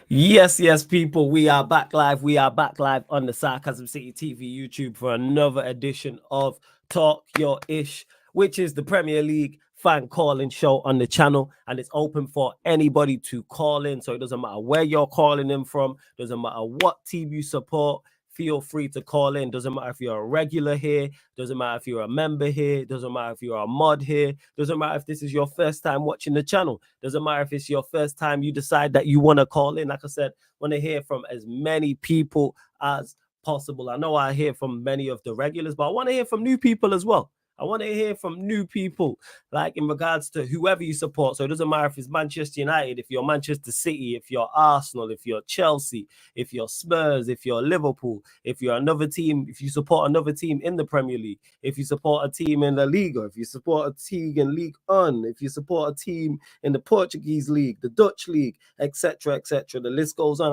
Yes, yes, people, we are back live. We are back live on the Sarcasm City TV YouTube for another edition of Talk Your Ish, which is the Premier League fan calling show on the channel, and it's open for anybody to call in. So it doesn't matter where you're calling in from, doesn't matter what team you support. Feel free to call in. Doesn't matter if you're a regular here, doesn't matter if you're a member here, doesn't matter if you're a mod here, doesn't matter if this is your first time watching the channel, doesn't matter if it's your first time you decide that you want to call in. Like I said, want to hear from as many people as possible. I know I hear from many of the regulars, but I want to hear from new people as well. I want to hear from new people, like in regards to whoever you support. So it doesn't matter if it's Manchester United, if you're Manchester City, if you're Arsenal, if you're Chelsea, if you're Spurs, if you're Liverpool, if you're another team, if you support another team in the Premier League, if you support a team in La Liga, if you support a team in League One, if you support a team in the Portuguese League, the Dutch League, etc., etc. The list goes on.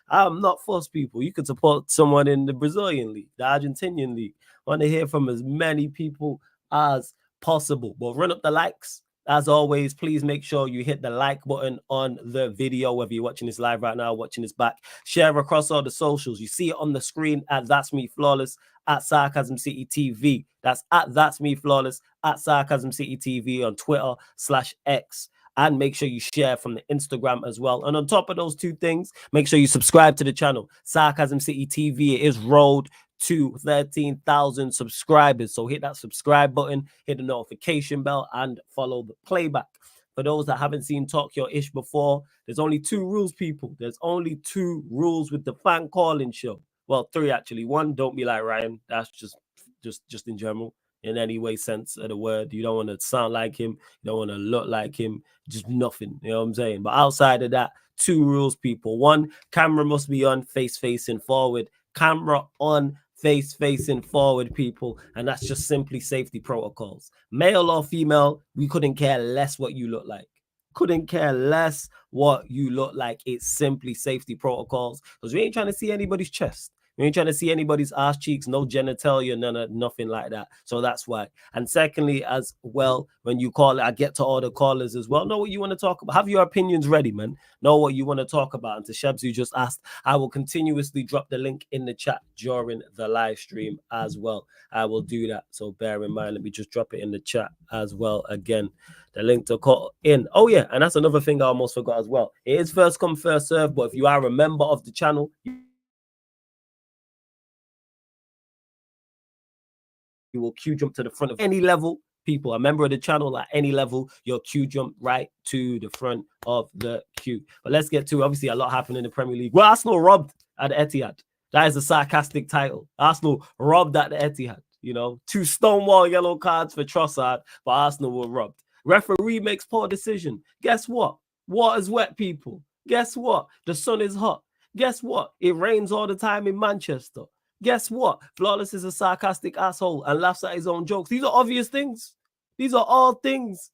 I'm not fussed, people. You could support someone in the Brazilian League, the Argentinian League. I want to hear from as many people as possible. But run up the likes. As always, please make sure you hit the like button on the video, whether you're watching this live right now, watching this back. Share across all the socials. You see it on the screen at That's Me Flawless, at Sarcasm City TV. That's at That's Me Flawless, at Sarcasm City TV on Twitter/X. And make sure you share from the Instagram as well. And on top of those two things, make sure you subscribe to the channel. Sarcasm City TV is rolled to 13,000 subscribers. So hit that subscribe button, hit the notification bell, and follow the playback. For those that haven't seen Talk Your Ish before, there's only two rules, people. There's only two rules with the fan calling show. Well, three actually. One, don't be like Ryan. That's just in general. In any way, sense of the word. You don't want to sound like him. You don't want to look like him. Just nothing. You know what I'm saying? But outside of that, two rules, people. One, camera must be on, face facing forward. Camera on, face facing forward, people. And that's just simply safety protocols. Male or female, we couldn't care less what you look like. Couldn't care less what you look like. It's simply safety protocols, because we ain't trying to see anybody's chest. We ain't trying to see anybody's ass cheeks, no genitalia, nothing like that. So that's why. And secondly, as well, when you call it, I get to all the callers as well. Know what you want to talk about. Have your opinions ready, man. Know what you want to talk about. And to Shebs, who just asked, I will continuously drop the link in the chat during the live stream as well. I will do that. So bear in mind, let me just drop it in the chat as well again. The link to call in. Oh, yeah. And that's another thing I almost forgot as well. It is first come, first serve. But if you are a member of the channel, you will queue jump to the front of any level. People, a member of the channel at any level, your queue jump right to the front of the queue. But let's get to, obviously, a lot happened in the Premier League. Well, Arsenal robbed at the EITIHAD. That is a sarcastic title. Arsenal robbed at the EITIHAD. You know, 2 stonewall yellow cards for Trossard, but Arsenal were robbed. Referee makes poor decision. Guess what? Water's wet, people. Guess what? The sun is hot. Guess what? It rains all the time in Manchester. Guess what? Flawless is a sarcastic asshole and laughs at his own jokes. These are obvious things. These are all things.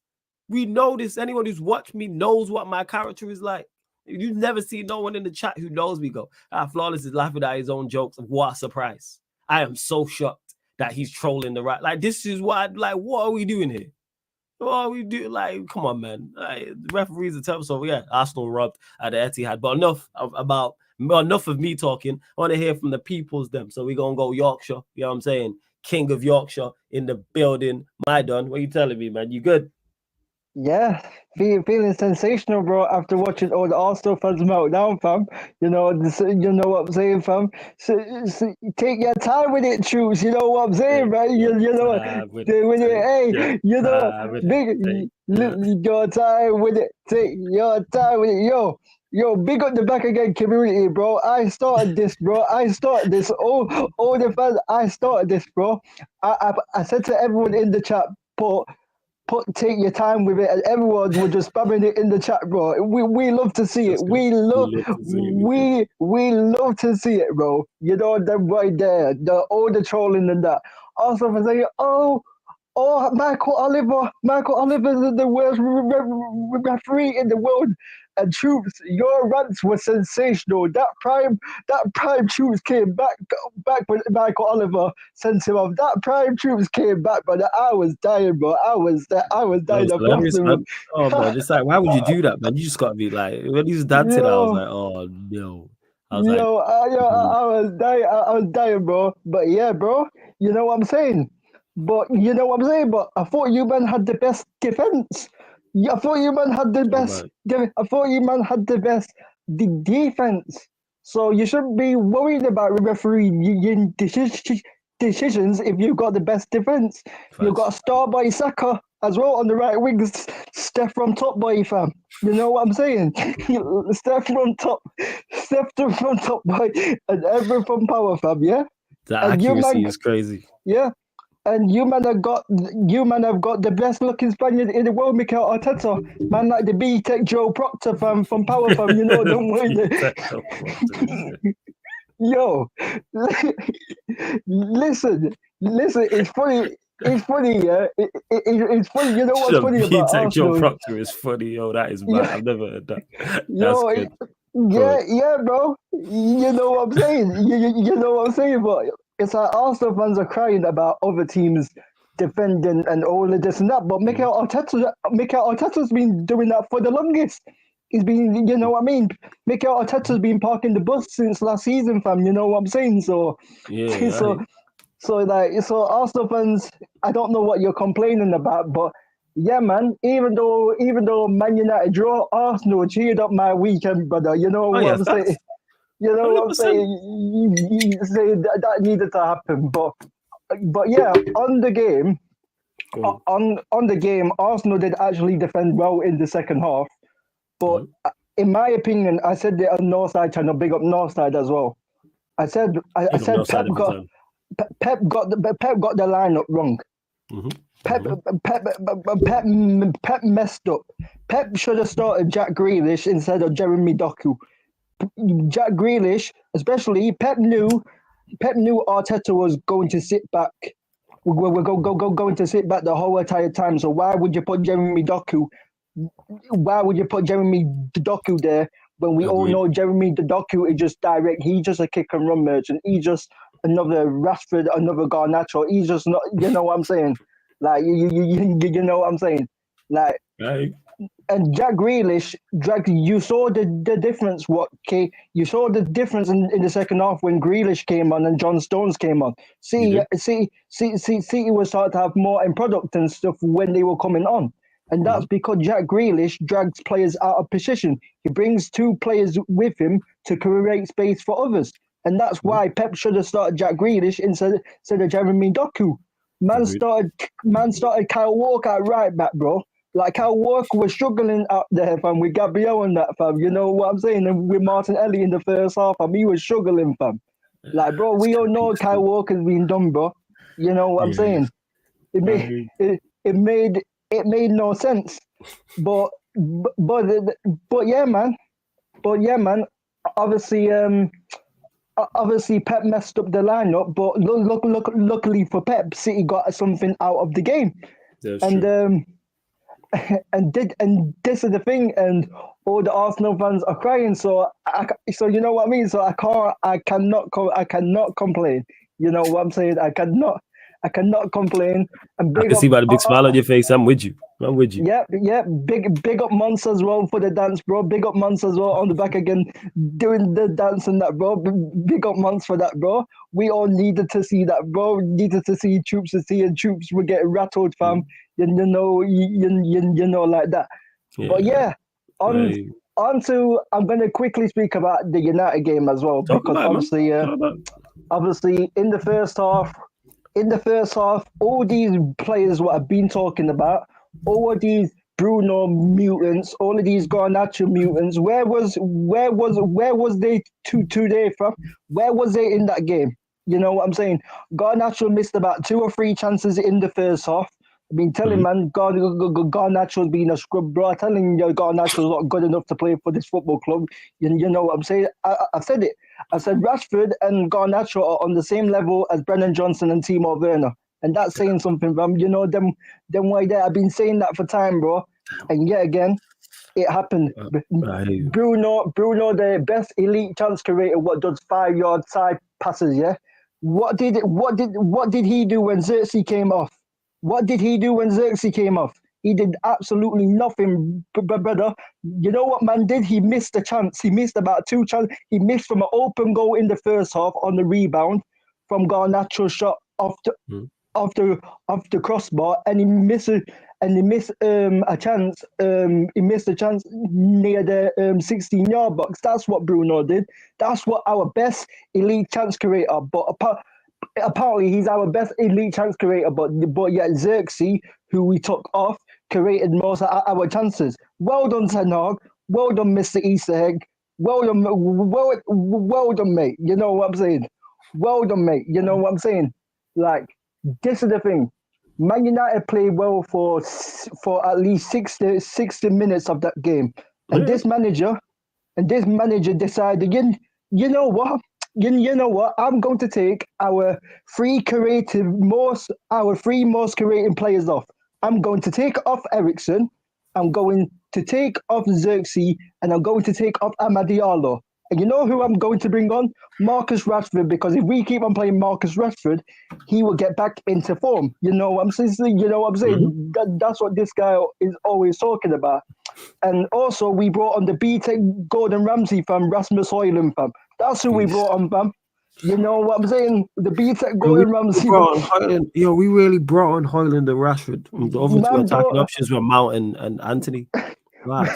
We know this. Anyone who's watched me knows what my character is like. You've never seen no one in the chat who knows me go, Flawless is laughing at his own jokes. What a surprise. I am so shocked that he's trolling the right. Like, this is what, like, what are we doing here? What are we doing? Like, come on, man. Like, the referees are telling, so yeah, Arsenal robbed at the Etihad. But enough of me talking. I want to hear from the people's them. So we're going to go Yorkshire. You know what I'm saying? King of Yorkshire in the building. My Don, what are you telling me, man? You good? Yeah, feeling sensational, bro. After watching all the Arsenal fans meltdown, fam. You know what I'm saying, fam. So take your time with it, troops. You know what I'm saying, man. You know with it. Hey, you know, your time with it. Take your time with it, yo. Big up the back again community, bro. I started this, bro. All the fans. I started this, bro. I said to everyone in the chat, take your time with it, and everyone was just spamming it in the chat, bro. We love to see it. We love to see it, bro. You know, them right there, all the trolling and that. Also for saying, oh, Oh, Michael Oliver. Michael Oliver is the worst referee in the world. And Troops, your rants were sensational. That prime Troops came back when Michael Oliver sent him off. That prime Troops came back, but I was dying, bro. I was That dying was of hilarious, laughter, man. Oh bro. man, it's like, why would you do that, man? You just gotta be like, when he's dancing, I was Yo, like, oh no. I was like, yo, I was dying. I was dying, bro. But yeah, bro. You know what I'm saying? But you know what I'm saying? But I thought you man had the best defense. Yeah, I thought you man had the oh best. man, I thought you man had the best defense. So you shouldn't be worried about refereeing decisions if you've got the best defense. You've got facts. a star by Saka as well on the right wing. Steph from top boy, fam. You know what I'm saying? Steph from top, Steph from top boy, and everyone from power, fam. Yeah, The and you accuracy man, is crazy. yeah. And you man have got the best looking Spaniard in the world, Mikel Arteta. Man like the B Tech Joe Proctor from Power Fam, you know, don't The worry. techno proctor is it. Yo, listen, it's funny. It's funny, yeah. It's funny. You know what's The funny about VTech Joe Arsenal? Proctor is funny, yo. That is mad. Yeah, I've never heard that. That's yo, good. Go on. yeah, bro. You know what I'm saying? You know what I'm saying? But it's like Arsenal fans are crying about other teams defending and all of this and that. But Mm, Mikel Arteta's been doing that for the longest. He's been, you know what I mean? Mikel Arteta's mhm. been parking the bus since last season, fam. You know what I'm saying? So, Yeah, so, so Arsenal fans, I don't know what you're complaining about, but yeah, man. Even though Man United draw, Arsenal cheered up my weekend, brother. You know oh what yeah, I'm saying? facts. You know what I'm 100%. saying? You say that needed to happen, but yeah, on the game, Go on. on the game, Arsenal did actually defend well in the second half. But Mhm. in my opinion, I said it on Northside channel, big up Northside as well. I Big up said North side every time. Pep got the lineup wrong. Hmm. Pep Hmm. Pep Pep Pep messed up. Pep should have started Jack Grealish instead of Jeremy Doku. Jack Grealish, especially Pep knew Arteta was going to sit back. We're going to sit back the whole entire time. So why would you put Jeremy Doku? Why would you put Jeremy Doku there when we all Agreed. know Jeremy Doku is just direct? He's just a kick and run merchant. He's just another Rashford, another Garnacho. He's just not. You know what I'm saying? Like you know what I'm saying? Like Right. and Jack Grealish, you saw the difference. You saw the difference in the second half when Grealish came on and John Stones came on. You did. City was starting to have more in product and stuff when they were coming on, and Hmm. that's because Jack Grealish drags players out of position. He brings two players with him to create space for others, and that's Hmm. why Pep should have started Jack Grealish instead of Jeremy Doku. Man Agreed. started man started Kyle Walker at right back, bro. Like how Walker was struggling up there, fam, with Gabriel and that, fam. You know what I'm saying? And with Martinelli in the first half, fam, he was struggling, fam. Like, bro, It's we all kind of know peak Kyle still. Walker's been done, bro. You know what I'm Yeah. saying? It made I, it made no sense. But but but yeah, man. But yeah, man. Obviously, obviously Pep messed up the lineup, but luckily for Pep, City got something out of the game. that's And true. and this is the thing, and all the Arsenal fans are crying. So you know what I mean. So I cannot complain. You know what I'm saying. I cannot complain. And I big can up, see by the big smile on your face. I'm with you. I'm with you. yeah, big up Mons as well for the dance, bro. Big up Mons as well on the back again, doing the dance and that, bro. Big up Mons for that, bro. We all needed to see that, bro. We needed to see Troops to see, and Troops were getting rattled, fam. Mm. You know, like that. But Yeah. yeah, on I, I'm gonna quickly speak about the United game as well talk because about it, man. Talk about it. obviously in the first half, all these players what I've been talking about, all of these Bruno mutants, all of these Garnacho mutants, where was they today from? Where was they in that game? You know what I'm saying? Garnacho missed about two or three chances in the first half. I've been telling Mhm. man, Garnacho's been a scrub, bro. I'm telling you, Garnacho's not good enough to play for this football club. You know what I'm saying? I've said it. I said Rashford and Garnacho are on the same level as Brennan Johnson and Timo Werner. And that's saying something, fam. You know, them why there. I've been saying that for time, bro. And yet again, it happened. Bruno, the best elite chance creator, what does 5-yard side passes, yeah? What did he do when Xerxes came off? What did he do when Xerxes came off? He did absolutely nothing, brother. You know what man did? He missed a chance. He missed about 2 chances. He missed from an open goal in the first half on the rebound from Garnacho's shot off the crossbar, and he missed a chance. He missed a chance near the 16-yard box. That's what Bruno did. That's what our best elite chance creator. But apparently, he's our best elite chance creator. But yet Xerxes, who we took off, created most of our chances. Well done, Ten Hag. Well done, Mr. Easter Egg. Well done, mate. You know what I'm saying? Well done, mate. You know what I'm saying? Like, this is the thing. Man United played well for at least 60 minutes of that game. And this manager decided, you know what? You know what? I'm going to take our 3 most creative players off. I'm going to take off Ericsson. I'm going to take off Xerxes, and I'm going to take off Amad Diallo. And you know who I'm going to bring on? Marcus Rashford, because if we keep on playing Marcus Rashford, he will get back into form. You know what I'm saying? That's what this guy is always talking about. And also, we brought on the B-Tech Gordon Ramsay fam, Rasmus Højlund fam. That's who we brought on, fam. You know what I'm saying? The B-Tech Gordon Ramsay. We really brought on Højlund and Rashford. The other 2 attacking options were Mount and Anthony. Man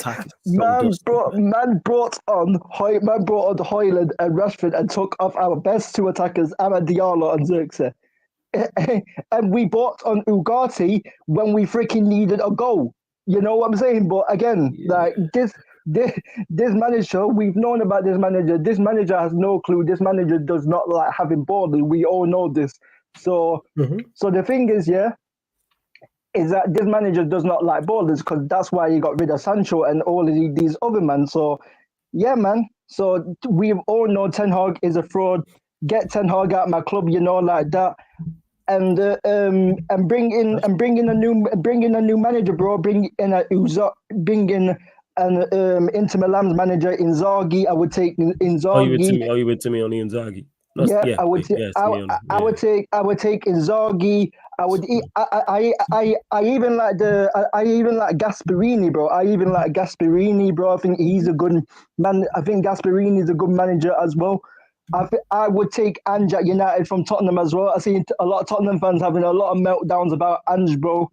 brought on Højlund and Rashford and took off our best 2 attackers, Amad Diallo and Xerxes. And we brought on Ugarte when we freaking needed a goal. You know what I'm saying? But again, like this manager, we've known about this manager. This manager has no clue. This manager does not like having ball. We all know this. So the thing is, is that this manager does not like ballers, because that's why he got rid of Sancho and all of these other men. So, yeah, man. So we all know Ten Hag is a fraud. Get Ten Hag out of my club, you know, like that. And bring in a new manager, bro. Bring in an Inter Milan's manager, Inzaghi. I would take Inzaghi. You went to me on the Inzaghi. I would take Inzaghi. I even like Gasperini, bro. I think he's a good man. I think Gasperini is a good manager as well. I would take Ange at United from Tottenham as well. I see a lot of Tottenham fans having a lot of meltdowns about Ange, bro.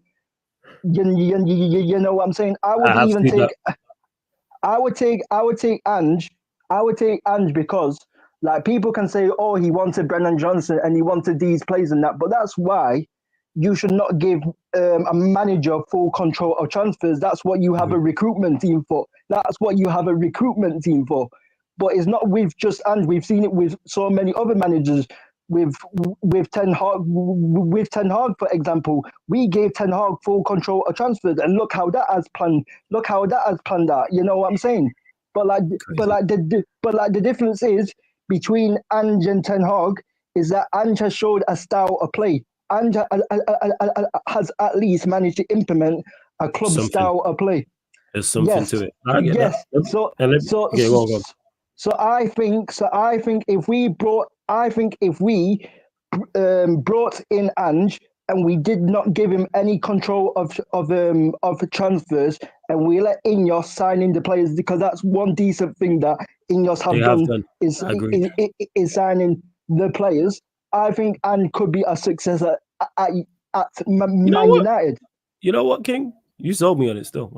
You know what I'm saying? I would take Ange. I would take Ange because, like, people can say, oh, he wanted Brennan Johnson and he wanted these players and that, but that's why you should not give a manager full control of transfers. That's what you have a recruitment team for. But it's not with just Ange. We've seen it with so many other managers. With Ten Hag, for example, we gave Ten Hag full control of transfers, and look how that has planned. Out. You know what I'm saying? But the difference is between Ange and Ten Hag is that Ange has showed a style of play. Ange has at least managed to implement a club style of play. There's something to it. I get that. So I think if we brought in Ange and we did not give him any control of transfers, and we let Ineos sign in the players, because that's one decent thing that Ineos have done. Is signing the players. I think Ange could be a success at Man United. You know what, King? You sold me on it still.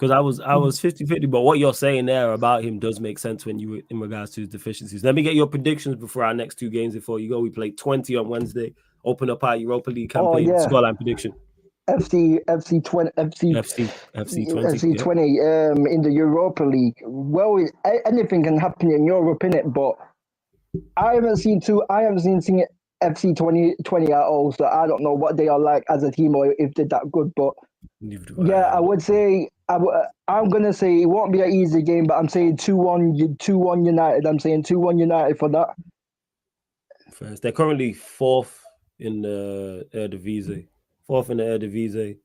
Because I was 50-50, but what you're saying there about him does make sense in regards to his deficiencies. Let me get your predictions before our next 2 games before you go. We play 20 on Wednesday, open up our Europa League campaign. Scoreline prediction. FC 20 in the Europa League. Well, anything can happen in Europe, innit? But I haven't seen FC 2020 at all, so I don't know what they are like as a team or if they're that good. But I would say I'm gonna say it won't be an easy game, but I'm saying 2-1 United. I'm saying 2-1 United for that. They're currently 4th in the Eredivisie. 4th in the Eredivisie.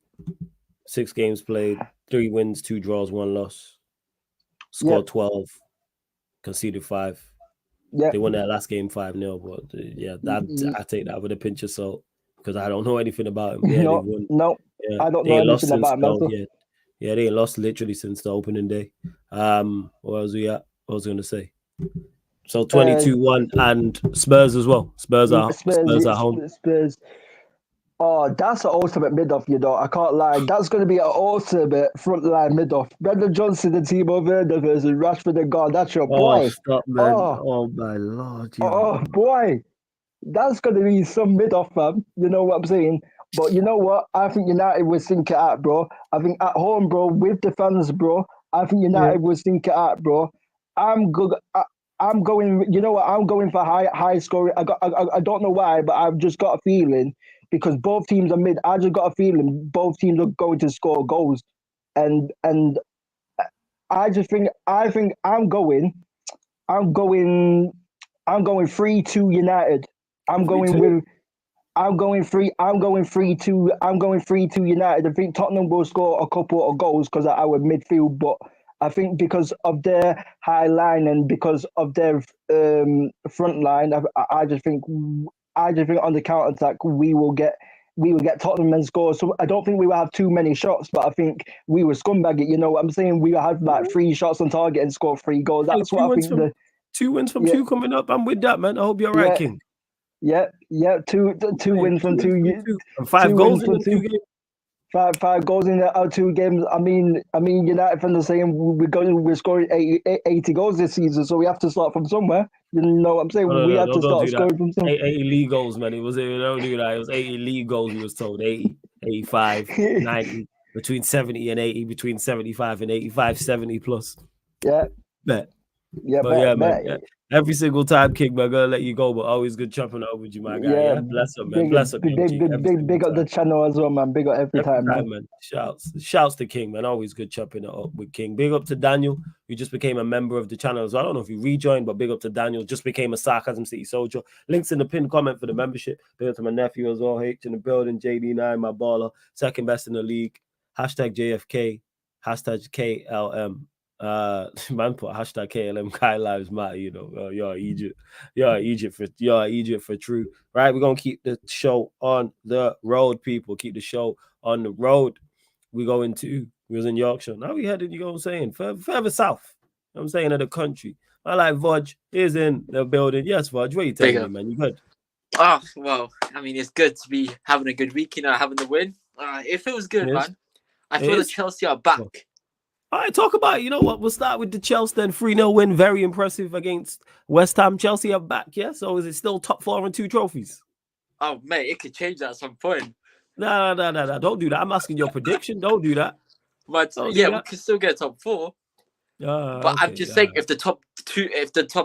6 games played, 3 wins, 2 draws, 1 loss. Scored 12, conceded 5. Yeah. They won that last game 5-0, but I take that with a pinch of salt because I don't know anything about him. Yeah, they won. No, Yeah, I don't they know ain't lost anything since about him. yeah, they ain't lost literally since the opening day. What was we at? What was I gonna say? So 22-1 and Spurs as well. Spurs are home. Spurs. Oh, that's an ultimate mid-off, you know. I can't lie. That's going to be an ultimate frontline mid-off. Brendan Johnson, the team over there versus Rashford and God. That's your Oh, boy. stop, man. Oh my Lord. Yo. Oh, boy. That's going to be some mid-off, fam. You know what I'm saying? But you know what? I think United will sink it out, bro. I think at home, bro, with the fans, bro, I think United will sink it out, bro. I'm good. I'm going. You know what? I'm going for high scoring. I don't know why, but I've just got a feeling because both teams are mid. I just got a feeling both teams are going to score goals, and I think I'm going 3-2 United. I'm going 3-2 United. I think Tottenham will score a couple of goals because of our midfield, but I think because of their high line and because of their front line, I just think on the counter attack we will get Tottenham and score. So I don't think we will have too many shots, but I think we will scumbag it. You know what I'm saying? We will have like 3 shots on target and score 3 goals. That's what I think. 2 wins from 2 coming up. I'm with that, man. I hope you're right, King. Yeah. Two wins from 2. And 5 goals in the 2 games. 5 goals in the 2 games. I mean, United fans are saying we're scoring 80 goals this season, so we have to start from somewhere. You know what I'm saying? We have to start scoring from somewhere. 80 league goals, man. Don't do that. It was 80 league goals. We was told 80, 85, 90, between 70 and 80, between 75 and 85, 70 plus. Yeah. Bet. Yeah, but yeah, man. Yeah. Every single time, King, man, gonna let you go, but always good chopping up with you, my guy. Yeah, bless up, man. Bless up, big up the channel as well, man. Big up every time, man. Shouts to King, man. Always good chopping it up with King. Big up to Daniel, who just became a member of the channel as well. I don't know if you rejoined, but big up to Daniel. Just became a Sarcasm City soldier. Links in the pinned comment for the membership. Big up to my nephew as well. H in the building. JD9, my baller, second best in the league. Hashtag JFK. Hashtag KLM. Man put hashtag KLM Kai Lives Matter, you know. You're Egypt for true. Right, we're gonna keep the show on the road, people. Keep the show on the road. We was in Yorkshire. Now we headed, you know what I'm saying, further south. You know what I'm saying, of the country. I like Vodge is in the building. Yes, Vodge, what are you telling me, man? You good? Oh, well, I mean, it's good to be having a good week, you know, having the win. It feels good, man. I feel that Chelsea are back. All right, talk about it. You know what? We'll start with the Chelsea then. 3-0 win. Very impressive against West Ham. Chelsea are back, yeah? So is it still top 4 and 2 trophies? Oh, mate, it could change at some point. No. Don't do that. I'm asking your prediction. Don't do that. But we can still get top 4. But I'm just saying, if the top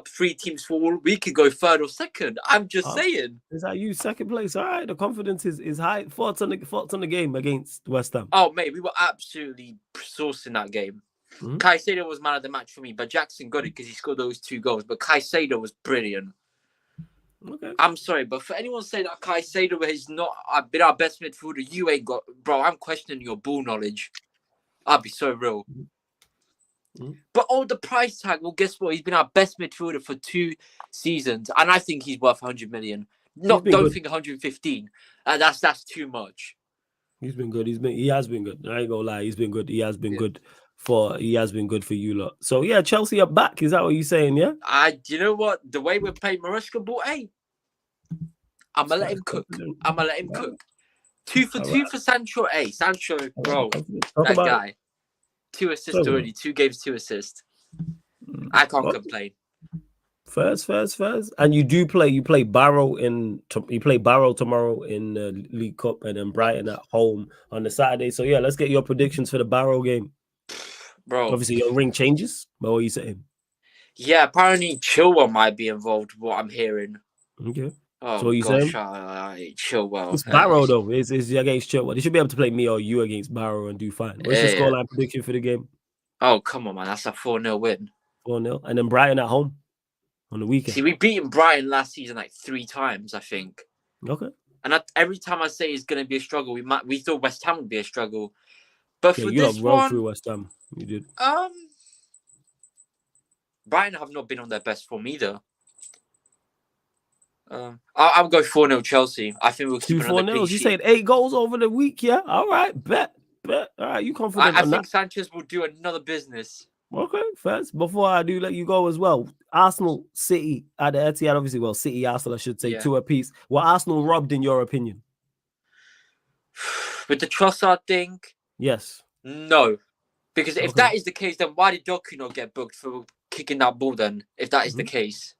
3 teams fall, we could go 3rd or 2nd. I'm just saying. Is that you 2nd place? All right, the confidence is high. Thoughts on the game against West Ham? Oh, mate, we were absolutely sourcing that game. Mm-hmm. Caicedo was man of the match for me, but Jackson got it because he scored those 2 goals. But Caicedo was brilliant. Okay. I'm sorry, but for anyone saying that Caicedo has not been our best midfielder, you ain't got, bro. I'm questioning your ball knowledge. I'll be so real. Mm-hmm. But the price tag, well, guess what? He's been our best midfielder for 2 seasons, and I think he's worth 100 million. Don't think 115. That's too much. He's been good. He has been good. I ain't gonna lie. He's been good. He has been good for you lot. So yeah, Chelsea are back. Is that what you're saying? Yeah. You know what? The way we're playing Maresca ball, I'm gonna let him cook. 2 for 2 for Sancho. Sancho, bro, that guy. 2 assists already. 2 games, 2 assists. I can't complain. First. And you play Barrow tomorrow in the League Cup, and then Brighton at home on the Saturday. So yeah, let's get your predictions for the Barrow game. Bro. Obviously your ring changes, but what are you saying? Yeah, apparently Chilwell might be involved, what I'm hearing. Okay. Oh, so what are you saying? Chilwell. It's Barrow though. It's against Chilwell. They should be able to play me or you against Barrow and do fine. What's your scoreline prediction for the game? Oh, come on, man. That's a 4-0 win. 4-0. And then Brighton at home on the weekend. See, we beaten Brighton last season like 3 times, I think. Okay. And every time I say it's going to be a struggle, we thought West Ham would be a struggle. But for you this rolled one, through West Ham. You did. Brighton have not been on their best form either. I'll go 4-0 Chelsea. I think we'll keep another clean sheet. You said 8 goals over the week, yeah? All right, bet. All right, you confident I on think that? Sanchez will do another business. Okay, first, before I do let you go as well, Arsenal, City at the ETIHAD, obviously, well, City, Arsenal, I should say, 2 apiece. Were Arsenal robbed in your opinion? With the Trossard thing? Yes. No. Because if that is the case, then why did Doku not get booked for kicking that ball then, if that is the case?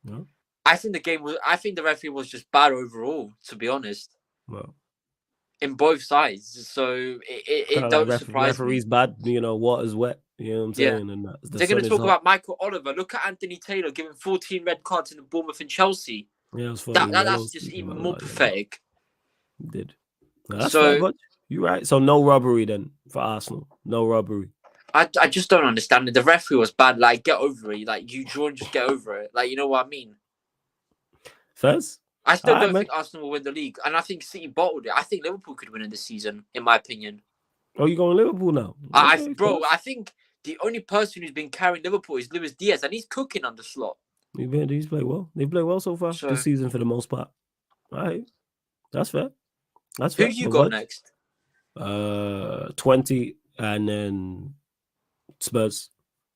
No. I think the referee was just bad overall, to be honest. Well. In both sides. So it don't surprise me. Referee's bad, water's wet. You know what I'm saying? And they're going to talk about Michael Oliver. Look at Anthony Taylor giving 14 red cards in the Bournemouth and Chelsea. Yeah, it was funny. That's just even more pathetic. You did. No, that's fair, but you're right. So no robbery then for Arsenal. No robbery. I just don't understand it. The referee was bad. Like, get over it. Like, you draw and just get over it. Like, you know what I mean? First? I still don't think Arsenal will win the league. And I think City bottled it. I think Liverpool could win it this season, in my opinion. Oh, you going Liverpool now? I think the only person who's been carrying Liverpool is Luis Diaz, and he's cooking on the slot. He's played well. They played well so far this season for the most part. All right. That's fair. Who you got next? 20 and then Spurs.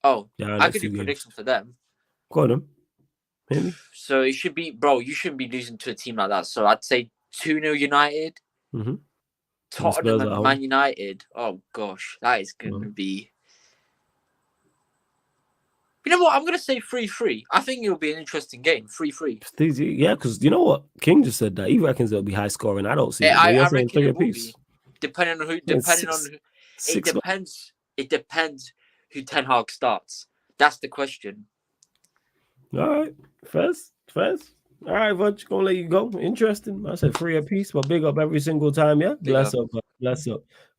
Oh, yeah, I could do predictions for them. Go on them. Maybe. So it should be, bro, you shouldn't be losing to a team like that. So I'd say 2-0 United. Mm-hmm. Tottenham and Man United. Oh, gosh. That is going to be... You know what? I'm going to say 3-3. I think it'll be an interesting game. 3-3. Yeah, because you know what? King just said that. He reckons it'll be high scoring. I don't see it. I reckon it will be. Depending on who... It depends who Ten Hag starts. That's the question. All right. First. All right, Vudge, gonna let you go. Interesting. I said 3 apiece, but big up every single time, yeah? Bless up.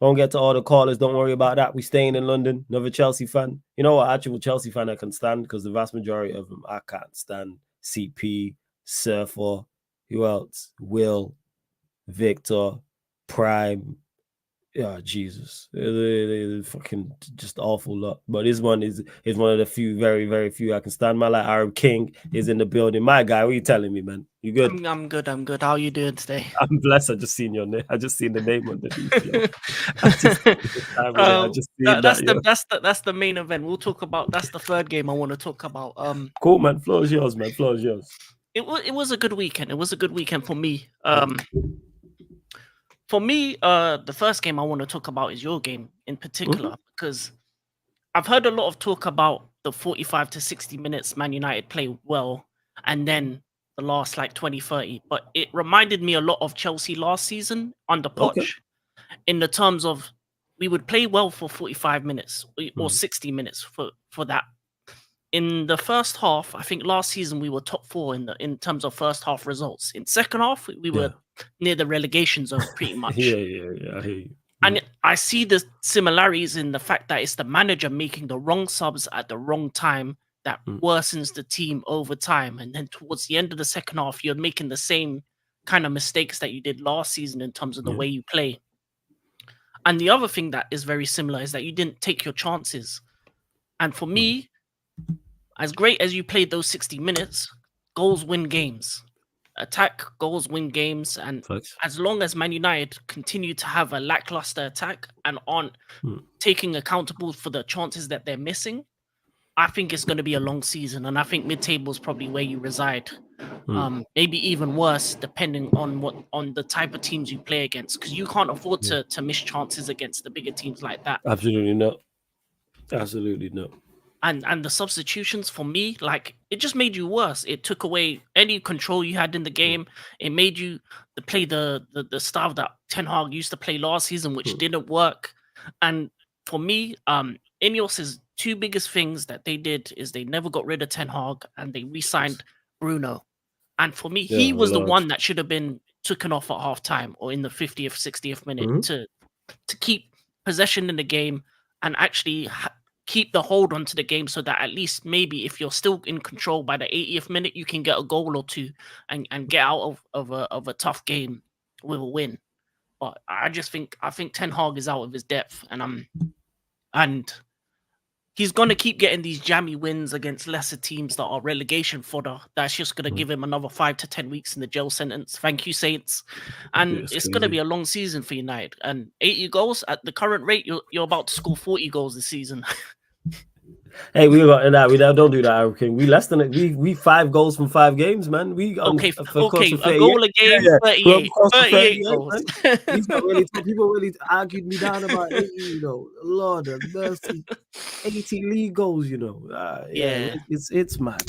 Don't get to all the callers. Don't worry about that. We staying in London. Another Chelsea fan. You know what? Actual Chelsea fan I can stand because the vast majority of them I can't stand. CP, Surfer, who else? Will, Victor, Prime. Yeah, Jesus. They're fucking just awful lot. But this one is one of the few, very, very few I can stand. My Arab King is in the building. My guy, what are you telling me, man? You good? I'm good. How are you doing today? I'm blessed. I just seen your name. I just seen the name on the That's the main event. We'll talk about. That's the third game I want to talk about. Cool, man. Floor is yours, man. Floor is yours. It was a good weekend. It was a good weekend for me. For me, the first game I want to talk about is your game in particular, because I've heard a lot of talk about the 45 to 60 minutes Man United play well, and then the last 20-30. But it reminded me a lot of Chelsea last season under Poch, in the terms of we would play well for 45 minutes or 60 minutes for that. In the first half, I think last season we were top 4 in terms of first half results. In second half, we were near the relegation zone pretty much. Yeah, I hear you. And I see the similarities in the fact that it's the manager making the wrong subs at the wrong time that worsens the team over time. And then towards the end of the second half, you're making the same kind of mistakes that you did last season in terms of the way you play. And the other thing that is very similar is that you didn't take your chances. And for me, as great as you played those 60 minutes, goals win games. Attack, goals win games. And as long as Man United continue to have a lackluster attack and aren't taking accountable for the chances that they're missing, I think it's going to be a long season. And I think mid-table is probably where you reside. Maybe even worse, depending on the type of teams you play against. Because you can't afford to miss chances against the bigger teams like that. Absolutely not. Absolutely not. And the substitutions for me, it just made you worse. It took away any control you had in the game. It made you play the style that Ten Hag used to play last season, which didn't work. And for me, Ineos's 2 biggest things that they did is they never got rid of Ten Hag and they re-signed Bruno. And for me, he was the one that should have been taken off at halftime or in the 50th, 60th minute to keep possession in the game and actually keep the hold onto the game so that at least maybe if you're still in control by the 80th minute, you can get a goal or two and get out of a tough game with a win. But I think Ten Hag is out of his depth, and he's gonna keep getting these jammy wins against lesser teams that are relegation fodder. That's just gonna give him another 5 to 10 weeks in the jail sentence. Thank you, Saints. And it's gonna be a long season for United. And 80 goals at the current rate, you're about to score 40 goals this season. Hey, we got that. We don't do that, Hurricane. We less than we 5 goals from 5 games, man. We okay, a goal a game, 38 goals. People really argued me down about 80, you know. Lord of mercy, 80 league goals, you know. It's mad.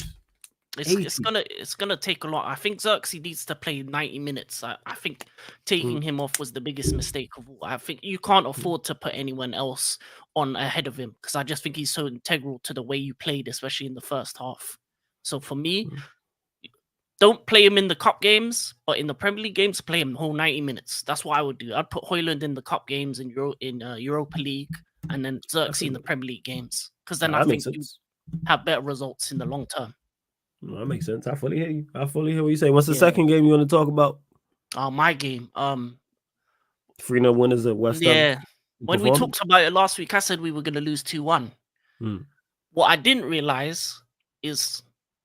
It's gonna take a lot. I think Xerxes needs to play 90 minutes. I think taking him off was the biggest mistake of all. I think you can't afford to put anyone else on ahead of him because I just think he's so integral to the way you played, especially in the first half. So for me, don't play him in the cup games, but in the Premier League games, play him the whole 90 minutes. That's what I would do. I'd put Højlund in the cup games in Europa League, and then Xerxes in the Premier League games because then I think you have better results in the long term. That makes sense. I fully hear you. I fully hear what you say. What's the second game you want to talk about? My game. 3-0 winners at West Ham. Yeah. When we talked about it last week, I said we were going to lose 2-1. What I didn't realize is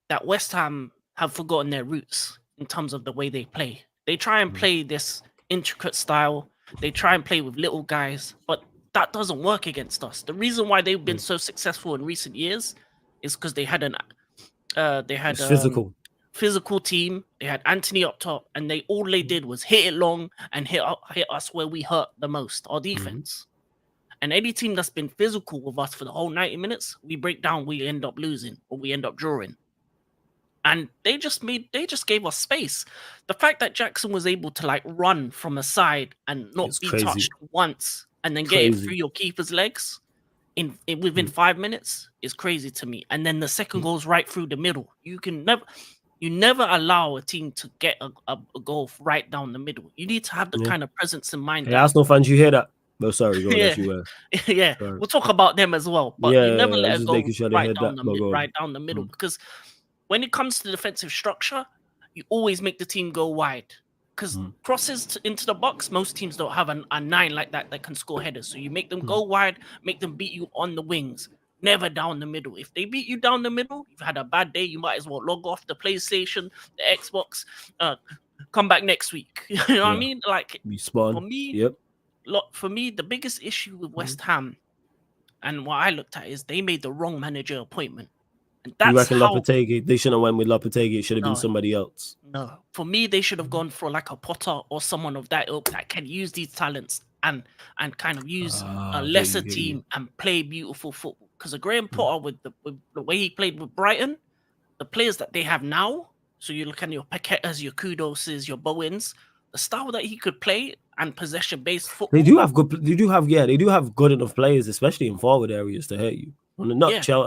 that West Ham have forgotten their roots in terms of the way they play. They try and play this intricate style. They try and play with little guys, but that doesn't work against us. The reason why they've been so successful in recent years is because they had physical team. They had Anthony up top, and all they did was hit it long and hit us where we hurt the most, our defense. And any team that's been physical with us for the whole 90 minutes, we break down, we end up losing or we end up drawing. And they just gave us space. The fact that Jackson was able to run from a side and not be touched once and then get it through your keeper's legs within 5 minutes is crazy to me. And then the second goes right through the middle. You never allow a team to get a goal right down the middle. You need to have the kind of presence in mind. Hey, Arsenal fans, you hear that? No, sorry, go yeah. Yeah, sorry. We'll talk about them as well. But you never let it go right down the middle. Because when it comes to defensive structure, you always make the team go wide. Because crosses into the box, most teams don't have a 9 like that can score headers. So you make them go wide, make them beat you on the wings, never down the middle. If they beat you down the middle, you've had a bad day, you might as well log off the PlayStation, the Xbox, come back next week. You know what I mean? For me, the biggest issue with West Ham and what I looked at is they made the wrong manager appointment. And that's you reckon Lopetegui? They shouldn't have went with Lopetegui. It should have been somebody else. No, for me, they should have gone for like a Potter or someone of that ilk that can use these talents and kind of use a lesser team and play beautiful football. Because a Graham Potter with the way he played with Brighton, the players that they have now. So you look at your Paquetas, your Kudoses, your Bowens, the style that he could play and possession-based football. They do have good enough players, especially in forward areas to hurt you. I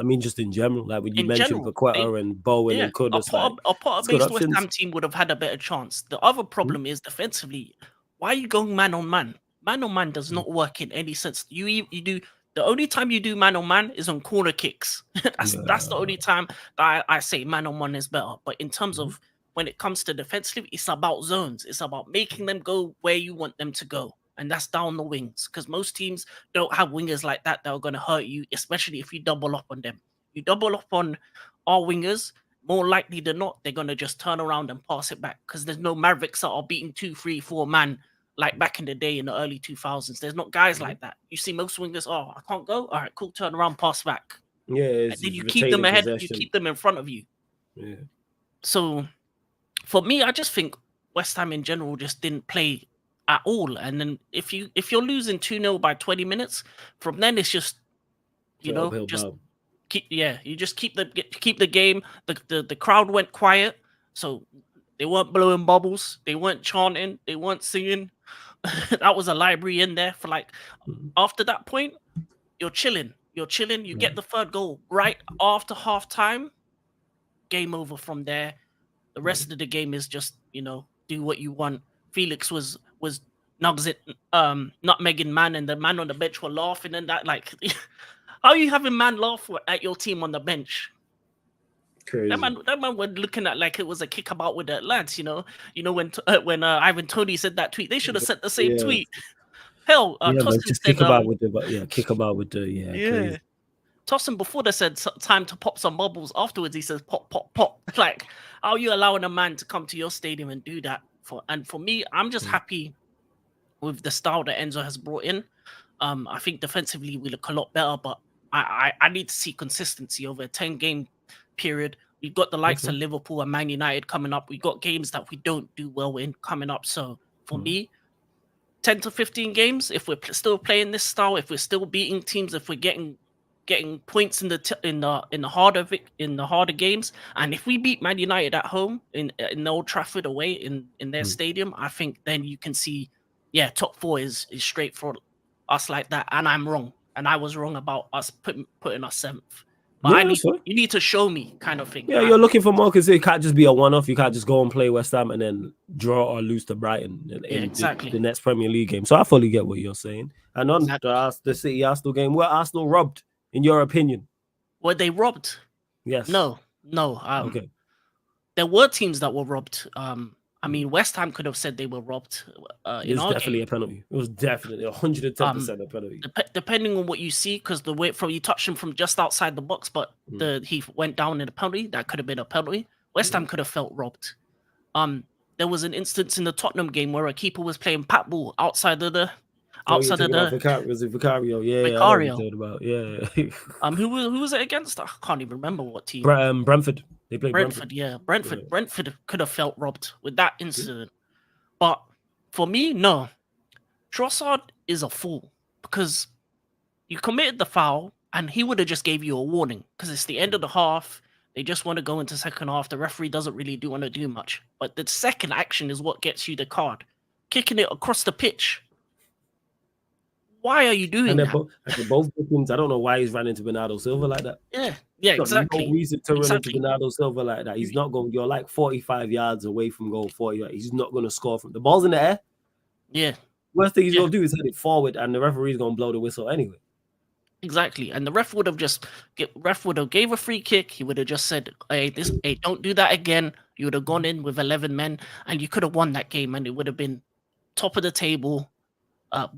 mean, just in general, like when you mentioned Paqueta and Bowen and Kudus. A Potter-based West Ham team would have had a better chance. The other problem is defensively. Why are you going man on man? Man on man does not work in any sense. You do. The only time you do man on man is on corner kicks. That's the only time that I say man on man is better. But in terms of when it comes to defensively, it's about zones. It's about making them go where you want them to go. And that's down the wings. Because most teams don't have wingers like that are going to hurt you, especially if you double up on them. You double up on our wingers, more likely than not, they're going to just turn around and pass it back. Because there's no Mavericks that are beating 2, 3, 4 man like back in the day in the early 2000s. There's not guys like that. You see most wingers, I can't go. All right, cool, turn around, pass back. Yeah. And then you keep them ahead, you keep them in front of you. Yeah. So for me, I just think West Ham in general just didn't play at all. And then if you're losing 2-0 by 20 minutes, from then it's just you keep the game. The crowd went quiet, so they weren't blowing bubbles, they weren't chanting, they weren't singing. That was a library in there for after that point, you're chilling. You get the third goal right after half time, game over from there. The rest of the game is just, do what you want. Felix was nutmegging man, and the man on the bench were laughing and that. How are you having man laugh at your team on the bench? Crazy. That man were looking at like it was a kickabout with the lads, you know. You know when Ivan Toney said that tweet, they should have said the same tweet. Hell, yeah, but Tosin just said, kick about with the yeah. Tosin before they said time to pop some bubbles. Afterwards, he says pop, pop, pop. Like, how are you allowing a man to come to your stadium and do that? For me, I'm just happy with the style that Enzo has brought in. I think defensively we look a lot better, but I need to see consistency over a 10-game period. We've got the likes of Liverpool and Man United coming up. We've got games that we don't do well in coming up. So for me, 10 to 15 games, if we're still playing this style, if we're still beating teams, if we're getting points in the harder games, and if we beat Man United at home in Old Trafford away in their stadium, I think then you can see, top 4 is straight for us like that. And I'm wrong, and I was wrong about us putting us 7th. But you need to show me, kind of thing. Yeah, you're looking for more because it can't just be a one-off. You can't just go and play West Ham and then draw or lose to Brighton in the next Premier League game. So I fully get what you're saying. And on the City Arsenal game, were Arsenal robbed, in your opinion? Were they robbed? Yes. No. Okay. There were teams that were robbed. I mean, West Ham could have said they were robbed. It was definitely a penalty. It was definitely 110% a penalty. Depending on what you see, because the way you touched him from just outside the box, but he went down in a penalty. That could have been a penalty. West Ham could have felt robbed. There was an instance in the Tottenham game where a keeper was playing pat ball outside of the. Was it Vicario? Yeah, Vicario. Yeah. Who was it against? I can't even remember what team. Brentford. They played Brentford. Yeah, Brentford. Yeah. Brentford could have felt robbed with that incident. But for me, no. Trossard is a fool because you committed the foul and he would have just gave you a warning because it's the end of the half. They just want to go into second half. The referee doesn't really want to do much. But the second action is what gets you the card. Kicking it across the pitch. Why are you doing that? Both victims, I don't know why he's running into Bernardo Silva like that. Yeah, exactly. No reason to run into Bernardo Silva like that. He's not going. You're like 45 yards away from goal. 40 yards. He's not going to score from the ball's in the air. Yeah. Worst thing he's going to do is head it forward, and the referee's going to blow the whistle anyway. Exactly, and the ref would have gave a free kick. He would have just said, "Hey, don't do that again." You would have gone in with 11 men, and you could have won that game, and it would have been top of the table.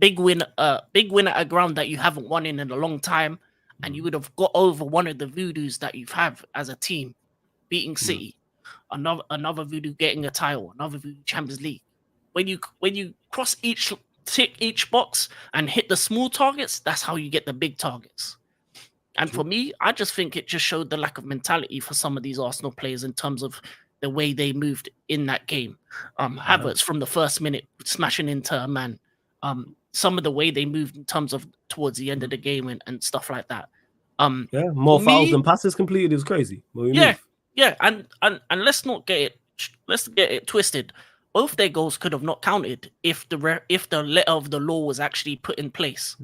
Big win at a ground that you haven't won in a long time, and you would have got over one of the voodoos that you've had as a team, beating City, another voodoo getting a title, another voodoo Champions League. When you tick each box and hit the small targets, that's how you get the big targets. And for me, I just think it just showed the lack of mentality for some of these Arsenal players in terms of the way they moved in that game. Havertz from the first minute smashing into a man. Some of the way they moved in terms of towards the end of the game and stuff like that. More fouls than passes completed. It was crazy. And let's get it twisted. Both their goals could have not counted if the letter of the law was actually put in place.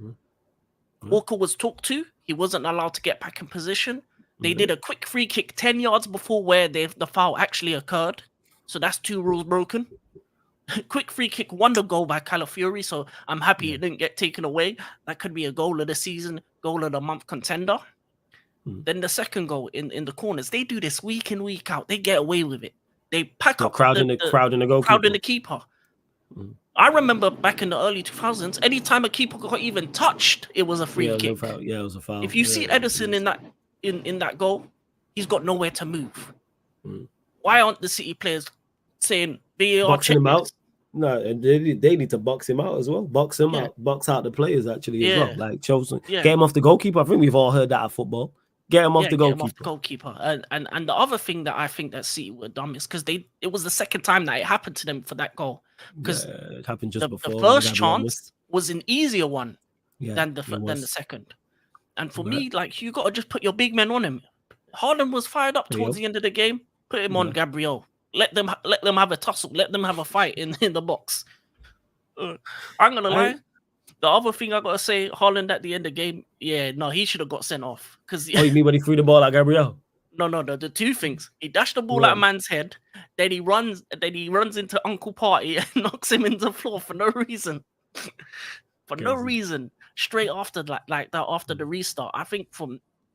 Walker was talked to. He wasn't allowed to get back in position. They did a quick free kick 10 yards before where the foul actually occurred. So that's 2 rules broken. Quick free kick won the goal by Calafiori, so I'm happy it didn't get taken away. That could be a goal of the season, goal of the month contender. Then the second goal in the corners, they do this week in, week out. They get away with it. They pack up crowd in the goalkeeper. Crowd in the keeper. I remember back in the early 2000s, anytime a keeper got even touched, it was a free kick. It was a foul. If you see Edison in that goal, he's got nowhere to move. Why aren't the City players saying VAR boxing him out? No, they need to box him out as well. Box him out. Box out the players actually as well. Like chosen. Get him off the goalkeeper. I think we've all heard that at football. Get him off the goalkeeper. And the other thing that I think that City were dumb is because it was the second time that it happened to them for that goal. Because it happened just before. The first chance was an easier one than the second. And for me, like, you got to just put your big men on him. Haaland was fired up towards the end of the game. Put him on Gabriel. Let them have a tussle. Let them have a fight in the box. I'm gonna lie. The other thing I gotta say, Haaland at the end of the game, he should have got sent off. Because you mean when he threw the ball at Gabriel? No, the 2 things. He dashed the ball at a man's head, then he runs into Uncle Party and knocks him into the floor for no reason. No reason. straight after like that after the restart. I think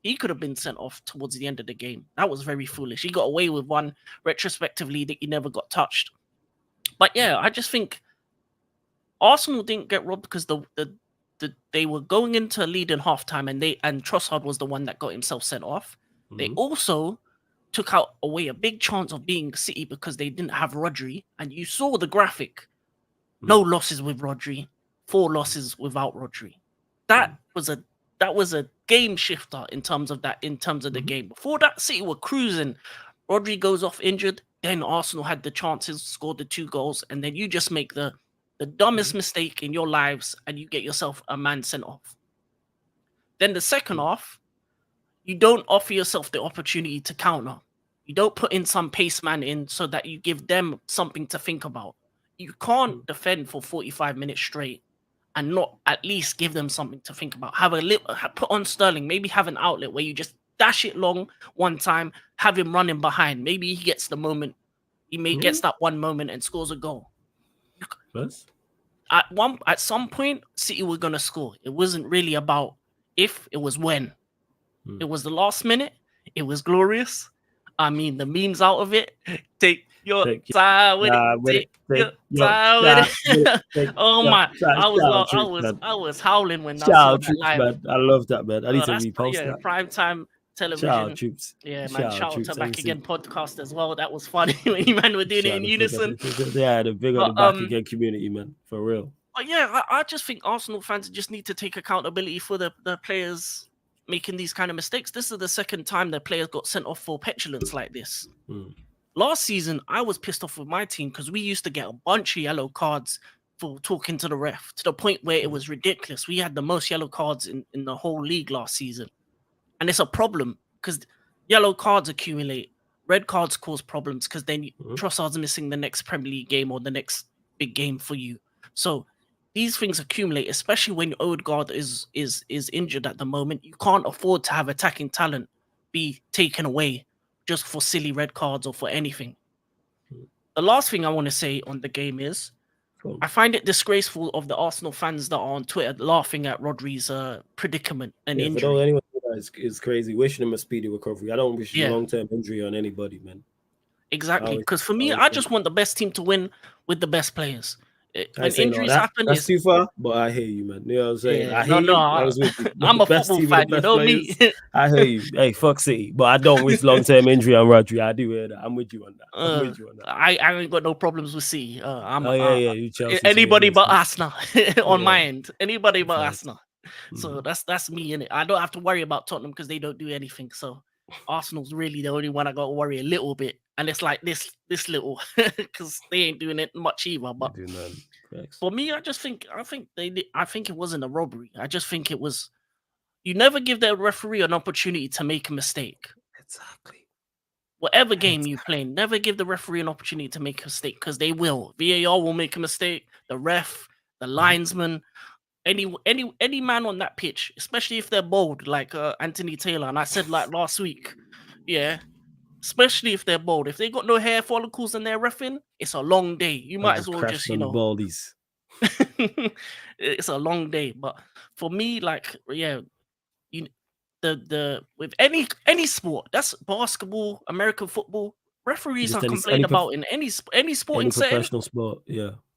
he could have been sent off towards the end of the game. That was very foolish. He got away with one retrospectively that he never got touched. But yeah, I just think Arsenal didn't get robbed because they were going into a lead in halftime, and Trossard was the one that got himself sent off. They also took away a big chance of being City because they didn't have Rodri, and you saw the graphic. No losses with Rodri, 4 losses without Rodri. That was a game shifter in terms of the game. Before that, City were cruising. Rodri goes off injured, then Arsenal had the chances, scored the 2 goals, and then you just make the dumbest mistake in your lives and you get yourself a man sent off. Then the second half, you don't offer yourself the opportunity to counter. You don't put in some pace man in so that you give them something to think about. You can't defend for 45 minutes straight and not at least give them something to think about. Put on Sterling, maybe have an outlet where you just dash it long one time, have him running behind. Maybe he gets the moment. He gets that one moment and scores a goal. Yes. At some point, City were gonna score. It wasn't really about if, it was when. It was the last minute. It was glorious. I mean, the memes out of it. Take your time with it. Take your time with it. Oh my! I was howling when I saw that live. Man. I love that, man. I need to repost that. Prime time television. Shout out, troops. Yeah, man. Shout out to Back Again podcast as well. That was funny when you man were doing it in unison. Yeah, the big on the Back Again community, man. For real. But yeah, I just think Arsenal fans just need to take accountability for the players making these kind of mistakes. This is the second time the players got sent off for petulance like this. Last season, I was pissed off with my team because we used to get a bunch of yellow cards for talking to the ref, to the point where it was ridiculous. We had the most yellow cards in the whole league last season. And it's a problem because yellow cards accumulate. Red cards cause problems because then Trossard's missing the next Premier League game or the next big game for you. So these things accumulate, especially when Odegaard is injured at the moment. You can't afford to have attacking talent be taken away just for silly red cards or for anything. The last thing I want to say on the game is I find it disgraceful of the Arsenal fans that are on Twitter laughing at Rodri's predicament and injury. Anyone is crazy. Wishing him a speedy recovery. I don't wish a long-term injury on anybody, man. Exactly, because for me, I just want the best team to win with the best players. When injuries happen, that's too far, but I hear you, man. You know what I'm saying? Yeah, I hear you. I'm a football fan, you know me. I hear you. Hey, fuck City, but I don't wish long-term injury on Rodri. I do hear that. I'm with you on that. I ain't got no problems with City. You Chelsea, anybody but Arsenal on my end. Anybody but Arsenal. So that's me in it. I don't have to worry about Tottenham because they don't do anything. So Arsenal's really the only one I got to worry a little bit. And it's like this little because they ain't doing it much either. But for me, I think it wasn't a robbery. I just think it was. You never give the referee an opportunity to make a mistake. Exactly. Whatever game you play, never give the referee an opportunity to make a mistake because they will. VAR will make a mistake. The ref, the linesman, any man on that pitch, especially if they're bold like Anthony Taylor. And I said like last week, especially if they're bold. If they got no hair follicles and they're reffing, it's a long day. You might as well just, baldies. It's a long day. But for me, like, with any sport, that's basketball, American football, referees are complained about in any sporting setting. Professional sport,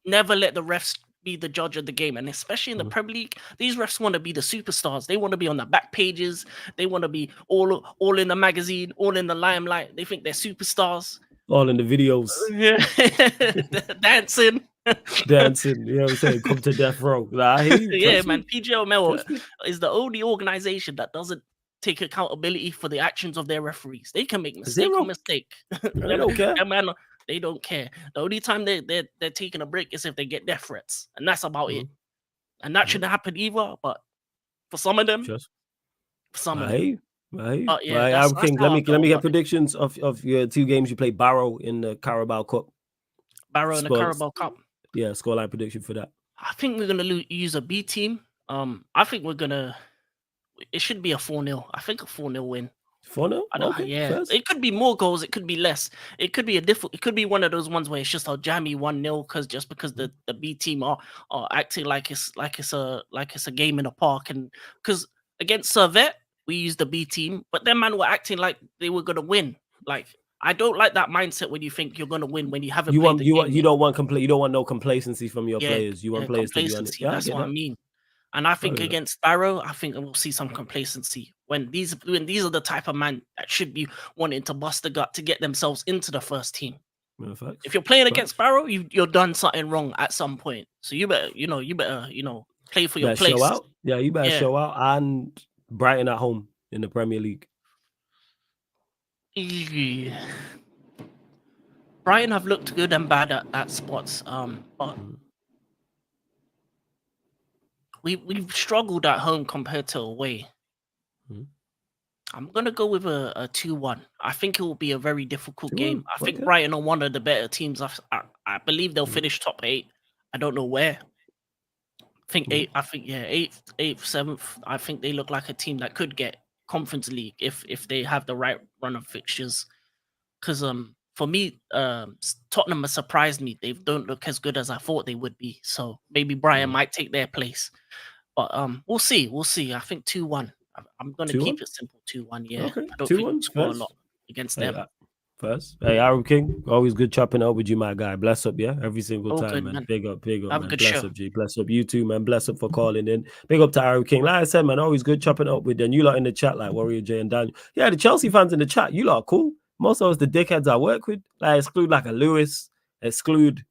Never let the refs be the judge of the game, and especially in the Premier League, these refs want to be the superstars. They want to be on the back pages. They want to be all in the magazine, all in the limelight. They think they're superstars. All in the videos. Dancing. You know what I'm saying? Come to death row. Like, man. PGML is the only organization that doesn't take accountability for the actions of their referees. They can make mistake. They don't care. They don't care. The only time they're taking a break is if they get death threats, and that's about it. And that shouldn't happen either. But for some of them, Right. Yeah, I think let me get predictions of your 2 games you played. Barrow in the Carabao Cup. Barrow in the Carabao Cup. Yeah, scoreline prediction for that. I think we're gonna use a B team. I think it should be a 4-0. I think a 4-0 win. 4-0? I don't, Okay, yeah, first. it could be more goals. It could be less. It could be it could be one of those ones where it's just a jammy 1-0 because the B team are acting like it's a game in a park, and because against Servette we used the B team, but them man were acting like they were gonna win. Like I don't like that mindset when you think you're gonna win when you haven't played the game you yet. don't want you don't want no complacency from your Yeah, players. You want yeah, players to be on it. complacency. Yeah, I That's get what I that. mean. And I think get that. against Barrow, I think we'll see some complacency when these are the type of man that should be wanting to bust the gut to get themselves into the first team. Yeah, facts. If you're playing Facts. against Barrow, you're done something wrong at some point. So you better play for your place. Show out. Yeah, you better Yeah. show out, and Brighton at home in the Premier League. Yeah. Brighton have looked good and bad at spots. But we've struggled at home compared to away. I'm gonna go with a 2-1. I think it will be a very difficult game. I think Brighton are one of the better teams. I believe they'll finish top 8. I don't know where. I think 8. I think 8th, 7th. I think they look like a team that could get Conference League if they have the right run of fixtures. Because for me, Tottenham has surprised me. They don't look as good as I thought they would be. So maybe Brighton might take their place. But we'll see. We'll see. I think 2-1. I'm going to keep it simple. 2-1. Yeah. Okay. I don't 2-1 think we'll score a lot against them. First. Hey, Arab King, always good chopping up with you, my guy. Bless up, yeah? Every single time, good, man. Big up, have man. A good Bless show. up, G. Bless up. You too, man. Bless up for calling in. Big up to Arab King. Like I said, man, always good chopping up with them. You lot in the chat, like Warrior J and Daniel. Yeah, the Chelsea fans in the chat, you lot are cool. Most of us, the dickheads I work with, like exclude like a Lewis, exclude.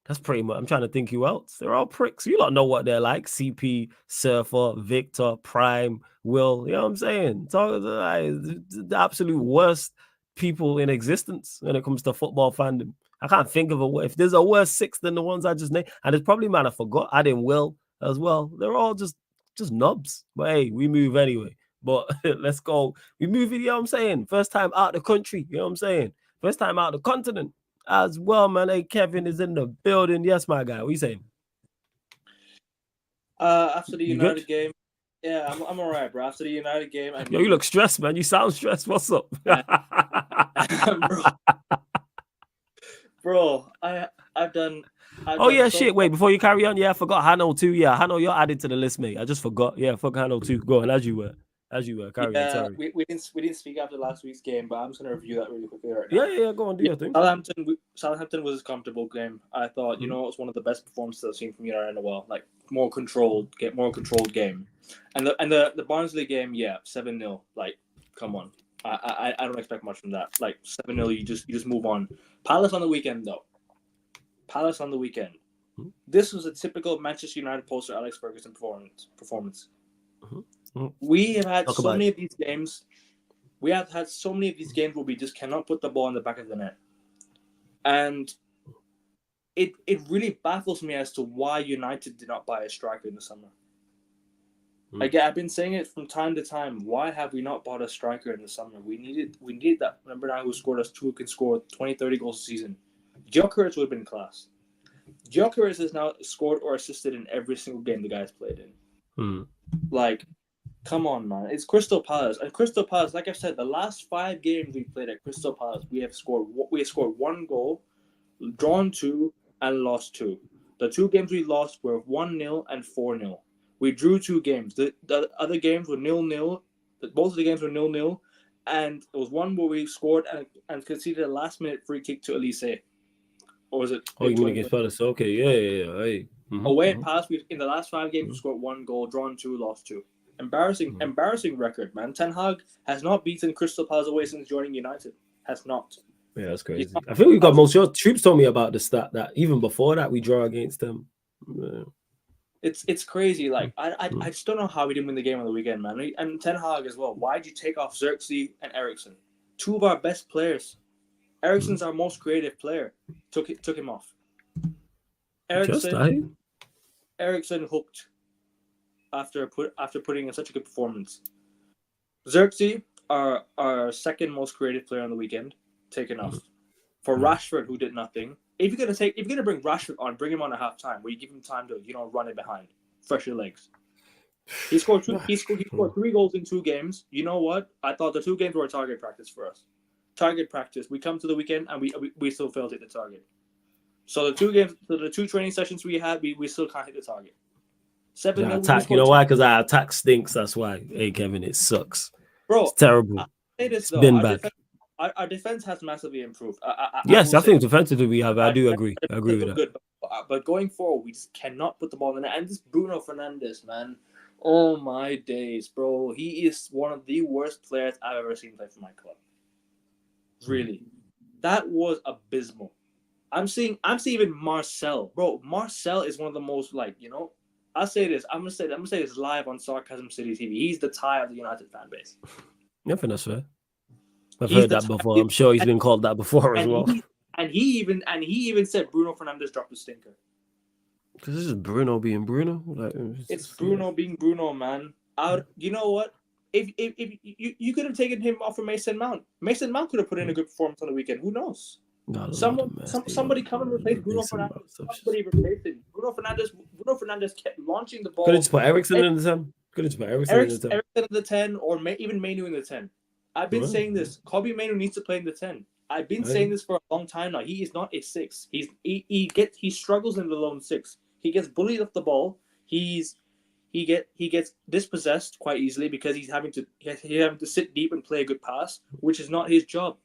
That's pretty much. I'm trying to think who else. They're all pricks. You lot know what they're like. CP, Surfer, Victor, Prime, Will. You know what I'm saying? The absolute worst people in existence when it comes to football fandom. I can't think of if there's a worse 6 than the ones I just named. And there's probably man I forgot. I didn't Will as well. They're all just knobs. But hey, we move anyway. But let's go. We move it, you know what I'm saying? First time out the country, you know what I'm saying? First time out the continent. As well, man. Hey, Kevin is in the building. Yes, my guy. What you saying? After the United game, yeah, I'm all right, bro. After the United game, yo, you look stressed, man. You sound stressed. What's up, bro? I've done. Shit. Wait, before you carry on, I forgot Hano too. Yeah, Hano, you're added to the list, mate. I just forgot. Yeah, fuck Hano too. Go on, as you were. Carry on. Sorry. We didn't speak after last week's game, but I'm just gonna review that really quickly right now. Yeah. Go on, do your thing. Southampton was a comfortable game. I thought, it was one of the best performances I've seen from United in a while. Like more controlled game. And the Barnsley game, 7-0. Like, come on. I don't expect much from that. Like 7-0, you just move on. Palace on the weekend though. This was a typical Manchester United poster Alex Ferguson performance. We have had so many of these games. We have had so many of these games where we just cannot put the ball in the back of the net. And it really baffles me as to why United did not buy a striker in the summer. I've been saying it from time to time. Why have we not bought a striker in the summer? We needed that number 9 who can score 20, 30 goals a season. Gyökeres would have been class. Gyökeres has now scored or assisted in every single game the guy's played in. Like, come on, man. It's Crystal Palace. And Crystal Palace, like I said, the last 5 games we played at Crystal Palace, we have scored 1 goal, drawn 2, and lost 2. The 2 games we lost were 1-0 and 4-0. We drew 2 games. The other games were 0-0. Both of the games were 0-0. And there was one where we scored and conceded a last-minute free kick to Elise. Or was it? Oh, you mean against Palace? Okay, yeah. Hey. Away at Palace, in the last 5 games, we scored 1 goal, drawn 2, lost 2. Embarrassing record, man. Ten Hag has not beaten Crystal Palace away since joining United. Has not. Yeah, that's crazy. I think we got most. Your troops told me about the stat that even before that we draw against them. Yeah. It's crazy. Like I just don't know how we didn't win the game on the weekend, man. And Ten Hag as well. Why did you take off Xerxes and Eriksen? 2 of our best players. Eriksen's our most creative player. Took him off. Eriksen hooked after putting in such a good performance. Xerxes, our second most creative player on the weekend, taken off. For Rashford, who did nothing. If you're gonna bring Rashford on, bring him on at halftime where you give him time to run it behind, fresher legs. He scored 3 goals in 2 games. You know what? I thought the 2 games were a target practice for us. Target practice. We come to the weekend and we still fail to hit the target. So the 2 training sessions we had, we still can't hit the target. 7-0. Attack. You know why? Because our attack stinks. That's why. Hey, Kevin, it sucks. Bro, it's terrible. I say this though. Been bad. Our defense has massively improved. Yes, I think defensively we have. I do agree. I agree with that. Good, but going forward, we just cannot put the ball in the net. And this Bruno Fernandez, man, oh my days, bro, he is one of the worst players I've ever seen play for my club. Really, that was abysmal. I'm seeing even Marcel, bro. Marcel is one of the most I'll say this. I'm gonna say this live on Sarcasm City TV. He's the tie of the United fan base. Yeah, that's fair. I've heard that before. I'm sure he's been called that before as well. He even said Bruno Fernandez dropped a stinker. Because this is Bruno being Bruno. It's Bruno being Bruno, man. You know what? If you could have taken him off for Mason Mount. Mason Mount could have put in a good performance on the weekend. Who knows? Somebody come and replace Bruno Fernandez. Somebody replace him. Bruno Fernandez kept launching the ball. Could have just put Ericsson in the 10. Could have just put Ericsson in the 10, or even Mainu in the 10. I've been saying this. Kobe Mainu needs to play in the 10. I've been saying this for a long time now. He is not a 6. He struggles in the lone 6. He gets bullied off the ball. He gets dispossessed quite easily because he's having to sit deep and play a good pass, which is not his job.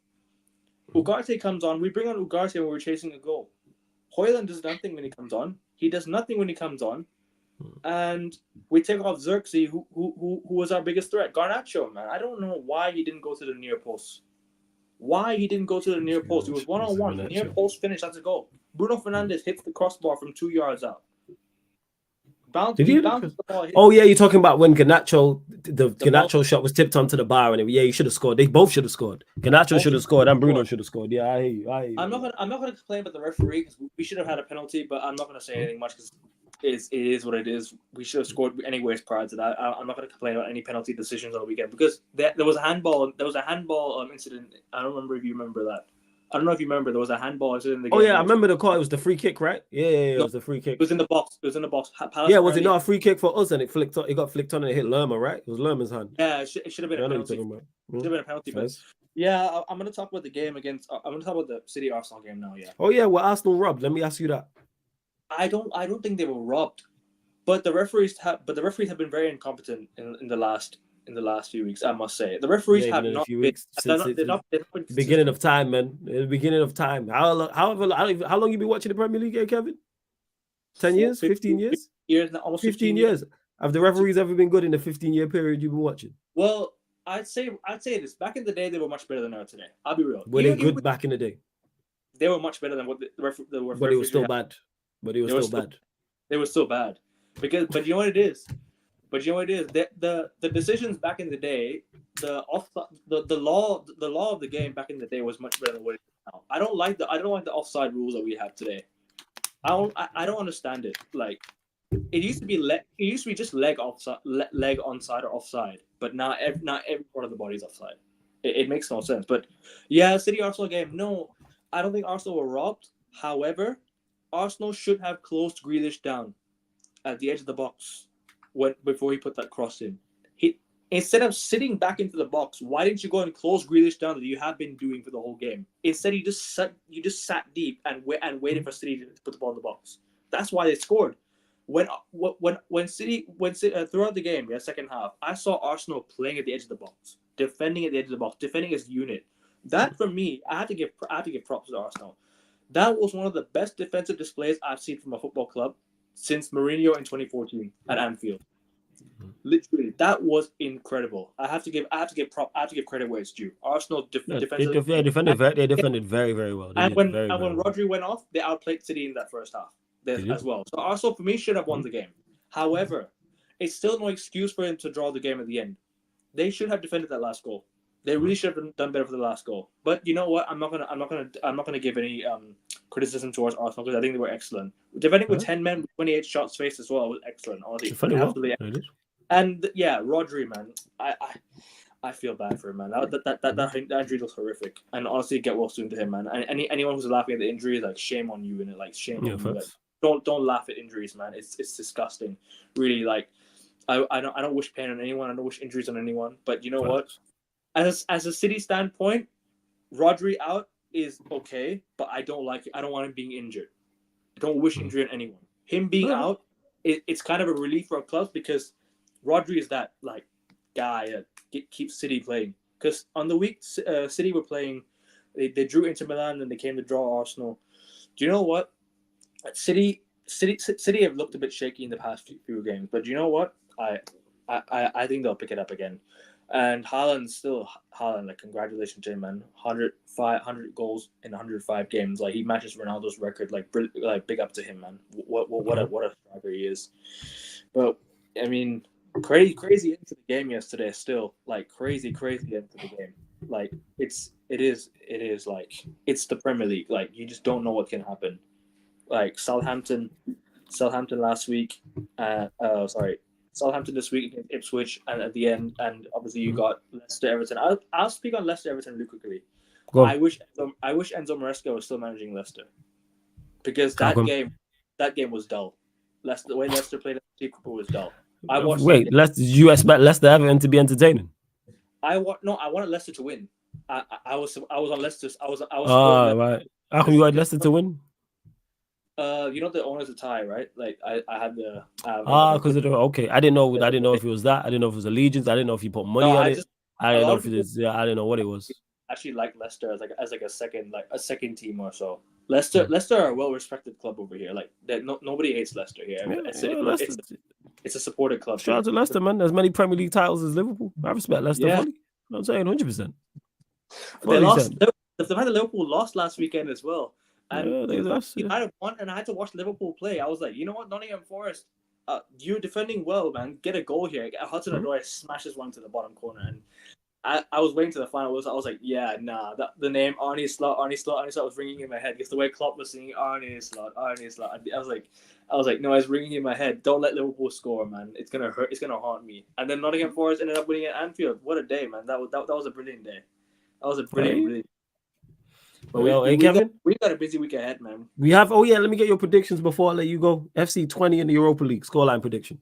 Ugarte comes on. We bring on Ugarte when we're chasing a goal. Højlund does nothing when he comes on. He does nothing when he comes on. And we take off Xerxes, who was our biggest threat. Garnacho, man. I don't know why he didn't go to the near post. He was one-on-one. Near post finish, that's a goal. Bruno Fernandez hits the crossbar from 2 yards out. The ball. Oh yeah, you're talking about when Garnacho shot was tipped onto the bar, and you should have scored. They both should have scored. Garnacho should have scored, and Bruno should have scored. Yeah, I hear you. I'm not gonna complain about the referee because we should have had a penalty, but I'm not gonna say anything much because it is what it is. We should have scored anyways prior to that. I'm not gonna complain about any penalty decisions on the weekend because there was a handball. There was a handball incident. I don't remember if you remember that. I don't know if you remember. There was a handball incident in the game. Oh yeah, I remember the call. It was the free kick, right? Yeah, it was the free kick. It was in the box. Palace was it not a free kick for us? And it got flicked on and it hit Lerma, right? It was Lerma's hand. Yeah, it should have been a penalty. Should have been a penalty. But yeah, I'm gonna talk about the game against. I'm gonna talk about the City Arsenal game now. Yeah. Oh yeah, well Arsenal robbed. Let me ask you that. I don't think they were robbed, but the referees have been very incompetent in the last few weeks. I must say the referees have not been. They're not beginning of time, man. The beginning of time. How long you been watching the Premier League, Kevin? 10 years? 15 years? Almost 15 years. Have the referees ever been good in the 15-year period you've been watching? Well, I'd say this. Back in the day, they were much better than they are today. I'll be real. Were they good back in the day? They were much better than what the referees. But it was still bad. They were still bad. But you know what it is? The decisions back in the day, the law of the game back in the day was much better than what it is now. I don't like the offside rules that we have today. I don't understand it. Like it used to be just leg offside, leg onside or offside, but now every part of the body is offside. It makes no sense. But yeah, City Arsenal game. No, I don't think Arsenal were robbed. However, Arsenal should have closed Grealish down at the edge of the box before he put that cross in. Instead of sitting back into the box, why didn't you go and close Grealish down that you have been doing for the whole game? Instead, you just sat deep and waited for City to put the ball in the box. That's why they scored. When City throughout the game, second half, I saw Arsenal playing at the edge of the box, defending at the edge of the box, defending as a unit. That for me, I have to give props to Arsenal. That was one of the best defensive displays I've seen from a football club since Mourinho in 2014 at Anfield. Literally, that was incredible. I have to give credit where it's due. Arsenal defended very, very well. When Rodri went off, they outplayed City in that first half as well. So Arsenal, for me, should have won the game. However, it's still no excuse for him to draw the game at the end. They should have defended that last goal. They really should have done better for the last goal. But you know what? I'm not gonna give any criticism towards Arsenal because I think they were excellent. Defending with 10 men, 28 shots faced as well was excellent. Honestly, absolutely. And yeah, Rodri, man, I feel bad for him, man. That injury was horrific. And honestly, get well soon to him, man. And anyone who's laughing at the injury, like shame on you, and shame on you. Like, don't laugh at injuries, man. It's disgusting, really. Like, I don't wish pain on anyone. I don't wish injuries on anyone. But you know what? As a City standpoint, Rodri out is okay, but I don't like it. I don't want him being injured. I don't wish injury on anyone. Him being out, it's kind of a relief for our clubs because Rodri is that like guy that keeps City playing. Because on the week City were playing, they drew Inter Milan and they came to draw Arsenal. Do you know what? City have looked a bit shaky in the past few games, but you know what? I think they'll pick it up again. And Haaland, like, congratulations to him, man. 100 goals in 105 games. Like, he matches Ronaldo's record. Like big up to him, man. What a striker he is. But I mean, crazy into the game yesterday. Still, like, crazy into the game. Like, it is like it's the Premier League. Like, you just don't know what can happen. Like Southampton last week. Southampton this week against Ipswich, and at the end, and obviously you got Leicester Everton. I'll speak on Leicester Everton really quickly. I wish Enzo Maresca was still managing Leicester, because that game was dull. The way Leicester played was dull. You expect Leicester Everton to be entertaining? I wanted Leicester to win. I was on Leicester. I was right. How come you wanted Leicester to win? You know the owners of tie, right? Like I had the because of the okay. I didn't know if it was that. I didn't know if it was allegiance. I didn't know if you put money on it. I didn't know if it is. Yeah, I didn't know what it was. Actually, like Leicester as a second team or so. Leicester are a well-respected club over here. Like nobody hates Leicester here. It's a supported club. Shout out to Leicester, man. There's many Premier League titles as Liverpool. I respect Leicester fully. I'm saying 100%. They lost. The fact that Liverpool lost last weekend as well. And United won, and I had to watch Liverpool play. I was like, you know what, Nottingham Forest, you're defending well, man. Get a goal here. Hudson-Odoi smashes one to the bottom corner, and I was waiting to the final. I was like, yeah, nah. The name Arne Slot was ringing in my head because the way Klopp was singing Arne Slot. I was like, no, it's ringing in my head. Don't let Liverpool score, man. It's gonna hurt. It's gonna haunt me. And then Nottingham Forest ended up winning at Anfield. What a day, man. That was a brilliant day. That was a brilliant. But we got a busy week ahead, man. We have. Oh yeah, let me get your predictions before I let you go. FC 20 in the Europa League scoreline prediction.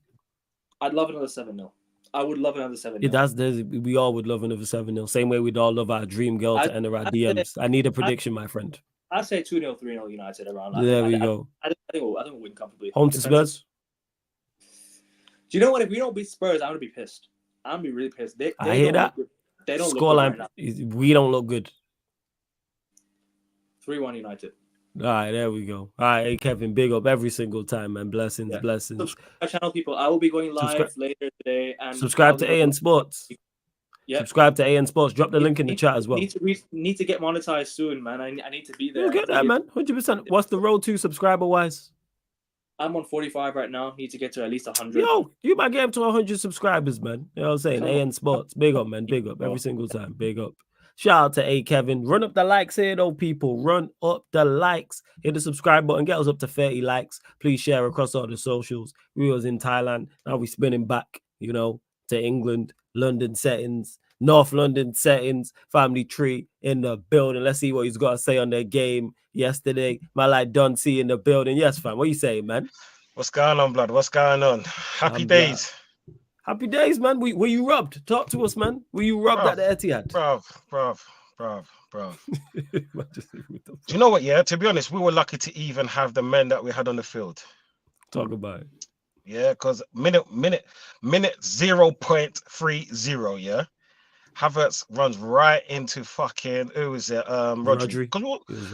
I'd love another 7-0. I would love another 7-0. We all would love another 7-0. Same way we'd all love our dream girl to enter our DMs. I need a prediction, my friend. I'd say 2-0, 3-0 United around. There we go. I think we'll win comfortably. Home to Spurs. Do you know what? If we don't beat Spurs, I'm gonna be pissed. I'm gonna be really pissed. I hear that. They don't scoreline. Look good right now. We don't look good. 3-1 United. All right, there we go. All right, hey, Kevin, big up every single time, man. Blessings. Subscribe to channel, people. I will be going live later today. And subscribe to AN Sports. Yeah. Subscribe to AN Sports. Drop the link in the chat as well. Need to get monetized soon, man. I need to be there. You'll get that, man. 100%. What's the road to subscriber-wise? I'm on 45 right now. Need to get to at least 100. Yo, you might get up to 100 subscribers, man. You know what I'm saying? AN Sports. Big up, man. Big up every single time. Big up. Shout out to Kevin. Run up the likes here, though, people. Run up the likes. Hit the subscribe button. Get us up to 30 likes. Please share across all the socials. We was in Thailand. Now we spinning back, to England. London settings. North London settings. Family tree in the building. Let's see what he's got to say on their game yesterday. My like Dunsey in the building. Yes, fam. What you saying, man? What's going on, blood? What's going on? Happy days. Happy days, man. Were you robbed? Talk to us, man. Were you robbed at the EITIHAD? Bro. Do you know what? Yeah, to be honest, we were lucky to even have the men that we had on the field. Talk about it. Yeah, because minute 0.30, yeah. Havertz runs right into fucking Rodri.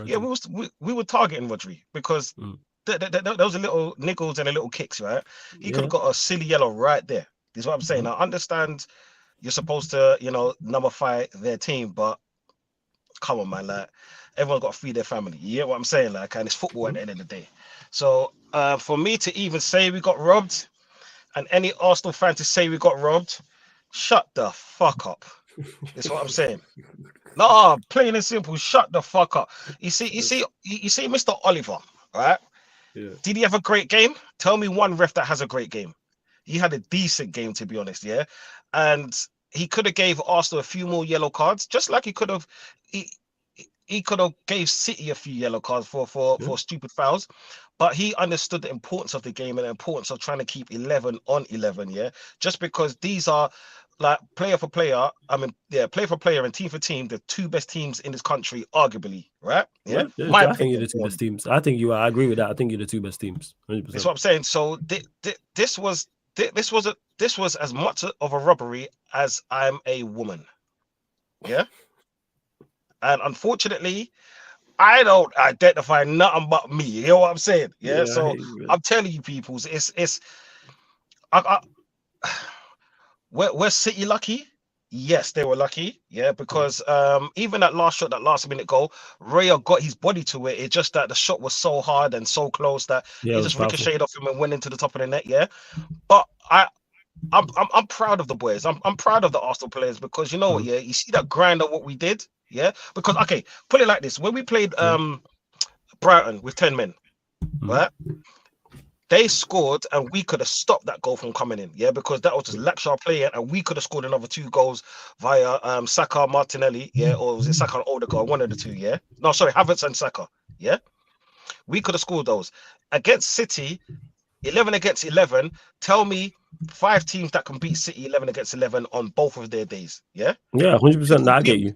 Yeah, we were targeting Rodri because there was a little niggles and a little kicks, right? He could have got a silly yellow right there. Is what I'm saying. I understand you're supposed to, nullify their team, but come on, man. Like, everyone's got to feed their family. You get what I'm saying? Like, and it's football at the end of the day. So for me to even say we got robbed, and any Arsenal fan to say we got robbed, shut the fuck up. That's what I'm saying. No, plain and simple, shut the fuck up. You see, Mr. Oliver, right? Yeah. Did he have a great game? Tell me one ref that has a great game. He had a decent game, to be honest, yeah? And he could have gave Arsenal a few more yellow cards, just like he could have. He he could have gave City a few yellow cards for stupid fouls, but he understood the importance of the game and the importance of trying to keep 11 on 11. Yeah, just because these are like player for player. I mean, yeah, player for player and team for team, the two best teams in this country, arguably, right? Yeah, I think you're the two best teams. I think you are. I agree with that. I think you're the two best teams. 100%. That's what I'm saying. So this was as much of a robbery as I'm a woman. Yeah. And unfortunately, I don't identify nothing but me. You know what I'm saying? Yeah. So I'm telling you, people, we're City lucky. Yes, they were lucky. Yeah, because even that last shot, that last minute goal, Raya got his body to it. It's just that the shot was so hard and so close that it just ricocheted off him and went into the top of the net. Yeah, but I'm proud of the boys. I'm proud of the Arsenal players because you know what? Yeah, you see that grind of what we did. Yeah, because okay, put it like this: when we played Brighton with 10 men, right? They scored and we could have stopped that goal from coming in, yeah, because that was just lackluster playing, and we could have scored another 2 goals via Saka, Martinelli, yeah, or was it Saka and Odegaard, one of the two, yeah. No, sorry, Havertz and Saka, yeah. We could have scored those against City, 11 against 11. Tell me 5 teams that can beat City 11 against 11 on both of their days, yeah. Yeah, 100%. I get you.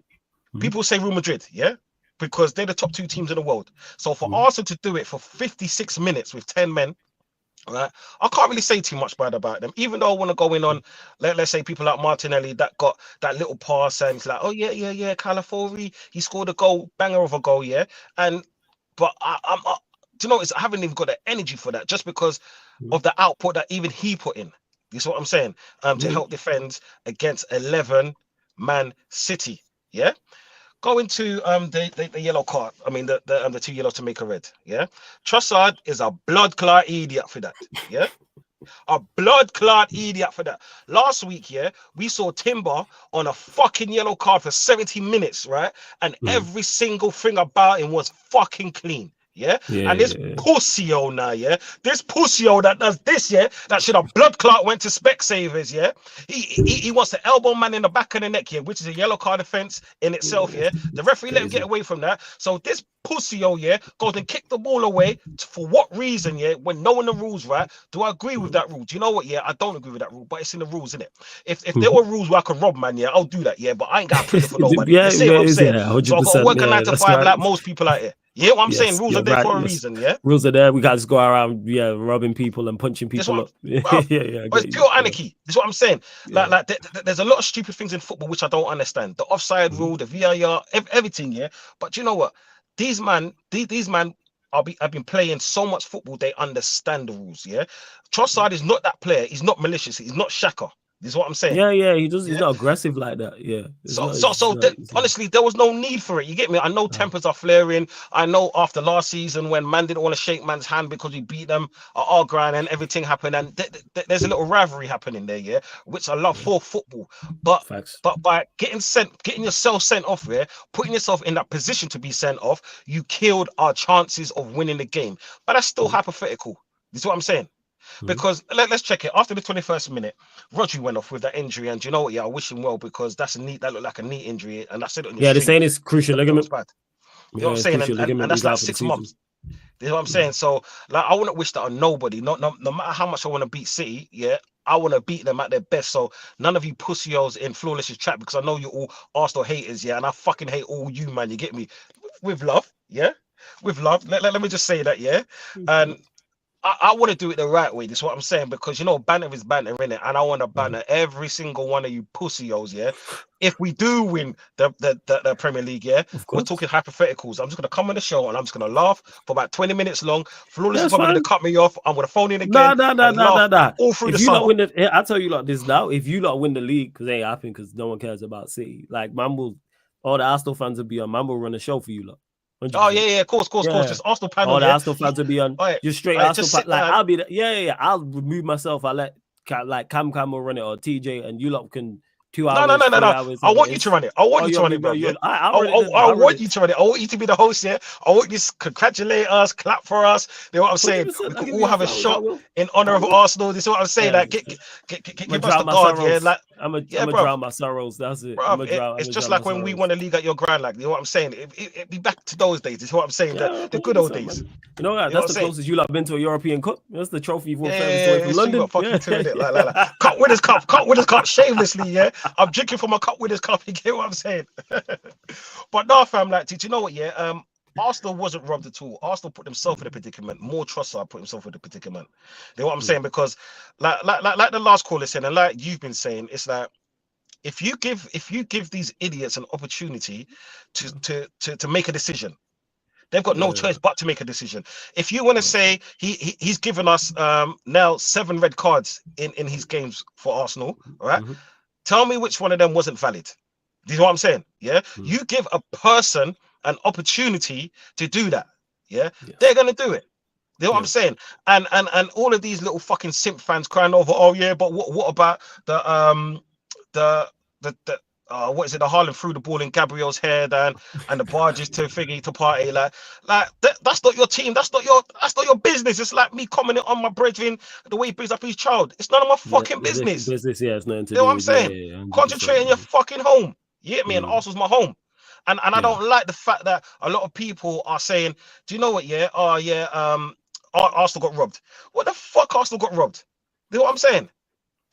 People say Real Madrid, yeah, because they're the top 2 teams in the world. So for Arsenal to do it for 56 minutes with 10 men. Right, I can't really say too much bad about them, even though I want to go in on, let's say people like Martinelli that got that little pass and it's like, oh yeah, Calafiori, he scored a goal, banger of a goal, yeah. But I'm do you know, I haven't even got the energy for that just because of the output that even he put in. You see what I'm saying? To help defend against 11-man City, yeah. Going to the yellow card. I mean the 2 yellows to make a red. Yeah, Trossard is a blood clot idiot for that. Yeah, a blood clot idiot for that. Last week, yeah, we saw Timber on a fucking yellow card for 70 minutes, right? And every single thing about him was fucking clean. Yeah, and this pussy-o now, yeah, this pussy-o that does this, yeah, that should have blood clot went to Specsavers, yeah. He wants to elbow man in the back of the neck, yeah, which is a yellow card offense in itself, yeah. The referee let him get away from that. So this pussy-o, yeah, goes and kick the ball away. For what reason, yeah? When knowing the rules, right? Do I agree with that rule? Do you know what? Yeah, I don't agree with that rule, but it's in the rules, isn't it? If there were rules where I could rob, man, yeah, I'll do that, yeah. But I ain't got prison for nobody. You see what I'm saying? So I've got to work a 9 to 5 like most people out here. Yeah, what I'm saying, rules are there for a reason, yeah? Rules are there. We can't just go around, robbing people and punching people up. But it's pure anarchy. That's what I'm saying. Like there's a lot of stupid things in football which I don't understand. The offside rule, the VAR, everything, yeah? But you know what? These man have been playing so much football, they understand the rules, yeah? Trossard is not that player. He's not malicious. He's not Shaka. This is what I'm saying. Yeah, he does. He's not aggressive like that. Yeah. Honestly, there was no need for it. You get me? I know tempers are flaring. I know after last season when man didn't want to shake man's hand because we beat them at our ground and everything happened, and there's a little rivalry happening there, yeah, which I love for football. But by getting yourself sent off, yeah, putting yourself in that position to be sent off, you killed our chances of winning the game. But that's still hypothetical. This is what I'm saying. Because let's check it. After the 21st minute, Rodri went off with that injury, and you know what? Yeah, I wish him well because that looked like a knee injury, and I said it on your they're saying it's crucial ligament. You know what I'm saying? And that's like 6 months. You know what I'm saying? So like, I wouldn't wish that on nobody. No matter how much I want to beat City, yeah, I want to beat them at their best. So none of you pussios in Flawless's chat, because I know you're all Arsenal haters, yeah, and I fucking hate all you, man. You get me? With love, yeah, with love. Let me just say that, yeah, and. I want to do it the right way. This is what I'm saying, because you know banter is banter, innit? And I want to banter every single one of you pussios, yeah. If we do win the Premier League, yeah, we're talking hypotheticals. I'm just gonna come on the show and I'm just gonna laugh for about 20 minutes long. Flawless is probably gonna cut me off. I'm gonna phone in again. No. All through if the you summer. not win the, I'll tell you like this now. If you not win the league, because it ain't happening, because no one cares about City. Like all the Arsenal fans will be on. Man will run a show for you, lot. 100%. Oh yeah, of course. Just Arsenal panel. All the Arsenal fans will be on. Just straight Arsenal fans. Like I'll be I'll remove myself. I let like Cam will run it, or TJ, and you lot can 2 hours, No. 3 hours. I want you to run it. I want you to run it, bro. Yeah? I want you to run it. I want you to be the host here. I want you to congratulate us, clap for us. You know what I'm saying? We could all have a shot in honor of Arsenal. This is what I'm saying. Like, give us the guard, yeah. Like, I'm gonna drown my sorrows. That's it. Bro, it's just like when we won the league at your grand, like, you know what I'm saying? It'd be back to those days. Is what I'm saying. The good old days. Man. You know what? That's the closest you've been to a European Cup. That's the trophy you've won furthest away from London. Cup winners cup, shamelessly, yeah. I'm drinking from a cup winners cup. You get what I'm saying? But no, fam, like, did you know what? Yeah, Arsenal wasn't robbed at all. Arsenal put themselves in a predicament. More Trossard put himself in a predicament. You know what I'm saying? Because like the last caller said, and like you've been saying, it's like, if you give these idiots an opportunity to make a decision, they've got no choice but to make a decision. If you want to say he's given us now 7 red cards in his games for Arsenal, all right? Tell me which one of them wasn't valid. Do you know what I'm saying? Yeah. You give a person an opportunity to do that. Yeah. They're gonna do it. You know what I'm saying? And all of these little fucking simp fans crying over, oh yeah, but what about the what is it? The Haaland threw the ball in Gabriel's head and the barges to Figgy to party. Like that's not your team. That's not your business. It's like me commenting on my brethren the way he brings up his child. It's none of my fucking business. It's nothing to do. You know what I'm saying? Concentrate on your fucking home. You get me? And Arsenal's my home. And I don't like the fact that a lot of people are saying, do you know what? Yeah, Arsenal got robbed. What the fuck? Arsenal got robbed. You know what I'm saying?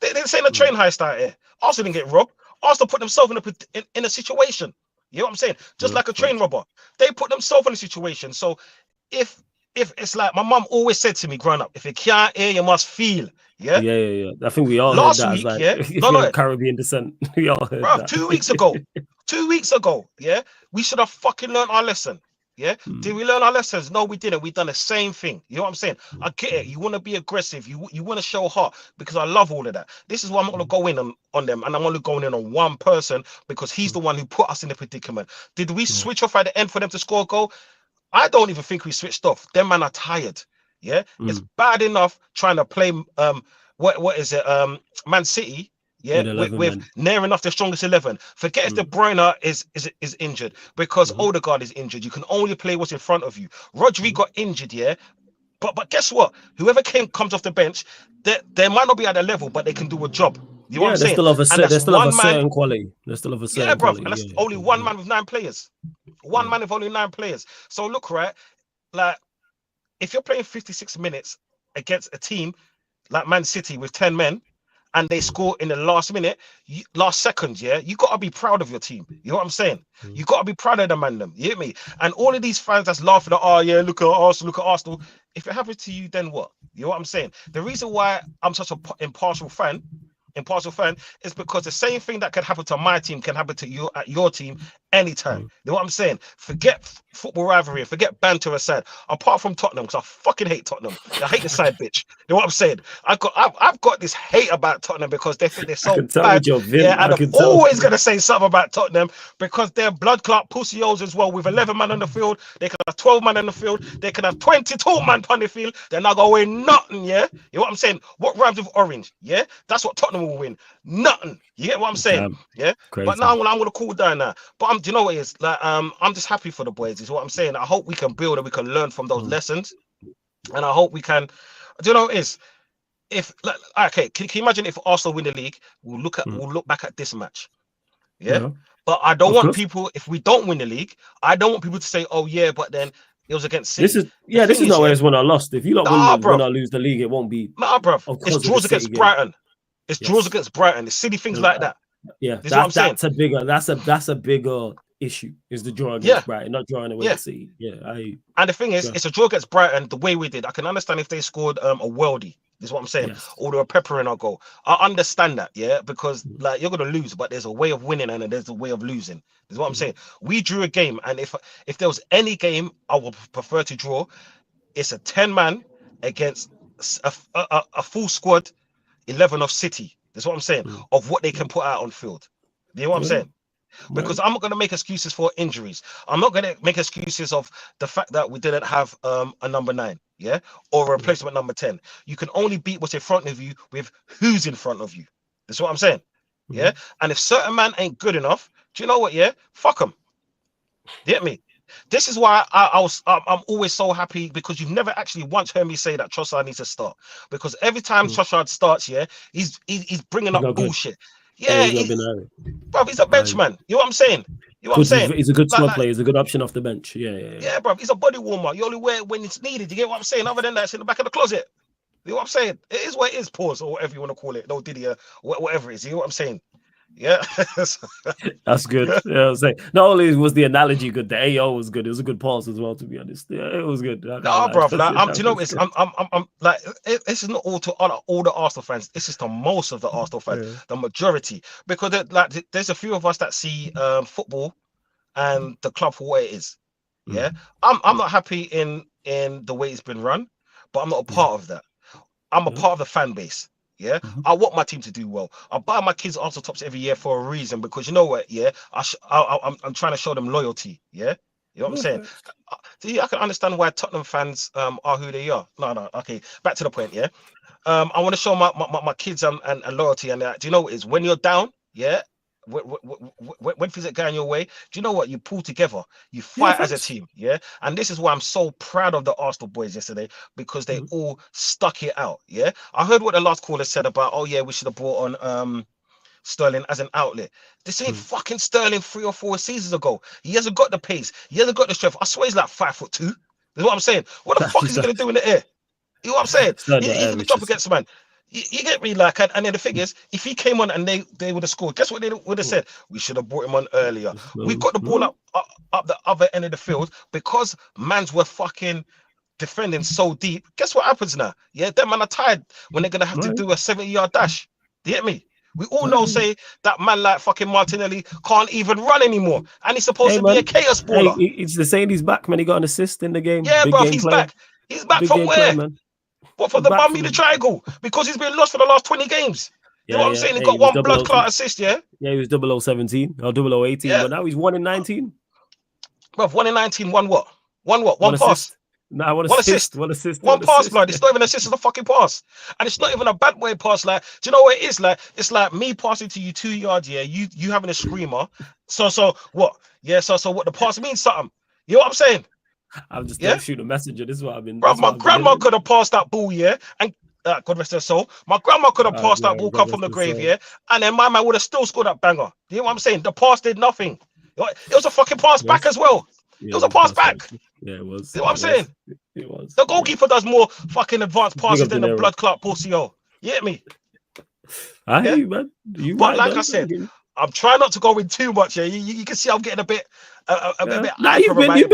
They didn't say a train heist out here. Arsenal didn't get robbed. Arsenal put themselves in a situation. You know what I'm saying? Just like a train robber. They put themselves in a situation. So if it's like my mum always said to me growing up, if you can't hear, you must feel. Yeah. I think we all last heard that. week, no, Caribbean descent. We all heard bro, that. 2 weeks ago, yeah, we should have fucking learned our lesson. Yeah. Did we learn our lessons? No, we didn't. We done the same thing. You know what I'm saying? I get it. You want to be aggressive. You want to show heart, because I love all of that. This is why I'm not going to go in on them, and I'm only going in on one person because he's the one who put us in the predicament. Did we switch off at the end for them to score a goal? I don't even think we switched off. Them man are tired. Yeah. It's bad enough trying to play what is it? Man City. Yeah, with near enough the strongest 11. Forget if De Bruyne is injured, because Odegaard is injured. You can only play what's in front of you. Rodri got injured, yeah. But guess what? Whoever comes off the bench, they might not be at their level, but they can do a job. You know what I'm saying? They still have a certain quality. They still have a certain quality. And that's only one man with 9 players. One man with only 9 players. So look, right, like if you're playing 56 minutes against a team like Man City with 10 men, and they score in the last minute, last second, yeah, you got to be proud of your team. You know what I'm saying? You got to be proud of them, man. You hear me? And all of these fans that's laughing at, oh yeah, look at Arsenal. If it happens to you, then what? You know what I'm saying? The reason why I'm such an impartial fan is because the same thing that can happen to my team can happen to you at your team anytime. You know what I'm saying? Forget football rivalry, forget banter aside. Apart from Tottenham, because I fucking hate Tottenham. I hate the side bitch. You know what I'm saying? I've got this hate about Tottenham because they think they're so bad. Yeah, and I'm always gonna say something about Tottenham because they're blood clot pussios as well. With 11 man on the field, they can have 12 man on the field, they can have 22 man on the field. They're not gonna win nothing. Yeah, you know what I'm saying? What rhymes with orange? Yeah, that's what Tottenham will win. Nothing. You get what I'm saying? Yeah. Crazy. But now I'm gonna cool down now. But do you know what it is? Like I'm just happy for the boys. Is what I'm saying. I hope we can build and we can learn from those lessons, and I hope we can. Do you know what it is? If okay, can you imagine if Arsenal win the league? We'll look back at this match. Yeah. But I don't want people, if we don't win the league, I don't want people to say, oh yeah, but then it was against City. This is not always when I lost. If you don't win or lose the league, it won't be. Nah, bro. It's draws against Brighton. It's draws against Brighton. It's silly things like that. Yeah, that's a bigger issue. Is the draw against Brighton, not drawing away the City. Yeah, and the thing is, it's a draw against Brighton the way we did. I can understand if they scored a worldie. Is what I'm saying. Or they were peppering our goal. I understand that, yeah, because like you're gonna lose, but there's a way of winning and there's a way of losing. Is what I'm saying. We drew a game, and if there was any game I would prefer to draw, it's a 10-man against a full squad 11 of City. That's what I'm saying. Of what they can put out on field. You know what I'm saying? Because I'm not going to make excuses for injuries. I'm not going to make excuses of the fact that we didn't have a number 9, yeah, or a replacement number 10. You can only beat what's in front of you with who's in front of you. That's what I'm saying. Yeah, and if certain man ain't good enough, do you know what? Yeah, fuck them. Get me? This is why I'm always so happy, because you've never actually once heard me say that Trossard needs to start, because every time Trossard starts, yeah, he's bringing up bullshit. Yeah, bro, he's a bench man. You know what I'm saying? You know what I'm saying? He's a good squad player. He's a good option off the bench. Yeah, bro. He's a body warmer. You only wear it when it's needed. You get what I'm saying? Other than that, it's in the back of the closet. You know what I'm saying? It is what it is. Pause, or whatever you want to call it. No Diddy, whatever it is. You know what I'm saying? Yeah, that's good. Yeah, I'm saying, not only was the analogy good, the AO was good. It was a good pause as well, to be honest. Yeah, it was good. No, bro. Like, do you know it's? I'm like, this is not all to all the Arsenal fans. This is to most of the Arsenal fans, the majority, because there's a few of us that see football and the club for what it is. Yeah, I'm not happy in the way it's been run, but I'm not a part of that. I'm a part of the fan base. Yeah, I want my team to do well. I buy my kids Arsenal tops every year for a reason, because you know what? Yeah, I'm trying to show them loyalty. Yeah, you know what I'm saying? See, I can understand why Tottenham fans are who they are. No, okay, back to the point. Yeah, I want to show my kids and loyalty, and do you know what it is? When you're down, yeah, when things are going your way, do you know what? You pull together, you fight as a team. Yeah, and this is why I'm so proud of the Arsenal boys yesterday, because they all stuck it out. Yeah, I heard what the last caller said about, oh yeah, we should have brought on Sterling as an outlet. This ain't fucking Sterling 3 or 4 seasons ago. He hasn't got the pace, he hasn't got the strength. I swear he's like 5'2". You know what I'm saying? What the fuck is he gonna do in the air? You know what I'm saying? He's gonna jump against man. You get me? Like, and then the thing is, if he came on and they would have scored, guess what they would have said? We should have brought him on earlier. We got the ball up the other end of the field, because mans were fucking defending so deep. Guess what happens now? Yeah, them man are tired when they're gonna have to do a 70-yard dash. Do you get me? We all know, say, that man like fucking Martinelli can't even run anymore, and he's supposed to be a chaos baller. It's the saying, he's back, man. He got an assist in the game. Yeah, bro, he's back. He's back from where? Man. What, for the Bermuda Triangle? Because he's been lost for the last 20 games. You know what I'm saying? He got one blood clot assist, yeah? Yeah, he was 0017 or 0018, but now he's 1 in 19. Bro, 1 in 19, one what? One pass. Nah, one assist. One pass, blood. It's not even an assist, it's a fucking pass. And it's not even a bad way pass. Like, do you know what it is? Like, it's like me passing to you 2 yards, yeah, you having a screamer. So what? Yeah, so what the pass means something. You know what I'm saying? I'm just shooting a messenger. This is what I've been. Bro, my grandma could have passed that ball, yeah, and God rest her soul. My grandma could have passed that ball, come from the grave, yeah, and then my man would have still scored that banger. You know what I'm saying? The pass did nothing. It was a fucking pass back as well. It was a pass back. Yeah, it was. You know what I'm saying? It was. The goalkeeper does more fucking advanced passes than the blood clot pussy. You get me? I hear you, man. But like I said, I'm trying not to go in too much. Yeah, you can see I'm getting a bit. Nah, you've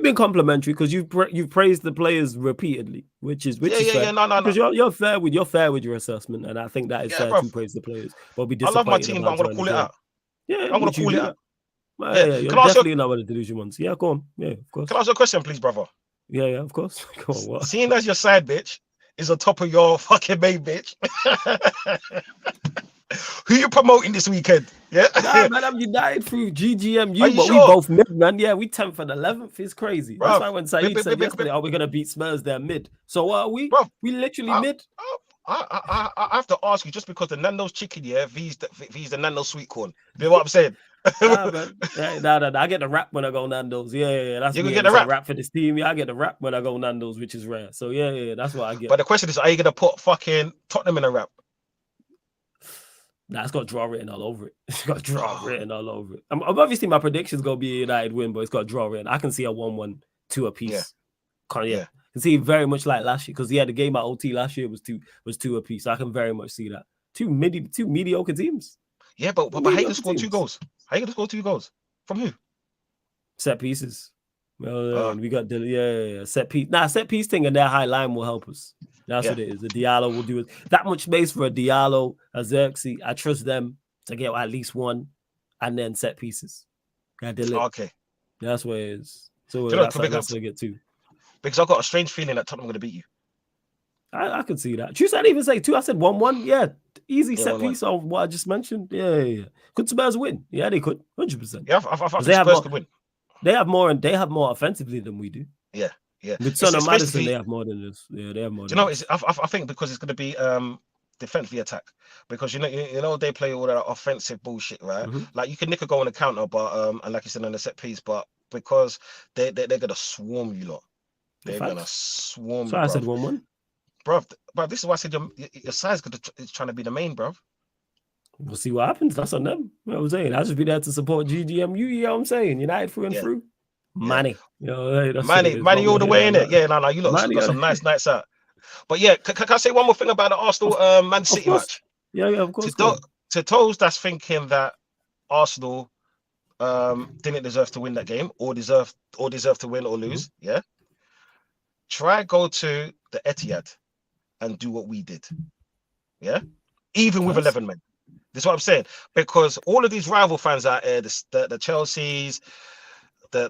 been complimentary, because you've praised the players repeatedly, which is fair. No. Because you're fair with your assessment, and I think that is fair to praise the players. But I love my team, but I'm gonna call it out. Yeah, I'm gonna call it out. Yeah, you're definitely not one of the delusion ones. Yeah, go on. Yeah, of course. Can I ask you a question, please, brother? Yeah, of course. Go on. What? Seeing as your side bitch is on top of your fucking main bitch. Who you promoting this weekend? Yeah, nah, man, I'm United through GGMU, but we both mid, man. Yeah, we 10th and 11th. It's crazy. Bro, that's why when Saeed said yesterday, "Are we gonna beat Spurs? They're mid." So what are we? Bro, we literally mid. I have to ask you, just because the Nando's chicken, yeah, V's the Nando's sweet corn. You know what I'm saying? Nah, man. I get the wrap when I go Nando's. Yeah. That's you me. Get the wrap for this team. Yeah, I get the wrap when I go Nando's, which is rare. So yeah, that's what I get. But the question is, are you gonna put fucking Tottenham in a wrap? Nah, it's got draw written all over it. It's got draw written all over it. Obviously, my prediction's gonna be a United win, but it's got draw written. I can see a 1-1, 2 apiece. Yeah. I can see very much like last year, because the game at OT last year was two apiece. So I can very much see that. Two mediocre teams. Yeah, but how you gonna score 2 goals? How you gonna score 2 goals? From who? Set pieces. Well, we got set piece. Set piece thing and their high line will help us. That's what it is. The Diallo will do it. That much space for a Diallo, a Xerxes. I trust them to get at least 1, and then set pieces. Okay. That's what it is. So that's what I get 2. Because I've got a strange feeling that Tottenham are going to beat you. I can see that. Choose, I didn't even say 2. I said 1-1. Yeah. Easy set piece of what I just mentioned. Yeah. Could Spurs win? Yeah, they could. 100%. Yeah, I think Spurs could win. They have more offensively than we do. Yeah. With Son and Madison, they have more than this. Yeah, they have more. Do you know? I think because it's going to be defend via attack, because you know they play all that offensive bullshit, right? Like you can nick a goal on the counter, but and like you said on the set piece, but because they're gonna swarm you lot. They're gonna swarm So you, I said 1-1. Bro, this is why I said your side's is trying to be the main, bro. We'll see what happens. That's on them. You know what I'm saying? I'll just be there to support GGMU. You know what I'm saying? United through and through. Money. You know, that's money all the way in it. Yeah, no, you lot got some nice nights out. But yeah, can I say one more thing about the Arsenal Man City match? Yeah, of course. To those that's thinking that Arsenal didn't deserve to win that game or deserve to win or lose, yeah. Try go to the Etihad and do what we did. Yeah. Even with 11 men. This is what I'm saying. Because all of these rival fans out there, the Chelseas, the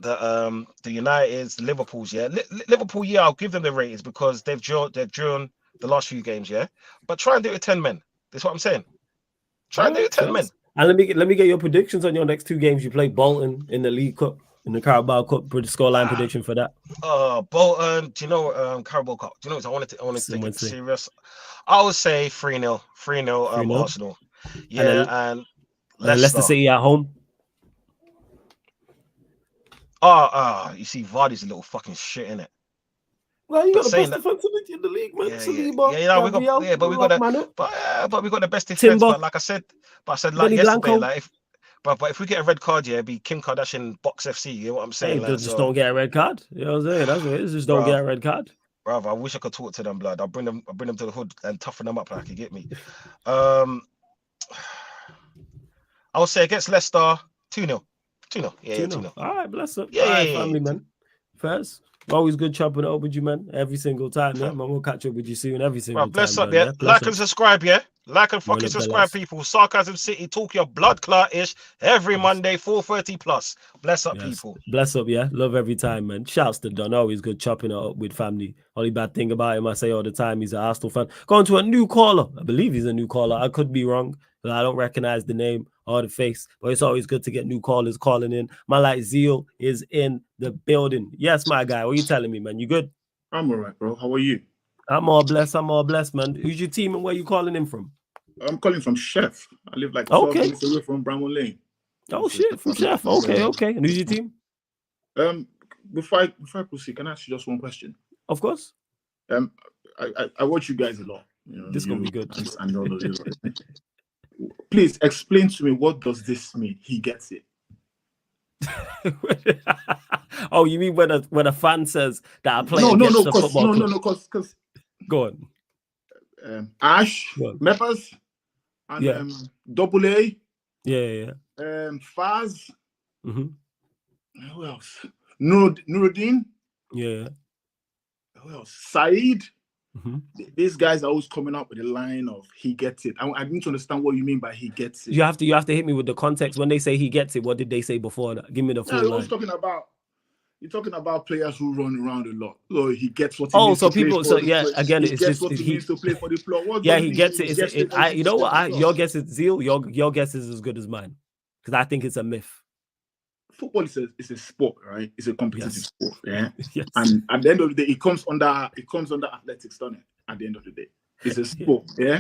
Uniteds, the Liverpools, yeah. Liverpool, yeah, I'll give them the ratings because they've drawn the last few games, yeah. But try and do it with 10 men. That's what I'm saying. Try and do it with 10 men. And let me get your predictions on your next 2 games. You play Bolton in the League Cup, in the Carabao Cup. Put the scoreline prediction for that. Bolton. Do you know Carabao Cup? Do you know what I wanted to take it serious? I would say 3-0. 3-0 Arsenal. Yeah, and Leicester City at home. You see, Vardy's a little fucking shit, innit? Well, you got the best defensive in the league, man. But we got the best defense. But like I said, yesterday, Blanco. like but if we get a red card, yeah, it'd be Kim Kardashian box FC. You know what I'm saying? Hey, just don't get a red card. You know what I'm saying? That's what it is. Just don't get a red card. Brother, I wish I could talk to them, blood. I'll bring them to the hood and toughen them up, like, you get me. I would say against Leicester, 2-0. 2-0. Yeah, 2-0. All right, bless up. Yeah, family, man. First, always good chopping it up with you, man. Every single time, yeah. Man, we'll catch up with you soon. Every single time. Bless up, yeah. Like and subscribe, yeah. Like and fucking subscribe, people. Sarcasm City, talk your blood clot-ish every Monday, 4:30 plus. Bless up, people. Bless up, yeah. Love every time, man. Shouts to Don. Always good chopping it up with family. Only bad thing about him, I say all the time, he's an Arsenal fan. Going to a new caller. I believe he's a new caller. I could be wrong. I don't recognize the name or the face, but it's always good to get new callers calling in. My light Zeal is in the building. Yes, my guy. What are you telling me, man? You good? I'm all right, bro. How are you? I'm all blessed, man. Who's your team and where you calling in from? I'm calling from Chef. I live like 12 minutes away from Bramwell Lane. Oh, shit, from Chef. Okay. And who's your team? Before I proceed, can I ask you just one question? Of course. I watch you guys a lot. You know, this is going to be good. And all of you. Please explain to me, what does this mean? He gets it. Oh, you mean when a fan says that a player gets the football club? No, because go on. Ash, Meppers, and Double A. Yeah. Faz. Who else? Nuruddin. Yeah. Who else? Saeed. These guys are always coming up with a line of "he gets it." I need to understand what you mean by "he gets it." You have to hit me with the context. When they say "he gets it," what did they say before that? Give me the full line. You're talking about players who run around a lot. So he gets what. Again, he gets what he needs to play for the floor. He gets it. You know what? Your guess is Zeal. Your guess is as good as mine, because I think it's a myth. Football is a sport, right? It's a competitive sport, yeah. Yes. And at the end of the day, it comes under athletics, doesn't it? At the end of the day, it's a sport, yeah.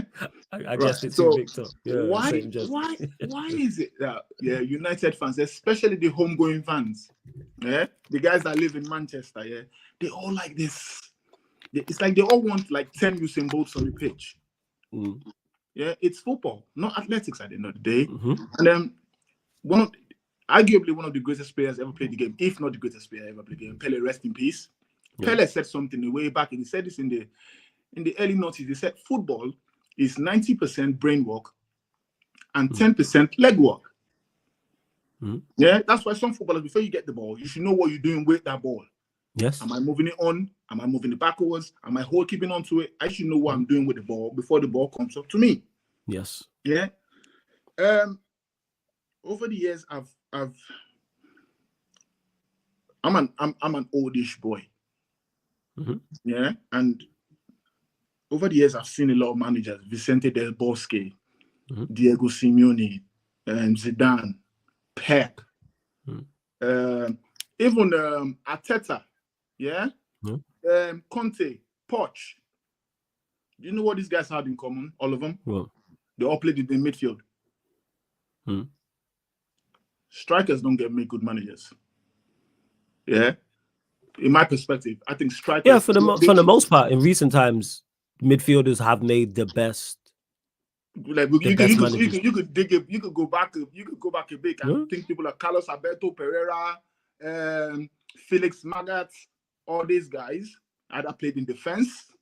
I guess it's so Victor. Yeah, why is it that United fans, especially the homegoing fans, the guys that live in Manchester, they all like this. It's like they all want like 10 Usain Bolts on the pitch. Yeah, it's football, not athletics at the end of the day. And then arguably one of the greatest players ever played the game, if not the greatest player ever played the game, Pele, rest in peace. Pele said something way back, and he said this in the early 90s. He said football is 90% brain work and 10% leg work. Yeah, that's why some footballers, before you get the ball, you should know what you're doing with that ball. Yes. Am I moving it on? Am I moving it backwards? Am I keeping on to it? I should know what I'm doing with the ball before the ball comes up to me. Yes. Yeah. Over the years, I'm an oldish boy. Yeah, and over the years I've seen a lot of managers: Vicente Del Bosque, Diego Simeone, Zidane, Pep, even Arteta, Conte, Poch. Do you know what these guys had in common? All of them? Well, they all played in the midfield. Strikers don't get made good managers. Yeah. In my perspective, I think strikers. Yeah, for the most part, in recent times, midfielders have made the best. Like you could go back a bit and think people like Carlos Alberto Pereira, Felix Magath, all these guys either played in defense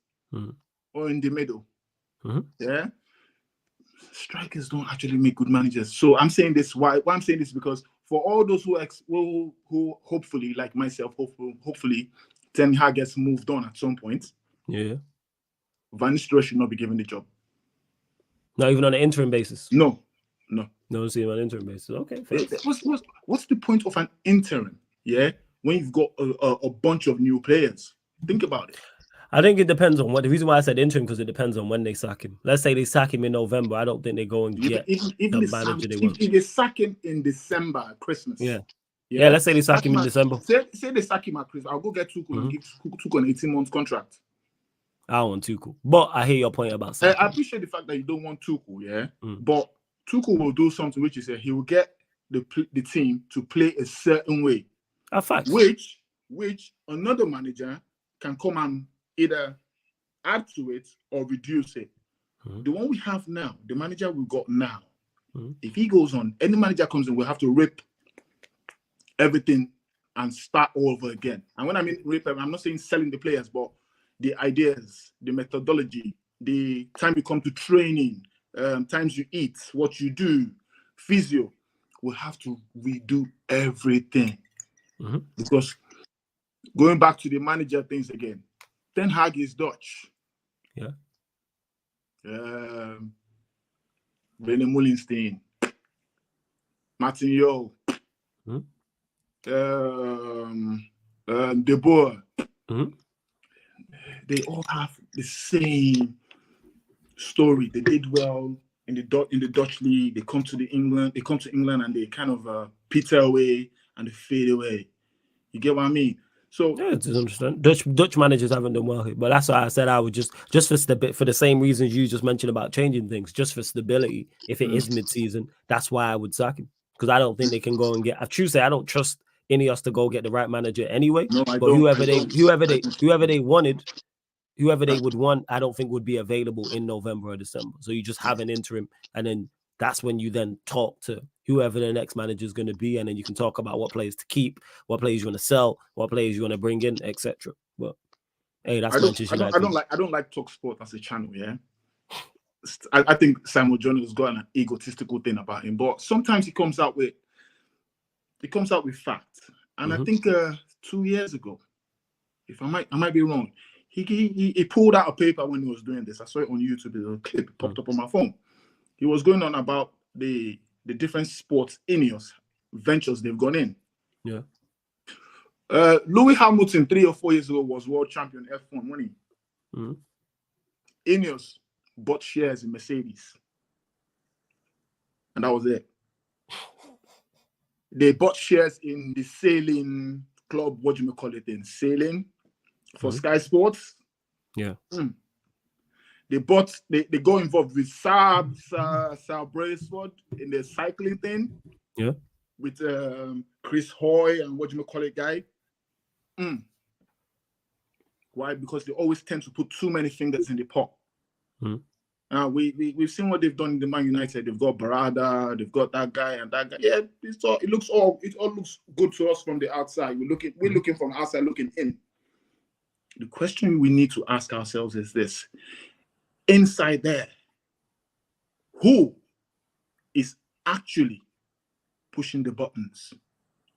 or in the middle. Yeah. Strikers don't actually make good managers. So I'm saying this. Why I'm saying this because for all those who hopefully, like myself, hopefully Ten Hag gets moved on at some point. Yeah. Van Nistelrooy should not be given the job. Not even on an interim basis. No. See him on an interim basis. Okay. What's the point of an interim? Yeah, when you've got a bunch of new players. Think about it. I think it depends on what. The reason why I said interim because it depends on when they sack him. Let's say they sack him in November. I don't think they go and get the manager they want. If they sack him in December, Christmas. Yeah. Let's say they sack him in December. Say they sack him at Christmas. I'll go get Tuchel and give Tuchel an 18-month contract. I don't want Tuchel, but I hear your point about sacking. I appreciate the fact that you don't want Tuchel, yeah. But Tuchel will do something which is he will get the team to play a certain way. A fact. Which another manager can come and either add to it or reduce it. The one we have now, the manager we got now, if he goes on, any manager comes in, we'll have to rip everything and start all over again. And when I mean rip, I'm not saying selling the players, but the ideas, the methodology, the time you come to training, times you eat, what you do, physio, we'll have to redo everything. Because going back to the manager things again, Ten Hag is Dutch. Yeah. René Mullenstein, Martin Yo, De Boer. They all have the same story. They did well in the Dutch league. They come to England and they kind of peter away and they fade away. You get what I mean? So yeah, to understand. Dutch managers haven't done well here, but that's why I said I would just for the same reasons you just mentioned about changing things, just for stability. If it is mid-season, that's why I would sack him because I don't think they can go and get. I truly say I don't trust Ineos to go get the right manager anyway. No, but whoever they would want, I don't think would be available in November or December. So you just have an interim, and then that's when you then talk to whoever the next manager is going to be, and then you can talk about what players to keep, what players you want to sell, what players you want to bring in, etc. But hey, that's Manchester United. I don't like Talk Sport as a channel. Yeah, I think Samuel Jones has got an egotistical thing about him, but sometimes he comes out with facts. And I think 2 years ago, if I might be wrong, he pulled out a paper when he was doing this. I saw it on YouTube. There's a clip popped up on my phone. He was going on about the different sports Ineos ventures they've gone in. Yeah. Lewis Hamilton 3 or 4 years ago was world champion F1, wasn't he? Ineos bought shares in Mercedes. and that was it. They bought shares in the sailing club, what do you call it, in sailing for Sky Sports. Yeah. They bought, they got involved with Saab Bracewood in the cycling thing. Yeah. With Chris Hoy and what do you call it guy. Why? Because they always tend to put too many fingers in the pot. We've seen what they've done in the Man United. They've got Barada, they've got that guy and that guy. Yeah, it all looks good to us from the outside. We're looking from outside, looking in. The question we need to ask ourselves is this: inside there, who is actually pushing the buttons?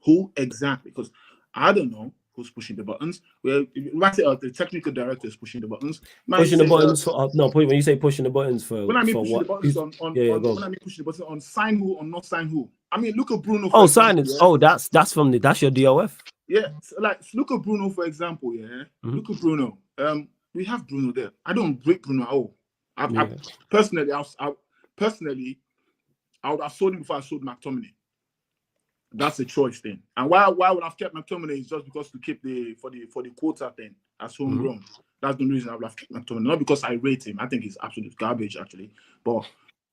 Who exactly? Because I don't know who's pushing the buttons. Well, you might say the technical director is pushing the buttons. Pushing the buttons for when you say pushing the buttons for when I mean pushing what? The buttons when I mean pushing the buttons on sign who or not sign who. I mean, look at Bruno. Oh, signings. Yeah? Oh, that's your DOF. Yeah, like look at Bruno for example. Yeah, look at Bruno. We have Bruno there. I don't rate Bruno at all. I personally, I would have sold him before I sold McTominay. That's a choice thing. And why would I have kept McTominay is just because to keep for the quota thing as homegrown. That's the reason I would have kept McTominay. Not because I rate him. I think he's absolute garbage, actually. But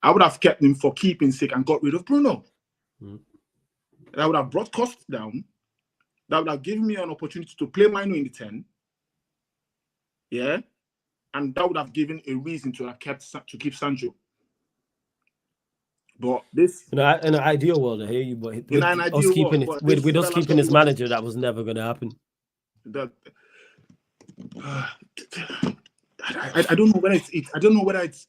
I would have kept him for keeping sake and got rid of Bruno. That would have brought costs down. That would have given me an opportunity to play Mino in the 10. Yeah. And that would have given a reason to keep Sancho. But this... In an ideal world, I hear you, but with us keeping this manager, that was never going to happen. I don't know whether I don't know whether it's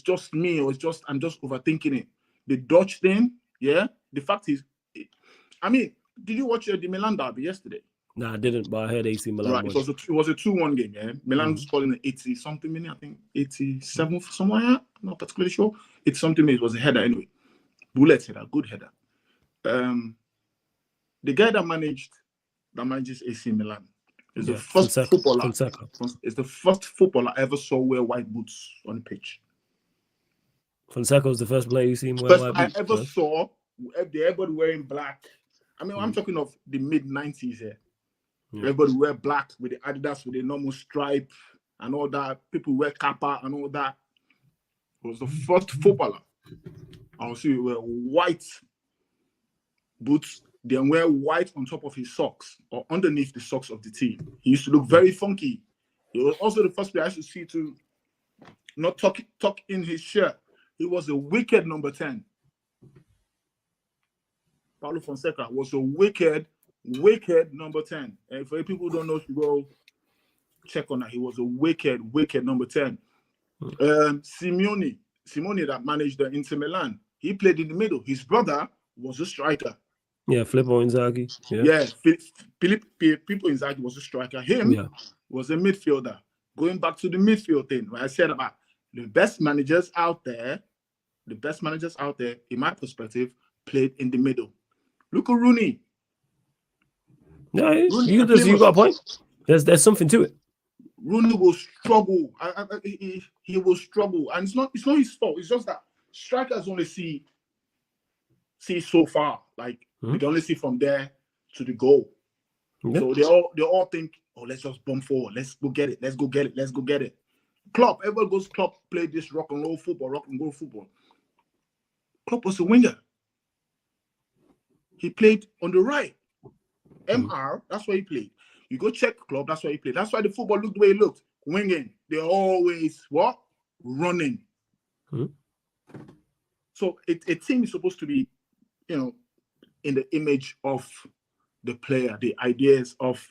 just me or I'm just overthinking it. The Dutch thing, yeah. The fact is, I mean, did you watch the Milan derby yesterday? No, I didn't, but I heard AC Milan. Right, it was a 2-1 game. Yeah, Milan scored in the 80-something minute. I think 87 somewhere. I'm not particularly sure. It's something minute. It was a header anyway. Bullet header, good header. The guy that manages AC Milan is the first footballer. It's the first footballer I ever saw wear white boots on the pitch. Fonseca was the first player you seen wear white boots. I ever saw everybody wearing black. I mean, I'm talking of the mid-90s here. Yeah. Everybody wear black with the Adidas with the normal stripe and all that. People wear kappa and all that. It was the first footballer. I see wear white boots, then wear white on top of his socks or underneath the socks of the team. He used to look very funky. He was also the first player I should see to not tuck in his shirt. He was a wicked number 10. Paulo Fonseca was a wicked number 10. And for people who don't know, you go check on that. He was a wicked number 10. Simeone that managed the Inter Milan, he played in the middle. His brother was a striker. Yeah, Filippo Inzaghi. Yeah, Filippo Inzaghi was a striker. Him was a midfielder. Going back to the midfield thing, where I said about the best managers out there, in my perspective, played in the middle. Look at Rooney. No, you got a point. There's something to it. Rooney will struggle. He will struggle, and it's not his fault. It's just that strikers only see so far. Like we can only see from there to the goal. Yeah. So they all think, oh, let's just bump forward. Let's go get it. Klopp, everybody goes, Klopp played this rock and roll football. Klopp was a winger. He played on the right. MR, that's why he played. You go check Klopp, that's why he played. That's why the football looked the way it looked. Winging. They're always what? Running. So a team is supposed to be, in the image of the player, the ideas of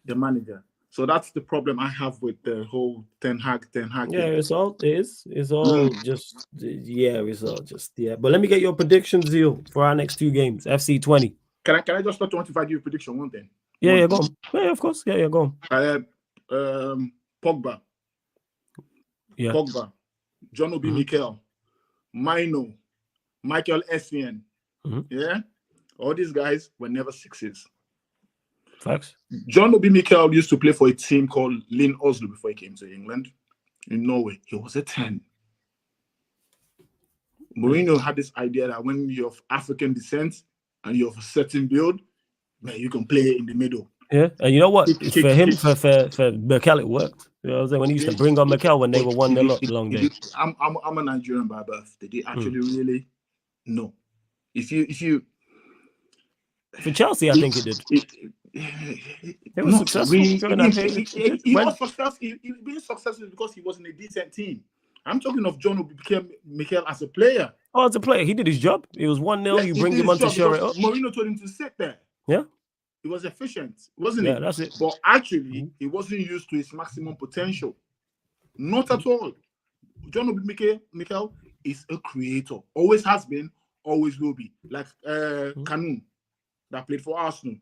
the manager. So that's the problem I have with the whole Ten Hag. Yeah, it's all just. But let me get your predictions, Zeal, for our next 2 games. FC 20. Can I just not want to give you a prediction one thing? Yeah, go on. Yeah, of course. Yeah, go on. Pogba. Yeah. Pogba. John Obi Mikel. Mino. Michael Essien. Yeah. All these guys were never 6s. Facts. John Obi Mikel used to play for a team called Lyn Oslo before he came to England. In Norway, he was a 10. Mourinho had this idea that when you're of African descent and you're of a certain build, man, you can play in the middle. Yeah, and you know what? For Mikel, it worked. You know what I'm saying? When he used to bring on Mikel when they were 1-0 up the long day. I'm a Nigerian by birth. Did he actually really? No. If you for Chelsea, I think it did. It was successful. He was successful. He being successful because he was in a decent team. I'm talking of John who became Mikel as a player. Oh, as a player, he did his job. It was 1-0. You bring him on to shore it up. Mourinho told him to sit there. Yeah. He was efficient, wasn't he? Yeah, that's it. But actually, he wasn't used to his maximum potential. Not at all. John Obi Mikel is a creator. Always has been, always will be. Like Kanu, that played for Arsenal.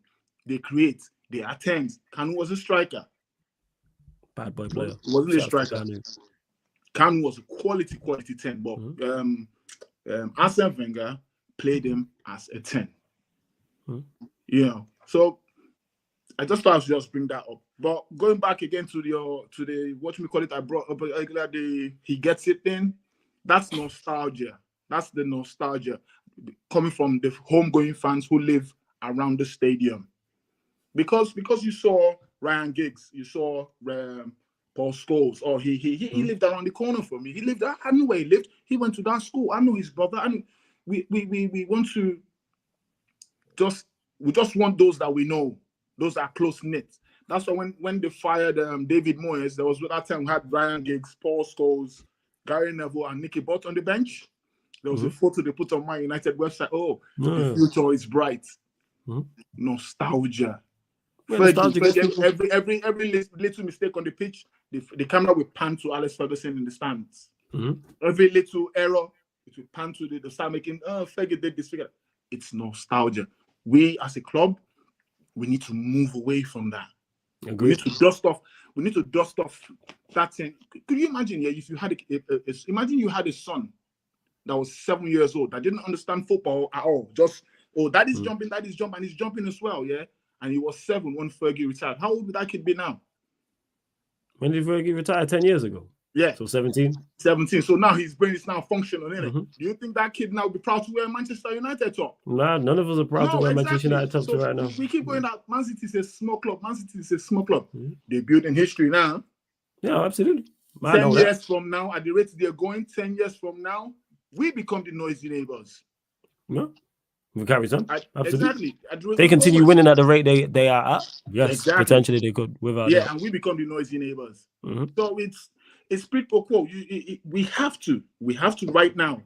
They create, they attempt. Kanu was a striker. Bad boy player. Wasn't a striker. Kanu was a quality 10, but Arsene Wenger played him as a 10. So I just thought I should just bring that up. But going back again to the what we call it, I brought up he gets it thing. That's nostalgia. That's the nostalgia coming from the homegoing fans who live around the stadium. Because you saw Ryan Giggs. You saw Paul Scholes. Oh, he lived around the corner from me. He lived. I knew where he lived. He went to that school. I knew his brother. I knew. We want to we just want those that we know, those that are close knit. That's why when they fired David Moyes, there was that time we had Ryan Giggs, Paul Scholes, Gary Neville, and Nicky Butt on the bench. There was a photo they put on my United website. Oh, the future is bright. Nostalgia. Every little mistake on the pitch, the camera will pan to Alex Ferguson in the stands. Every little error, it will pan to the start making, Fergie did this figure. It's nostalgia. We as a club, we need to move away from that. Agreed. We need to dust off that thing. Could you imagine, if you had imagine you had a son that was 7 years old that didn't understand football at all. Just, daddy's jumping, and he's jumping as well, yeah? And he was 7 when Fergie retired. How old would that kid be now? When did Fergie retire? 10 years ago. Yeah. So 17? 17. So now his brain is now functional, innit? Do you think that kid now would be proud to wear Manchester United top? Nah, none of us are proud to wear Manchester United top right now. We keep going out. Man City is a small club. They're building history now. Yeah, absolutely. 10 years from now, at the rate they're going, 10 years from now, we become the noisy neighbors. No. We carry on. Absolutely. Exactly. They continue winning at the rate they are at. Yes, potentially they could without that. And we become the noisy neighbors. So it's quid pro quo. We have to right now,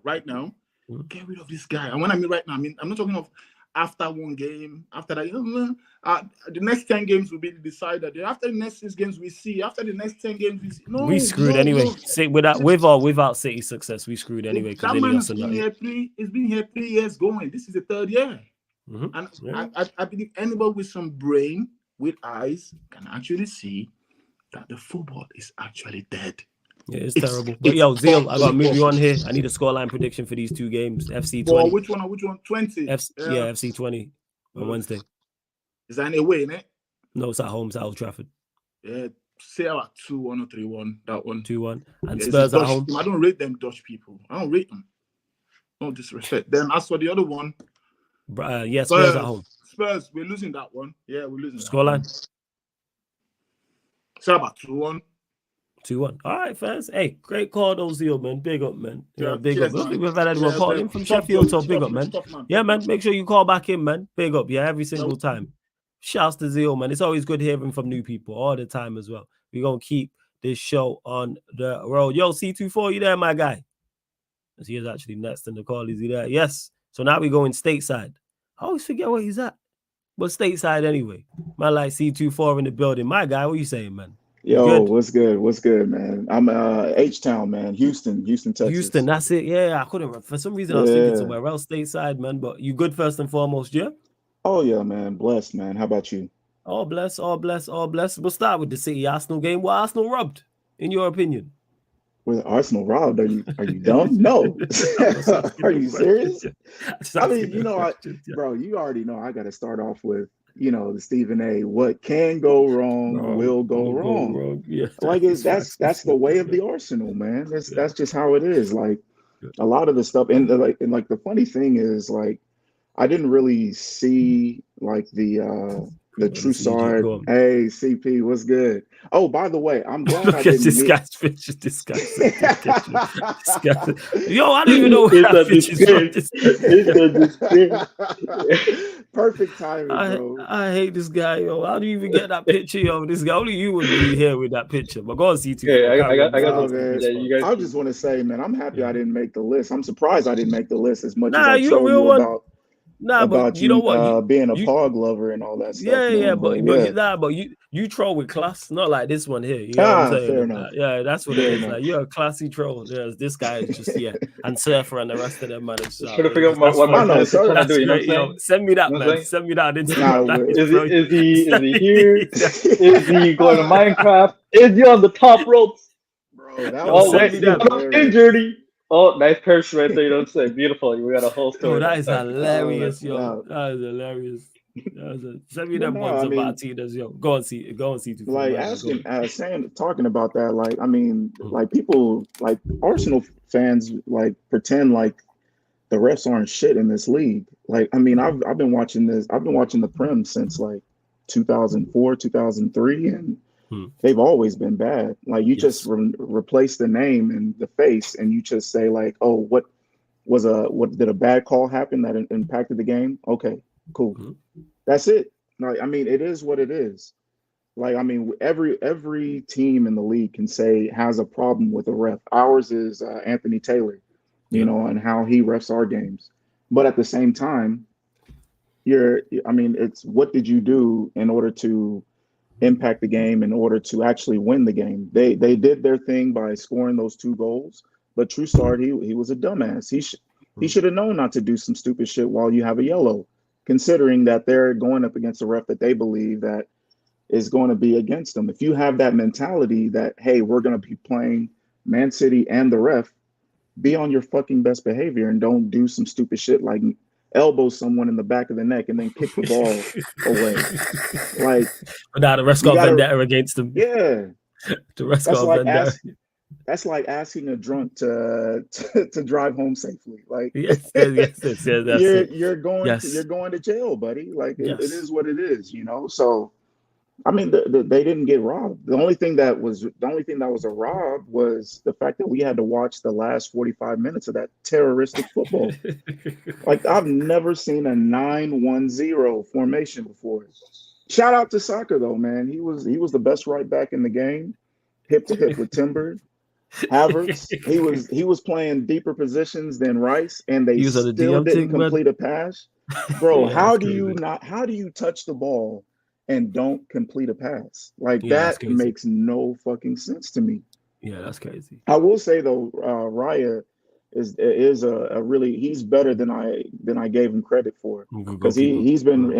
get rid of this guy. And when I mean right now, I'm not talking of after one game, after that, the next 10 games will be decided. After the next 6 games, we see. After the next 10 games, we see. We screwed anyway. With or without City success, we screwed anyway. That man has been here it's been here 3 years going. This is the 3rd year. And I believe anybody with some brain, with eyes, can actually see that the football is actually dead. Yeah, it's terrible. But yo, Zeal, I got to move you on here. I need a scoreline prediction for these 2 games. FC 20. Well, which one? 20? FC 20 on Wednesday. Is that away, innit? No, it's at home. It's at Old Trafford. Yeah, say about 2-1 or 3-1. That one. 2-1. And Spurs at home. I don't rate them Dutch people. I don't rate them. No disrespect. Then as for the other one, Spurs at home. Spurs, we're losing that one. Yeah, we're losing. Scoreline. Say about 2-1. 2-1. All right, fans. Hey, great call, though, Zeal, man. Big up, man. Yeah, big up. I don't think we've had anyone call in from Sheffield, so big up, man. Yeah, man. Make sure you call back in, man. Big up, every single time. Shouts to Zeal, man. It's always good hearing from new people all the time as well. We're going to keep this show on the road. Yo, C24, you there, my guy? He is actually next in the call. Is he there? Yes. So now we're going stateside. I always forget where he's at. But stateside anyway. Man, like C24 in the building. My guy, what you saying, man? Yo, what's good? What's good, man? I'm H-Town, man. Houston, Texas. Houston, that's it. Yeah, I couldn't. For some reason, I was thinking somewhere else stateside, man. But you good first and foremost, yeah? Oh, yeah, man. Blessed, man. How about you? All blessed. We'll start with the City Arsenal game. What Arsenal robbed, in your opinion? With Arsenal robbed? Are you dumb? No. Are you serious? I mean, bro, you already know I got to start off with, the Stephen A. What can go wrong will go wrong. Yeah. Like that's the way of the Arsenal, man. That's just how it is. Like a lot of the stuff, and the funny thing is, like, I didn't really see like the Troussard. Hey, CP, what's good? Oh, by the way, I'm glad I didn't. This guy's picture disgusting. Yo, I don't even know where that picture. Perfect timing, bro. I hate this guy, yo. How do you even get that picture, yo? This guy, only you would be here with that picture. But go on, C2. Yeah, I got man. Yeah, you guys. I just want to say, man, I'm happy I didn't make the list. I'm surprised I didn't make the list as much as I told you about. But you know what? Being a Pog lover and all that stuff. But you troll with class, not like this one here. You know what I'm saying? Fair enough. Yeah, that's what it is. Like, you're a classy troll. This guy is just and Surfer and the rest of them, man. Trying to figure out what my do. You know what I'm saying? Send me that, man. Send me that. Is he here? Is he going to Minecraft? Is he on the top ropes? Bro, that was injury. Oh, nice purse right there. You know what I'm saying? Beautiful. We got a whole story. Yo, that is hilarious, yo. That is hilarious. Send me them ones of Martinez, yo. Go and see. Like talking about that, like, I mean, like, people, like, Arsenal fans, like, pretend like the refs aren't shit in this league. Like, I mean, I've been watching this. I've been watching the Prem since like 2004, 2003, and they've always been bad. Like you just replace the name and the face, and you just say like, oh, what did a bad call happen that impacted the game? Okay, cool. That's it. Like, I mean, it is what it is. Like, I mean, every team in the league can say has a problem with a ref. Ours is Anthony Taylor, you know, and how he refs our games. But at the same time, it's what did you do in order to impact the game, in order to actually win the game? They did their thing by scoring those 2 goals. But Troussard, he was a dumbass. He should have known not to do some stupid shit while you have a yellow, considering that they're going up against a ref that they believe that is going to be against them. If you have that mentality that, hey, we're going to be playing Man City and the ref, be on your fucking best behavior and don't do some stupid shit like elbow someone in the back of the neck and then kick the ball away. Like, now the rest got vendetta against them. Yeah, the rest got vendetta. That's like asking a drunk to drive home safely. Like, you're going to jail, buddy. Like, it is what it is, you know. So, I mean, they didn't get robbed. The only thing that was a rob was the fact that we had to watch the last 45 minutes of that terroristic football. Like, I've never seen a 9-1-0 formation before. Shout out to Saka though, man. He was the best right back in the game, hip to hip with Timber. Havertz, he was playing deeper positions than Rice, and they still didn't complete a pass. Bro, how do you touch the ball and don't complete a pass? Like, that makes no fucking sense to me. Yeah, that's crazy. I will say though, Raya is a really, he's better than I gave him credit for, because he's been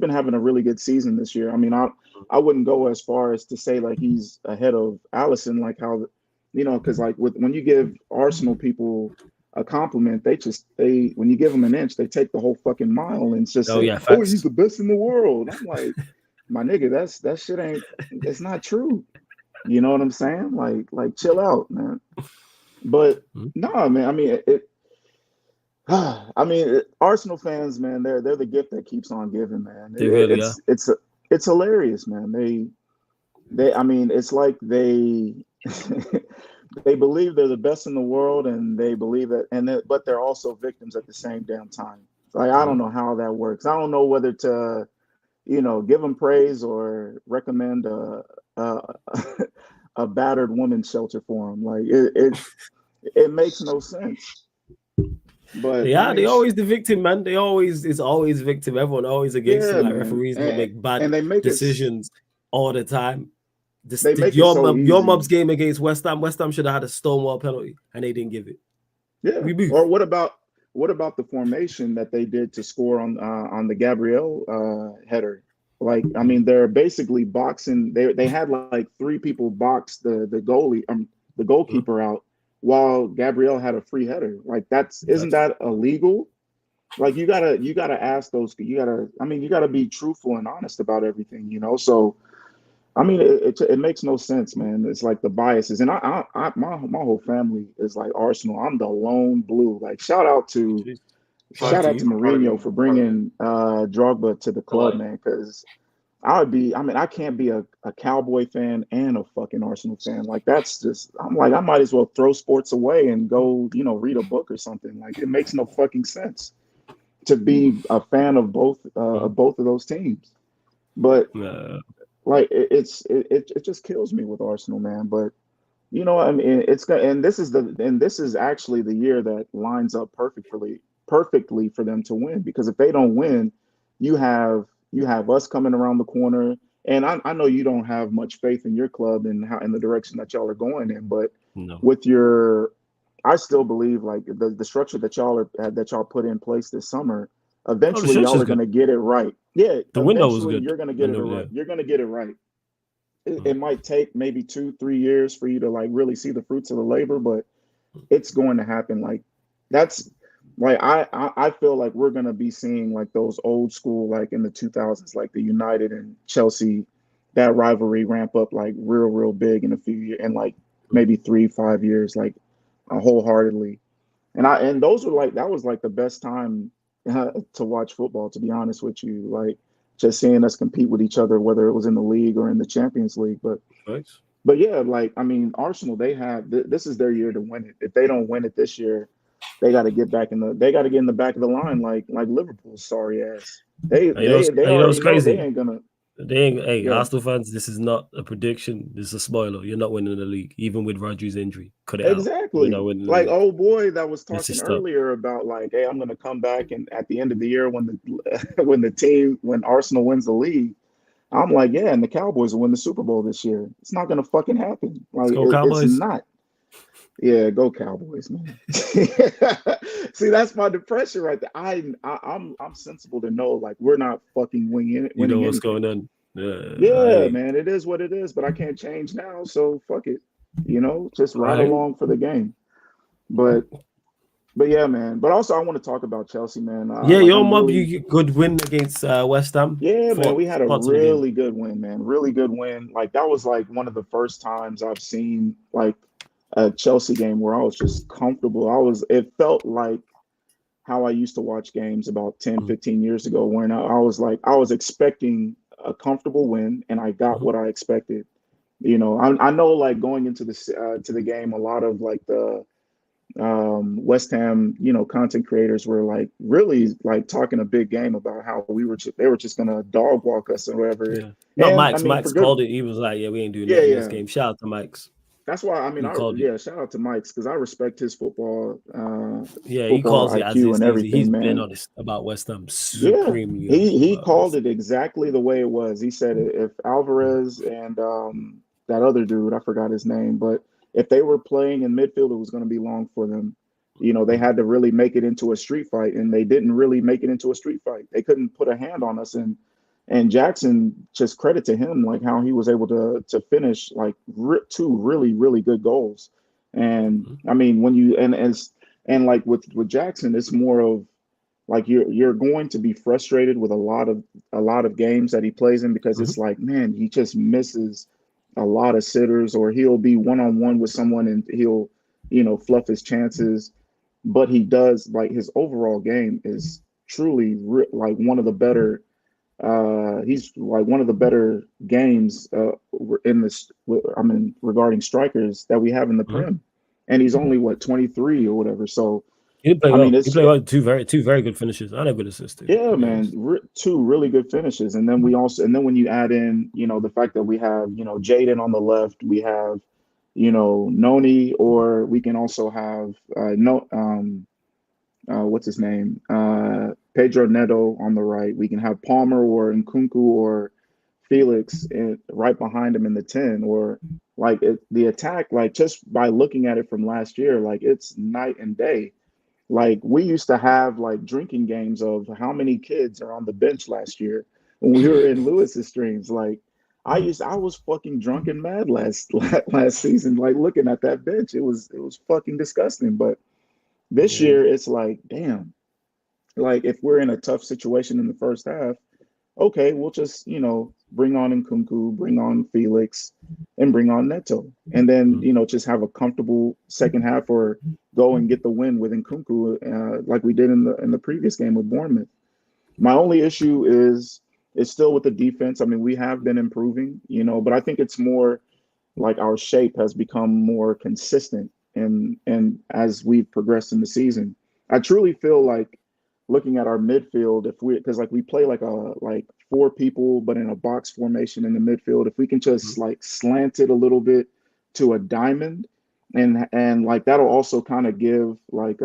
having a really good season this year. I mean, I wouldn't go as far as to say like he's ahead of Alisson, like how, you know, because like when you give Arsenal people a compliment, when you give them an inch, they take the whole fucking mile and it's just he's the best in the world. I'm like, my nigga, that shit it's not true. You know what I'm saying? Like chill out, man. But no, man. I mean, Arsenal fans, man, they're the gift that keeps on giving, man. It's hilarious, man. They I mean, it's like they they believe they're the best in the world, and they believe that, but they're also victims at the same damn time. Like, I don't know how that works. I don't know whether to, you know, give them praise or recommend a battered woman's shelter for them. Like, it makes no sense. But they always the victim, man. It's always victim. Everyone always against them. Like, referees don't make bad decisions all the time. Your mob's game against West Ham. West Ham should have had a Stonewall penalty, and they didn't give it. Yeah. Or what about the formation that they did to score on the Gabriel header? Like, I mean, they're basically boxing. They had like 3 people box the goalie, the goalkeeper out, while Gabriel had a free header. Like, isn't that illegal? Like, you gotta ask those. You gotta be truthful and honest about everything, you know. So, I mean, it makes no sense, man. It's like the biases, and my whole family is like Arsenal. I'm the lone blue. Like, shout out to Mourinho for bringing Drogba to the club, man. Because I can't be a Cowboy fan and a fucking Arsenal fan. Like, that's just, I'm like, I might as well throw sports away and go, you know, read a book or something. Like, it makes no fucking sense to be a fan of both of those teams. But like, it just kills me with Arsenal, man. But, you know, I mean, this is actually the year that lines up perfectly for them to win, because if they don't win, you have us coming around the corner, and I know you don't have much faith in your club and in the direction that y'all are going in, but I still believe like the structure that y'all put in place this summer, eventually y'all are going to get it right. Yeah, the window was good. You're going to get it right. You're going to get it right. It might take maybe 2-3 years for you to like really see the fruits of the labor, but it's going to happen. Like, that's like, I feel like we're going to be seeing like those old school, like in the 2000s, like the United and Chelsea, that rivalry ramp up like real big in a few years, and like maybe 3-5 years, like wholeheartedly. And those were like, that was like the best time to watch football, to be honest with you. Like, just seeing us compete with each other, whether it was in the league or in the Champions League. But yeah, like, I mean, Arsenal, they have this is their year to win it. If they don't win it this year, they got to get back in the back of the line like Liverpool's sorry ass. They already know they ain't gonna. Hey, Arsenal fans, this is not a prediction. This is a spoiler. You're not winning the league, even with Rodri's injury. Cut it exactly. out. Like old boy that was talking earlier about like, hey, I'm gonna come back and at the end of the year when when Arsenal wins the league, I'm like, yeah, and the Cowboys will win the Super Bowl this year. It's not gonna fucking happen. Like it's not. Yeah, go Cowboys, man. See, that's my depression right there. I'm sensible to know like we're not fucking winning. You know what's anything. going on. Yeah, man, it is what it is, but I can't change now, so fuck it. Just ride along for the game. But yeah, man. But also I want to talk about Chelsea, man. Your mob, you good win against West Ham. Yeah, man, we had a really good win, man. Really good win. Like that was like one of the first times I've seen like a Chelsea game where I was just comfortable. It felt like how I used to watch games about 10, 15 years ago when I was expecting a comfortable win and I got what I expected. I know like going into to the game, a lot of like the West Ham, content creators were like really like talking a big game about how they were just gonna dog walk us or whatever. Yeah. No, Mike's called it. He was like, yeah, we ain't doing that in this game. Shout out to Mike's. That's why shout out to Mike's because I respect his football. He calls it IQ and everything. He's man. Been honest about West Ham supremely. Yeah, he called it exactly the way it was. He said if Alvarez and that other dude, I forgot his name, but if they were playing in midfield, it was going to be long for them. They had to really make it into a street fight, and they didn't really make it into a street fight. They couldn't put a hand on us, and Jackson, just credit to him, like how he was able to finish like two really, really good goals. And I mean, when you and like with Jackson, it's more of like you're going to be frustrated with a lot of games that he plays in because it's like, man, he just misses a lot of sitters, or he'll be one-on-one with someone and he'll fluff his chances. But he does, like, his overall game is truly like one of the better. He's like one of the better games in this. Regarding strikers that we have in the Prem, and he's only 23 or whatever. So he did play well. He played well. Two very good finishes and a good assist. Yeah, man, two really good finishes. And then when you add in, the fact that we have, Jaden on the left, we have, Noni, or we can also have what's his name? Pedro Neto on the right. We can have Palmer or Nkunku or Felix right behind him in the 10, or like the attack, like just by looking at it from last year, like it's night and day. Like we used to have like drinking games of how many kids are on the bench last year when we were in Lewis's streams. Like I was fucking drunk and mad last season, like looking at that bench. It was fucking disgusting. But this year it's like, damn, like if we're in a tough situation in the first half, okay, we'll just, bring on Nkunku, bring on Felix, and bring on Neto. And then, just have a comfortable second half or go and get the win with Nkunku, like we did in the previous game with Bournemouth. My only issue is still with the defense. I mean, we have been improving, but I think it's more like our shape has become more consistent and as we've progressed in the season. I truly feel like looking at our midfield, because like we play like four people, but in a box formation in the midfield, if we can just like slant it a little bit to a diamond, and like that'll also kind of give like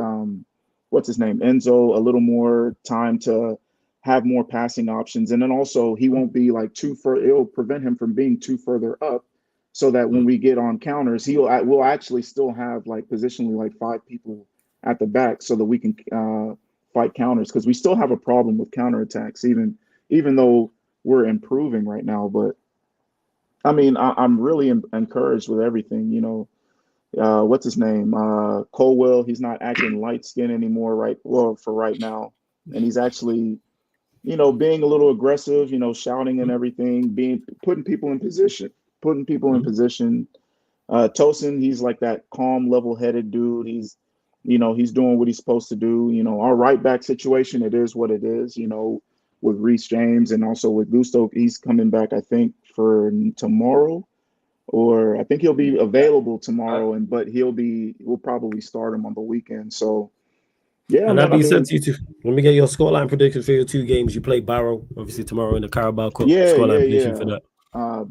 what's his name, Enzo, a little more time to have more passing options, and then also he won't be like it'll prevent him from being too further up, so that when we get on counters, we'll actually still have like positionally like 5 people at the back, so that we can fight counters, because we still have a problem with counterattacks, even though we're improving right now. But I mean, I'm really encouraged with everything. What's his name? Colwell. He's not acting light skinned anymore, right? Well, for right now, and he's actually, being a little aggressive. Shouting and everything, putting people in position. Tosin, he's like that calm, level-headed dude. He's doing what he's supposed to do. Our right back situation, it is what it is. with Reece James and also with Gusto. He's coming back, I think, for tomorrow, or I think he'll be available tomorrow. But we'll probably start him on the weekend. So yeah, and man. that being said, let me get your scoreline prediction for your 2 games. You play Barrow obviously tomorrow in the Carabao Cup. Scoreline prediction for that.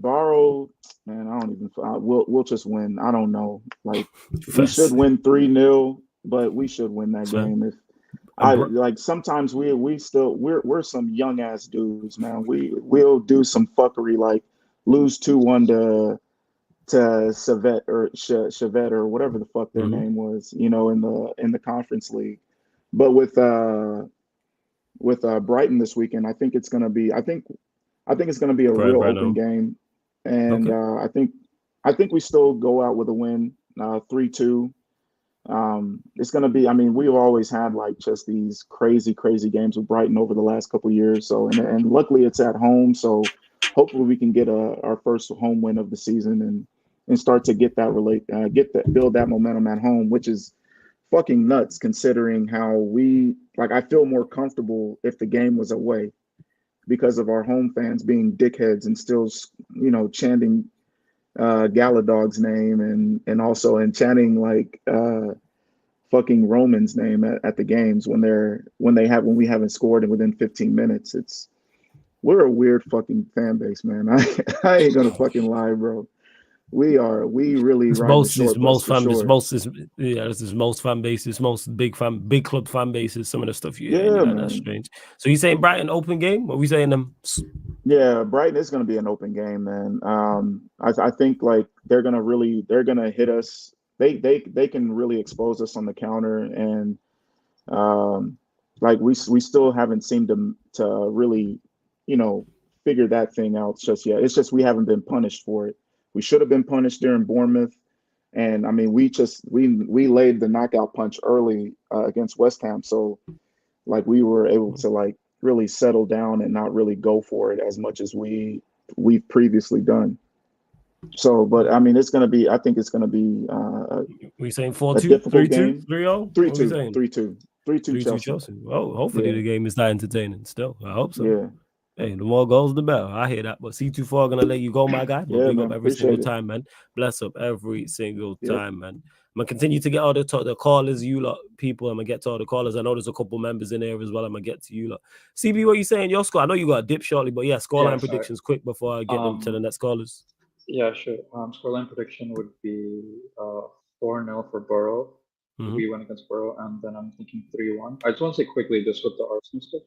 Barrow, man, I don't even. We'll just win. I don't know. Like we should win 3-0, but we should win that game. If sometimes we're some young ass dudes, man. We'll do some fuckery like lose 2-1 to Chevette or whatever the fuck their name was, in the conference league. But with Brighton this weekend, I think it's gonna be. I think it's gonna be a real open game, and I think we still go out with a win, 3-2. It's gonna be. I mean, we've always had like just these crazy games with Brighton over the last couple of years. So and luckily it's at home. So hopefully we can get our first home win of the season and start to build that momentum at home, which is fucking nuts considering how I feel more comfortable if the game was away because of our home fans being dickheads and still, chanting Galadog's name and also chanting like fucking Roman's name at the games when we haven't scored within 15 minutes. We're a weird fucking fan base, man. I ain't gonna fucking lie, bro. We really ride the short bus for sure. This is most fan bases, most big club fan bases. Some of the stuff that's strange. So you saying Brighton open game? What are we saying them? Yeah, Brighton is going to be an open game, man. I think like they're gonna hit us. They can really expose us on the counter, and like we still haven't seemed to really figure that thing out just yet. It's just we haven't been punished for it. We should have been punished during Bournemouth, and I mean we laid the knockout punch early against West Ham, so like we were able to like really settle down and not really go for it as much as we've previously done. So, but I mean, I think it's gonna be. We saying 4-2, 3-2, 3-0, 3-2 Chelsea. Oh, hopefully the game is that entertaining. Still, I hope so. Yeah. Hey, the more goals, the better. I hear that. But C24 gonna let you go, my guy. But big up every single time, man. Bless up every single time, man. I'm gonna continue to get all the callers, you lot, people. I'm gonna get to all the callers. I know there's a couple members in there as well. I'm gonna get to you lot. CB, what you saying? Your score? I know you got a dip shortly, but scoreline predictions quick before I get them to the next callers. Yeah, sure. Scoreline prediction would be 4-0 for Borough. We win against Borough, and then I'm thinking 3-1. I just want to say quickly, just with the Arsenal stuff.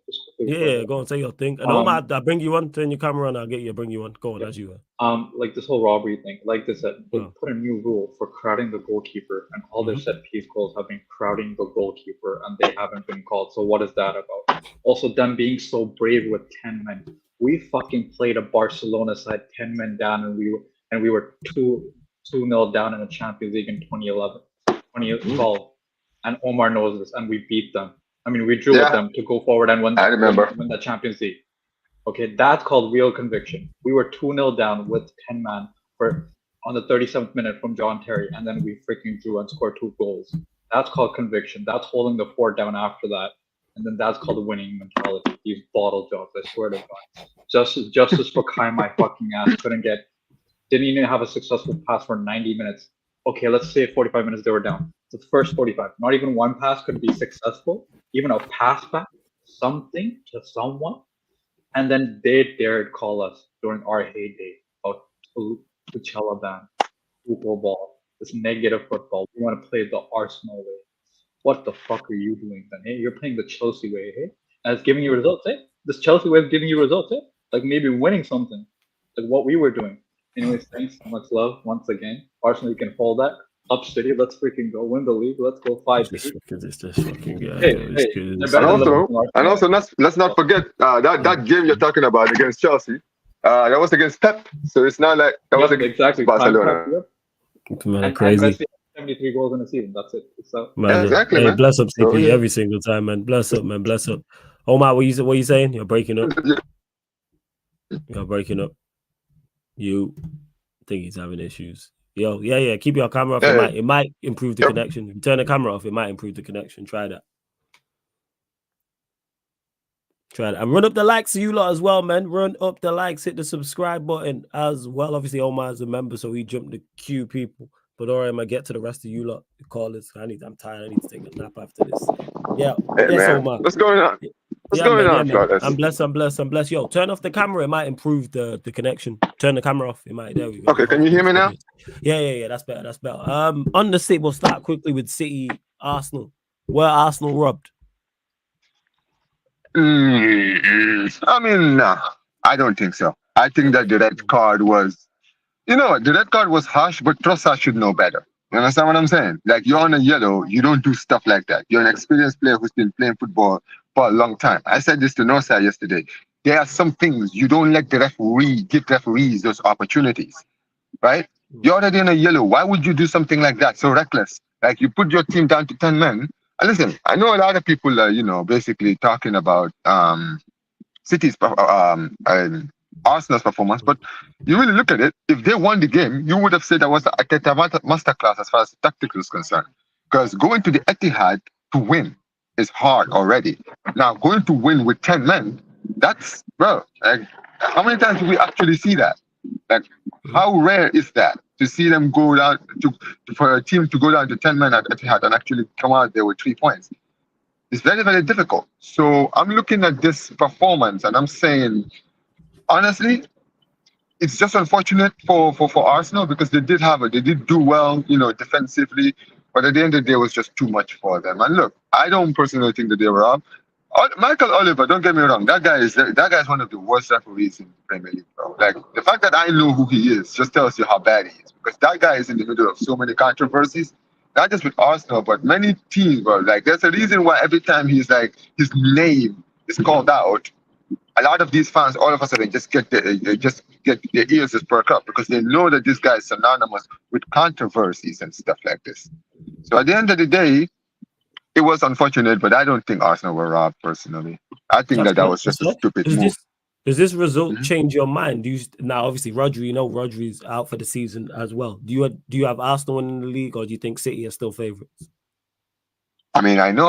Go and say your thing. And I'll bring you on. Turn your camera on. I'll get you. Bring you on. Go on as you are. Like this whole robbery thing. Like they said, they put a new rule for crowding the goalkeeper, and all their set piece goals have been crowding the goalkeeper, and they haven't been called. So what is that about? Also, them being so brave with 10 men. We fucking played a Barcelona side 10 men down, and we were 2-0 down in the Champions League in 2012, and Omar knows this, and we beat them. I mean, we drew with them to go forward and win the Champions League. Okay, that's called real conviction. We were 2-0 down with 10 man on the 37th minute from John Terry, and then we freaking drew and scored 2 goals. That's called conviction. That's holding the fort down after that, and then that's called winning mentality. These bottle jobs, I swear to God. Justice for Kai, my fucking ass didn't even have a successful pass for 90 minutes. Okay, let's say 45 minutes they were down. The first 45, not even one pass could be successful. Even a pass back, something to someone, and then they dared call us during our heyday about Tuchel ban, football ball, this negative football. We want to play the Arsenal way. What the fuck are you doing then? Hey, you're playing the Chelsea way, hey? And it's giving you results, hey? This Chelsea way is giving you results, hey? Like maybe winning something, like what we were doing. Anyways, thanks so much love once again. Arsenal, you can hold that. Up City, let's freaking go win the league. Let's go 5-8. And also, let's not forget that game you're talking about against Chelsea. That was against Pep, so it's not like that was against Barcelona. Man, crazy. 73 goals in a season. That's it. Man, exactly. Man. Bless up, CP, every single time, man. Bless up, man. Bless up. Omar, what you saying? You're breaking up. You're breaking up. You think he's having issues. Yo, yeah. Keep your camera off. It might improve the connection. If you turn the camera off, it might improve the connection. Try that. Try that. And run up the likes to you lot as well, man. Run up the likes, hit the subscribe button as well. Obviously, Omar's a member, so he jumped the queue, people. But all right, I'm gonna get to the rest of you lot. The callers. I'm tired. I need to take a nap after this. Yeah. Hey, Yes, man. Omar. What's going on? What's Yeah, going man. on, Yeah, man. Flawless? I'm blessed. Yo, turn off the camera. It might improve the connection. Turn the camera off. It might. There we go. Okay, can you hear me now? Yeah. That's better. On the City, we'll start quickly with City, Arsenal. Were Arsenal robbed? I mean, nah, I don't think so. I think that the red card was, the red card was harsh, but Trossard should know better. You understand what I'm saying? Like, you're on a yellow, you don't do stuff like that. You're an experienced player who's been playing football for a long time. I said this to Northside yesterday. There are some things you don't let the referee give referees those opportunities, right? You're already in a yellow. Why would you do something like that? So reckless. Like, you put your team down to 10 men. And listen, I know a lot of people are, basically talking about City's Arsenal's performance, but you really look at it, if they won the game, you would have said that was a masterclass as far as the tactics is concerned. Because going to the EITIHAD to win is hard already. Now, going to win with 10 men, that's, bro, like, how many times do we actually see that? Like, how rare is that to see them go down for a team to go down to 10 men at EITIHAD and actually come out there with 3 points? It's very, very difficult. So I'm looking at this performance and I'm saying, honestly, it's just unfortunate for Arsenal because they did do well, defensively, but at the end of the day, it was just too much for them. And look, I don't personally think that they were up. Michael Oliver, don't get me wrong, that guy is one of the worst referees in the Premier League, bro. Like, the fact that I know who he is just tells you how bad he is, because that guy is in the middle of so many controversies, not just with Arsenal, but many teams, bro. Like, there's a reason why every time his name is called out, a lot of these fans all of a sudden just get their ears just perk up because they know that this guy is synonymous with controversies and stuff like this. So at the end of the day, it was unfortunate, but I don't think Arsenal were robbed personally. I think that was just a stupid move. Does this result change your mind? Now, obviously, Rodri's out for the season as well. Do you have Arsenal in the league, or do you think City are still favourites? I mean, I know.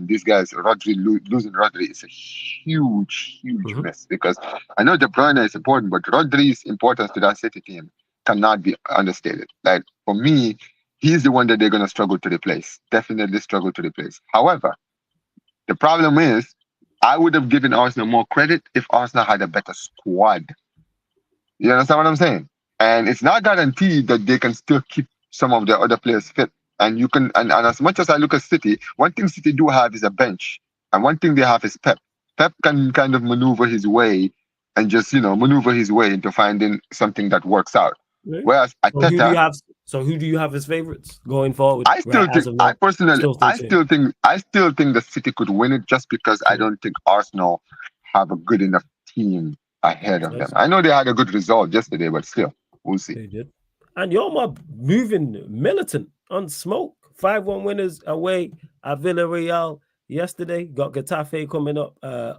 These guys, losing Rodri is a huge mess because I know De Bruyne is important, but Rodri's importance to that City team cannot be understated. Like, for me, he's the one that they're gonna struggle to replace. Definitely struggle to replace. However, the problem is, I would have given Arsenal more credit if Arsenal had a better squad. You understand what I'm saying? And it's not guaranteed that they can still keep some of their other players fit. And you can, and as much as I look at City, one thing City do have is a bench, and one thing they have is Pep. Pep can kind of maneuver his way into finding something that works out. Really? Whereas Arteta, who do you have as favourites going forward? I still think that City could win it just because I don't think Arsenal have a good enough team ahead of them. I know they had a good result yesterday, but still, we'll see. They did. And you're moving militant on smoke. 5-1 winners away at Villarreal yesterday. Got Getafe coming up at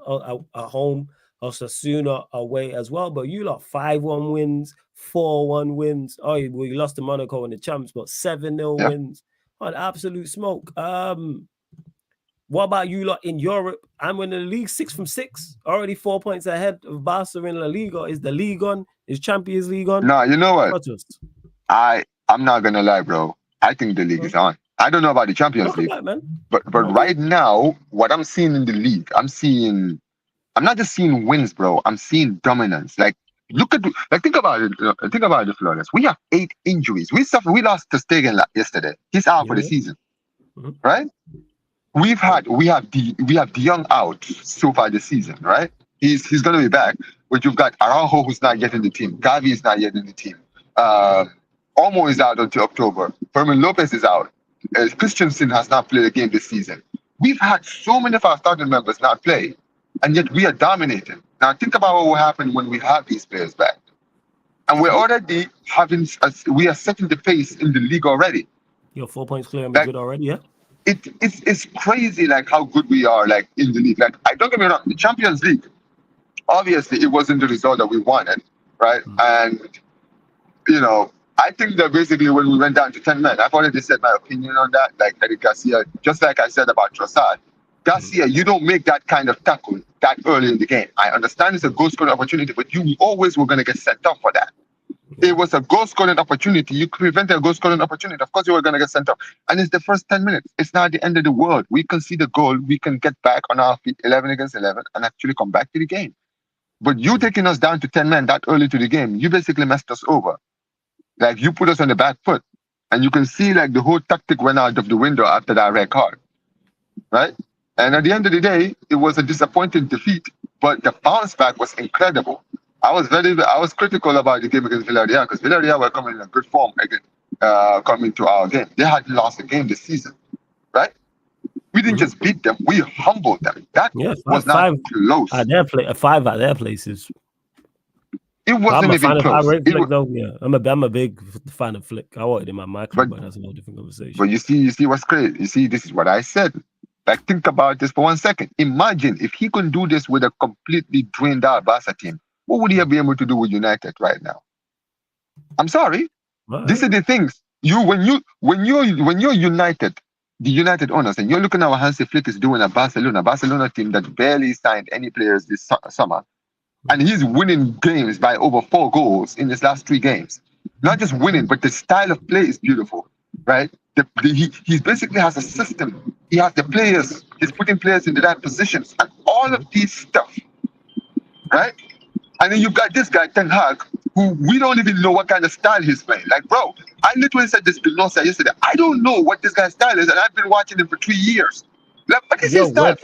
home. Osasuna away as well. But you lot 5-1 wins, 4-1 wins. Oh, we lost to Monaco in the champs, but 7-0 wins. On absolute smoke. What about you lot in Europe? I'm in the league 6 from 6. Already 4 points ahead of Barca in La Liga. Is the league on? Is Champions League on? No, you know what? I'm not gonna lie, bro. I think the league is on. I don't know about the Champions League, but right now, what I'm seeing in the league, I'm not just seeing wins, bro. I'm seeing dominance. Like, think about it. Think about it, Flawless. We have 8 injuries. We lost to Stegen yesterday. He's out for the season, right? We have De Jong out so far this season, right? He's gonna be back. But you've got Araujo, who's not yet in the team. Gavi is not yet in the team. Olmo is out until October. Fermin Lopez is out. Christensen has not played a game this season. We've had so many of our starting members not play, and yet we are dominating. Now think about what will happen when we have these players back. And we're already we are setting the pace in the league already. You're 4 points clear and good already, yeah? It's crazy, like, how good we are, like, in the league. Like, I don't get me wrong, the Champions League, obviously it wasn't the result that we wanted, right? And, I think that basically when we went down to 10 men, I've already said my opinion on that. Like Eric Garcia, just like I said about Trossard, Garcia, you don't make that kind of tackle that early in the game. I understand it's a goal scoring opportunity, but you always were going to get sent off for that. It was a goal scoring opportunity. You prevented a goal scoring opportunity. Of course, you were going to get sent off. And it's the first 10 minutes. It's not the end of the world. We concede a goal. We can get back on our feet 11 against 11 and actually come back to the game. But you taking us down to 10 men that early to the game, you basically messed us over. Like, you put us on the back foot. And you can see, like, the whole tactic went out of the window after that red card. Right? And at the end of the day, it was a disappointing defeat, but the bounce back was incredible. I was critical about the game against Villarreal because Villarreal were coming in a good form again, coming to our game. They had lost a game this season, right? We didn't just beat them; we humbled them. That was not close. Five at their places. It wasn't even close. I'm a big fan of Flick. I wanted him at my club, but that's a whole different conversation. But you see what's crazy. You see, this is what I said. Like, think about this for 1 second. Imagine if he could do this with a completely drained out Barca team. What would he be able to do with United right now? I'm sorry. Right. These are the things. When you're United, the United owners, and you're looking at what Hansi Flick is doing at Barcelona team that barely signed any players this summer, and he's winning games by over 4 goals in his last 3 games. Not just winning, but the style of play is beautiful, right? He basically has a system. He has the players. He's putting players into that positions and all of these stuff, right? And then you've got this guy, Ten Hag, who we don't even know what kind of style he's playing. Like, bro, I literally said this to Nosa yesterday. I don't know what this guy's style is, and I've been watching him for 3 years. Like, what is his style,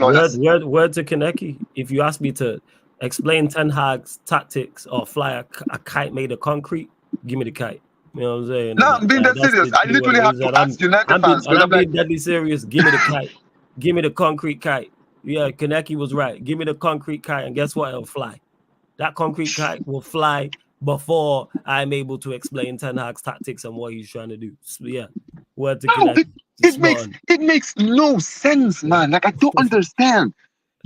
word to Kaneki. If you ask me to explain Ten Hag's tactics or fly a kite made of concrete, give me the kite. You know what I'm saying? No, I'm being that serious. I literally have to ask United fans. I'm being deadly serious. Give me the kite. Give me the concrete kite. Yeah, Kaneki was right. Give me the concrete kite, and guess what? It'll fly. That concrete kite will fly before I'm able to explain Ten Hag's tactics and what he's trying to do. So, yeah, word to Kaneki. It makes no sense, man. Like, I don't understand.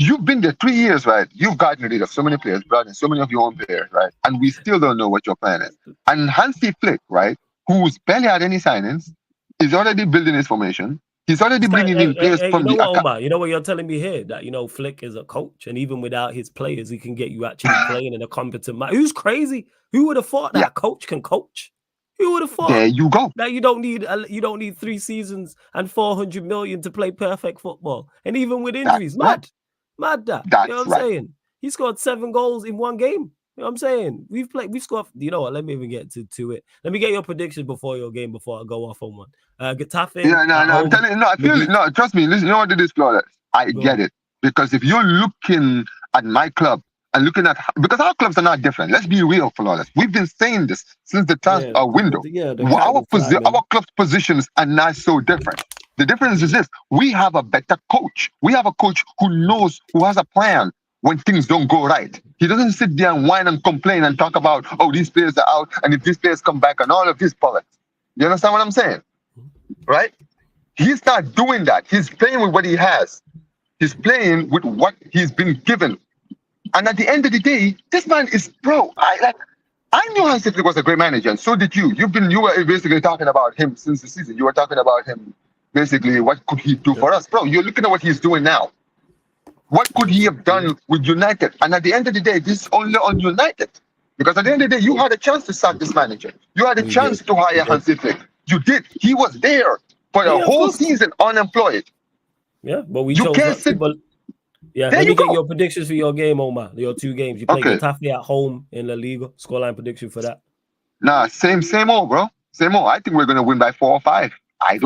You've been there 3 years, right? You've gotten rid of so many players, brought in so many of your own players, right? And we still don't know what your plan is. And Hansi Flick, right, who's barely had any signings, is already building his formation. He's already bringing in players from the Omar, you know what you're telling me here? That, Flick is a coach, and even without his players, he can get you actually playing in a competent match. Who's crazy? Who would have thought that coach can coach? Who would have thought? There you go. That you don't need 3 seasons and 400 million to play perfect football, and even with injuries, mad that. You know what I'm saying? He scored 7 goals in 1 game. You know what I'm saying? We've scored. You know what? Let me even get to it. Let me get your predictions before your game before I go off on one. Getafe. Yeah, no. I'm telling you, no. I feel it. No, trust me. Listen, you know what it is, Flores? I get it, because if you're looking at my club and looking at, because our clubs are not different. Let's be real, Flores. We've been saying this since the transfer window. Our club's positions are not so different. The difference is this: we have a better coach. We have a coach who knows, who has a plan when things don't go right. He doesn't sit there and whine and complain and talk about, oh, these players are out, and if these players come back, and all of this politics. You understand what I'm saying? Right? He's not doing that. He's playing with what he has. He's playing with what he's been given. And at the end of the day, this man is I knew Hansi Flick was a great manager, and so did you. You were basically talking about him since the season. You were talking about him. Basically, what could he do for us? Bro, you're looking at what he's doing now. What could he have done with United? And at the end of the day, this is only on United. Because at the end of the day, you had a chance to sack this manager. You had a chance to hire Hansi Flick. You did. He was there for the whole season unemployed. Yeah, but we chose not to. But let me get your predictions for your game, Omar. Your 2 games. You play Getafe at home in La Liga. Scoreline prediction for that. Nah, same old, bro. Same old. I think we're going to win by 4 or 5. I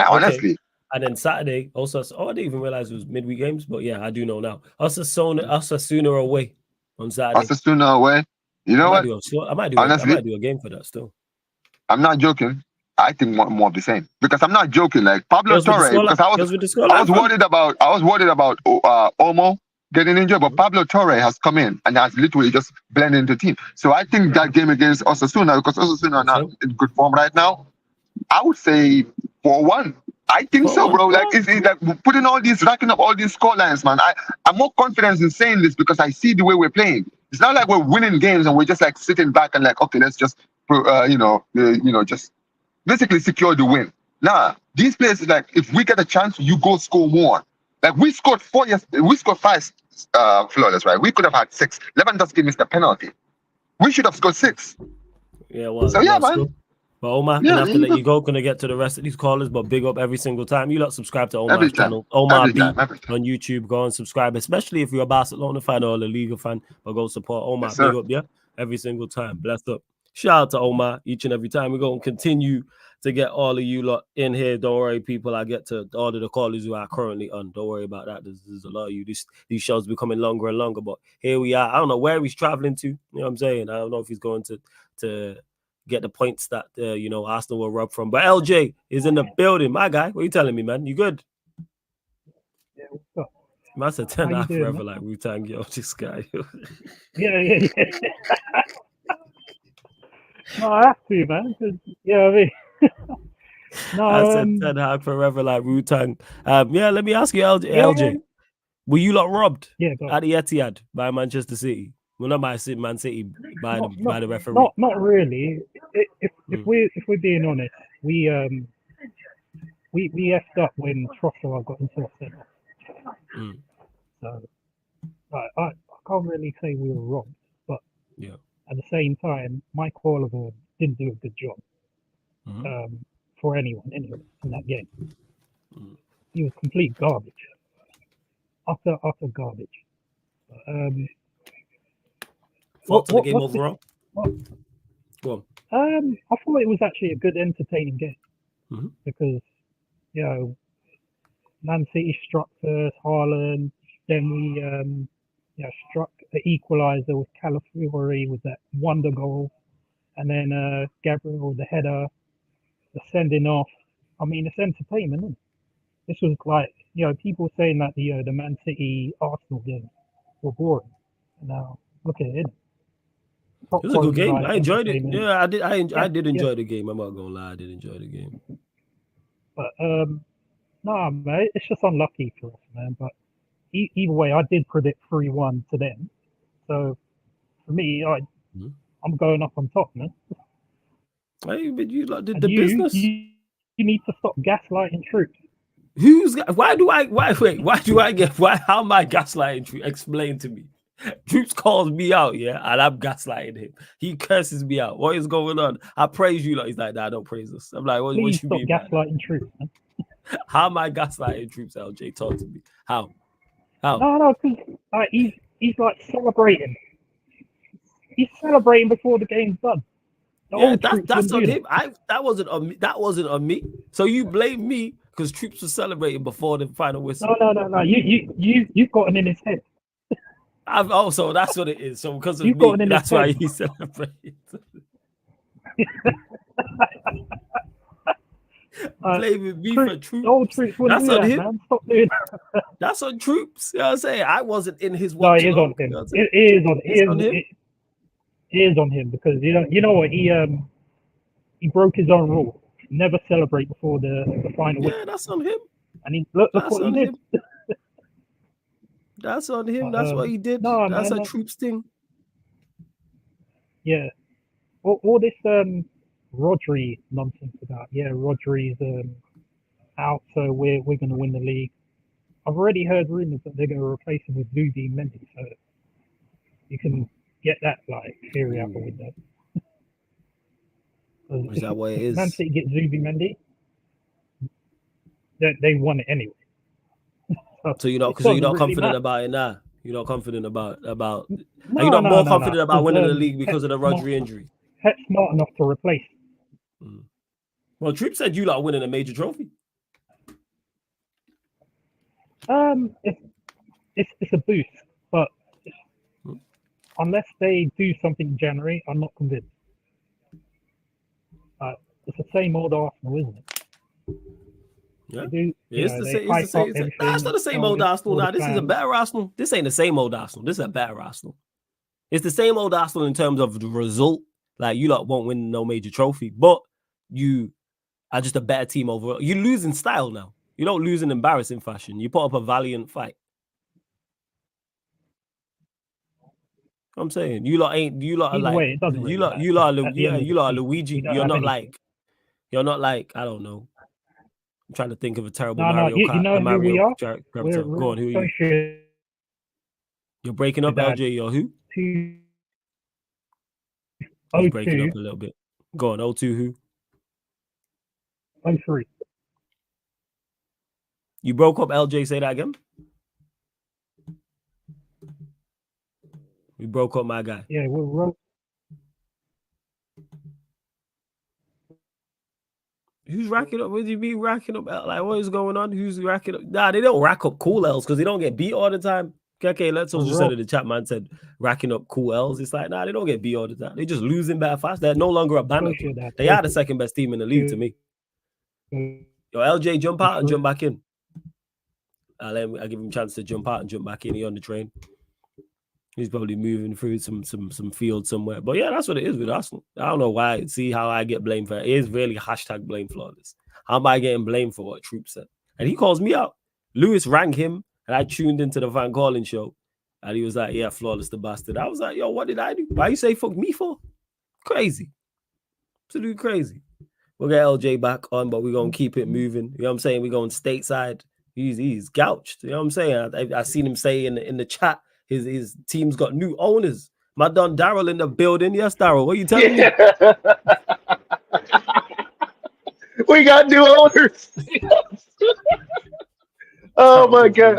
honestly. And then Saturday, also, I didn't even realize it was midweek games, but yeah, I do know now. Osasuna away on Saturday. Osasuna away. You know what? I might do a game for that still. I'm not joking. I think more of the same, because I'm not joking. Like Pablo Torre, because I was worried about Omo getting injured, but Pablo Torre has come in and has literally just blended into the team. So I think that game against Osasuna, because Osasuna are not in good form right now, I would say 4-1. I think so, bro. Like, it's like racking up all these score lines, man. I'm more confident in saying this because I see the way we're playing. It's not like we're winning games and we're just like sitting back and like, okay, let's just, just basically secure the win. Nah, these players, like, if we get a chance, you go score more. Like we scored 4 years, we scored 5 flawless, right? We could have had 6. Lewandowski missed a penalty. We should have scored 6. Yeah, well, so yeah, man. But Omar, Yeah, gonna have to let you go. Gonna get to the rest of these callers, but big up every single time. You lot subscribe to Omar's channel, Omar B on YouTube. Go and subscribe, especially if you're a Barcelona fan or a La Liga fan. But go support Omar. Big up, yeah, every single time. Blessed up. Shout out to Omar each and every time. We're gonna continue to get all of you lot in here. Don't worry, people. I get to all of the callers who are currently on. Don't worry about that. There's a lot of you. These shows becoming longer and longer, but here we are. I don't know where he's traveling to. You know what I'm saying? I don't know if he's going to get the points that Arsenal will rub from. But LJ is in the building. My guy, what are you telling me, man? You good? Yeah, what's up? Man said 10 out forever, like Wu-Tang, yo, this guy. yeah. No, I have to, man. Yeah, I mean, no, I said 10 out forever, like Wu-Tang. Yeah, let me ask you, LJ. Were you lot robbed at the EITIHAD by Manchester City? Well, not by Man City, by the referee. Not really. If we're being honest, we effed up when Trossard got into a centre. So I can't really say we were robbed, but at the same time, Mike Oliver didn't do a good job for anyone anyway in that game. He was complete garbage, utter garbage. Thoughts on the game overall? Go on. I thought it was actually a good, entertaining game because Man City struck first, Haaland, then we struck the equaliser with Calafiori with that wonder goal, and then Gabriel the header, the sending off. I mean, it's entertainment. Isn't it? This was like people saying that the Man City Arsenal game were boring. Now look at it. It was a good game. I enjoyed it. Yeah, I did enjoy the game. I'm not gonna lie, I did enjoy the game. But no, mate, it's just unlucky for us, man. But either way, I did predict 3-1 to them. So for me, I'm going up on top, man. Hey, but you like did the business. You need to stop gaslighting troops. How am I gaslighting troops? Explain to me. Troops calls me out, and I'm gaslighting him. He curses me out. What is going on? I praise you, he's like, nah, don't praise us. I'm like, what you mean? Gaslighting troops, man. How am I gaslighting troops, LJ? Talk to me. How? No, because he's like celebrating. He's celebrating before the game's done. That's on him. That wasn't on me. So you blame me because troops were celebrating before the final whistle. No. You've gotten in his head. So that's what it is. So because of me, that's why he celebrated. Blaming me for troops. That's on him. Man. Stop doing that. That's on troops. You know what I'm saying? I wasn't in his watch. No, it is on him. It is on him because you know what he broke his own rule. Never celebrate before the final. Yeah, that's on him. And look what he did. That's on him. That's what he did. No, that's man, a troops thing. Yeah. All this Rodri nonsense about Rodri's out, so we're going to win the league. I've already heard rumors that they're going to replace him with Zubi Mendy, so you can get that theory out the window. Is that what it is? Man City get Zubi Mendy, they won it anyway. So you're not confident about it now. You're not confident about. Are you not more confident about winning the league because of the Rodri injury? Pep's smart enough to replace. Well, Troop said you like winning a major trophy. It's a boost, but unless they do something in January, I'm not convinced. It's the same old Arsenal, isn't it? Yeah, it's not the same old Arsenal. Now, this is a better Arsenal. This ain't the same old Arsenal. This is a better Arsenal. It's the same old Arsenal in terms of the result. Like, you lot won't win no major trophy, but you are just a better team overall. You lose in style now. You don't lose in embarrassing fashion. You put up a valiant fight. I'm saying you lot are like you lot are Luigi. You're not like I don't know. I'm trying to think of a terrible No, Mario you Kart. know who we are? Character. Go on, who are you? You're breaking up, Dad. LJ. You're who? He's breaking up a little bit. Go on, O2 who? 03. You broke up, LJ. Say that again. We broke up, my guy. Yeah, we're Who's racking up? What do you mean racking up? Like, what is going on? Who's racking up? Nah, they don't rack up cool L's because they don't get beat all the time. Okay, let's also said in the chat, man said racking up cool L's. It's like, nah, they don't get beat all the time. They just losing bad fast. They're no longer a banner. They are the second best team in the league to me. Yo, LJ, jump out and jump back in. I'll give him a chance to jump out and jump back in. He on the train. He's probably moving through some field somewhere. But yeah, that's what it is with Arsenal. I don't know why. See how I get blamed for it. It is really hashtag blame flawless. How am I getting blamed for what Troop said? And he calls me out. Lewis rang him, and I tuned into the Van Calling show. And he was like, yeah, flawless the bastard. I was like, yo, what did I do? Why you say fuck me for? Crazy. Absolutely crazy. We'll get LJ back on, but we're going to keep it moving. You know what I'm saying? We're going stateside. He's gouged. You know what I'm saying? I seen him say in the chat, his team's got new owners. My Don Daryl in the building. Yes, Daryl. What are you telling me? We got new owners. Oh my God!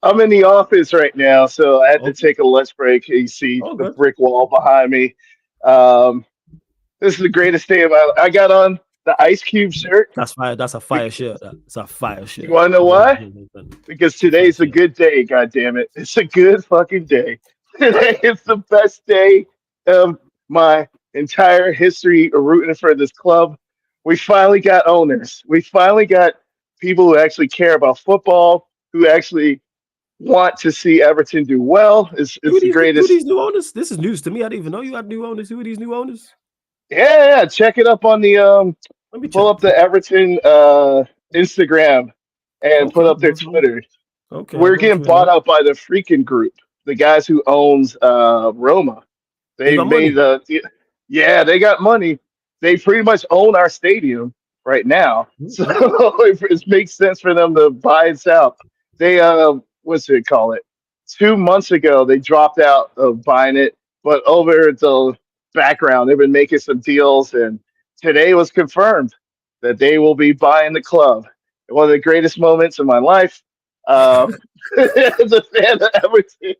I'm in the office right now, so I had to take a lunch break. You see the brick wall behind me. This is the greatest day of my life. I got on the Ice Cube shirt. That's fire. That's a fire shirt. That's a fire shirt. You want to know why? Because today's a good day, God damn it. It's a good fucking day. Today is the best day of my entire history of rooting for this club. We finally got owners. We finally got people who actually care about football, who actually want to see Everton do well. It's the greatest. Who are these new owners? This is news to me. I didn't even know you had new owners. Who are these new owners? Yeah. Check it up on the pull up the Everton Instagram and put up their Twitter. Okay. We're getting bought out by the freaking group, the guys who owns Roma. They made they got money. They pretty much own our stadium right now. So it makes sense for them to buy us out. They what's it call it? 2 months ago they dropped out of buying it, but over the background they've been making some deals, and today was confirmed that they will be buying the club. One of the greatest moments of my life. As a fan of Everton.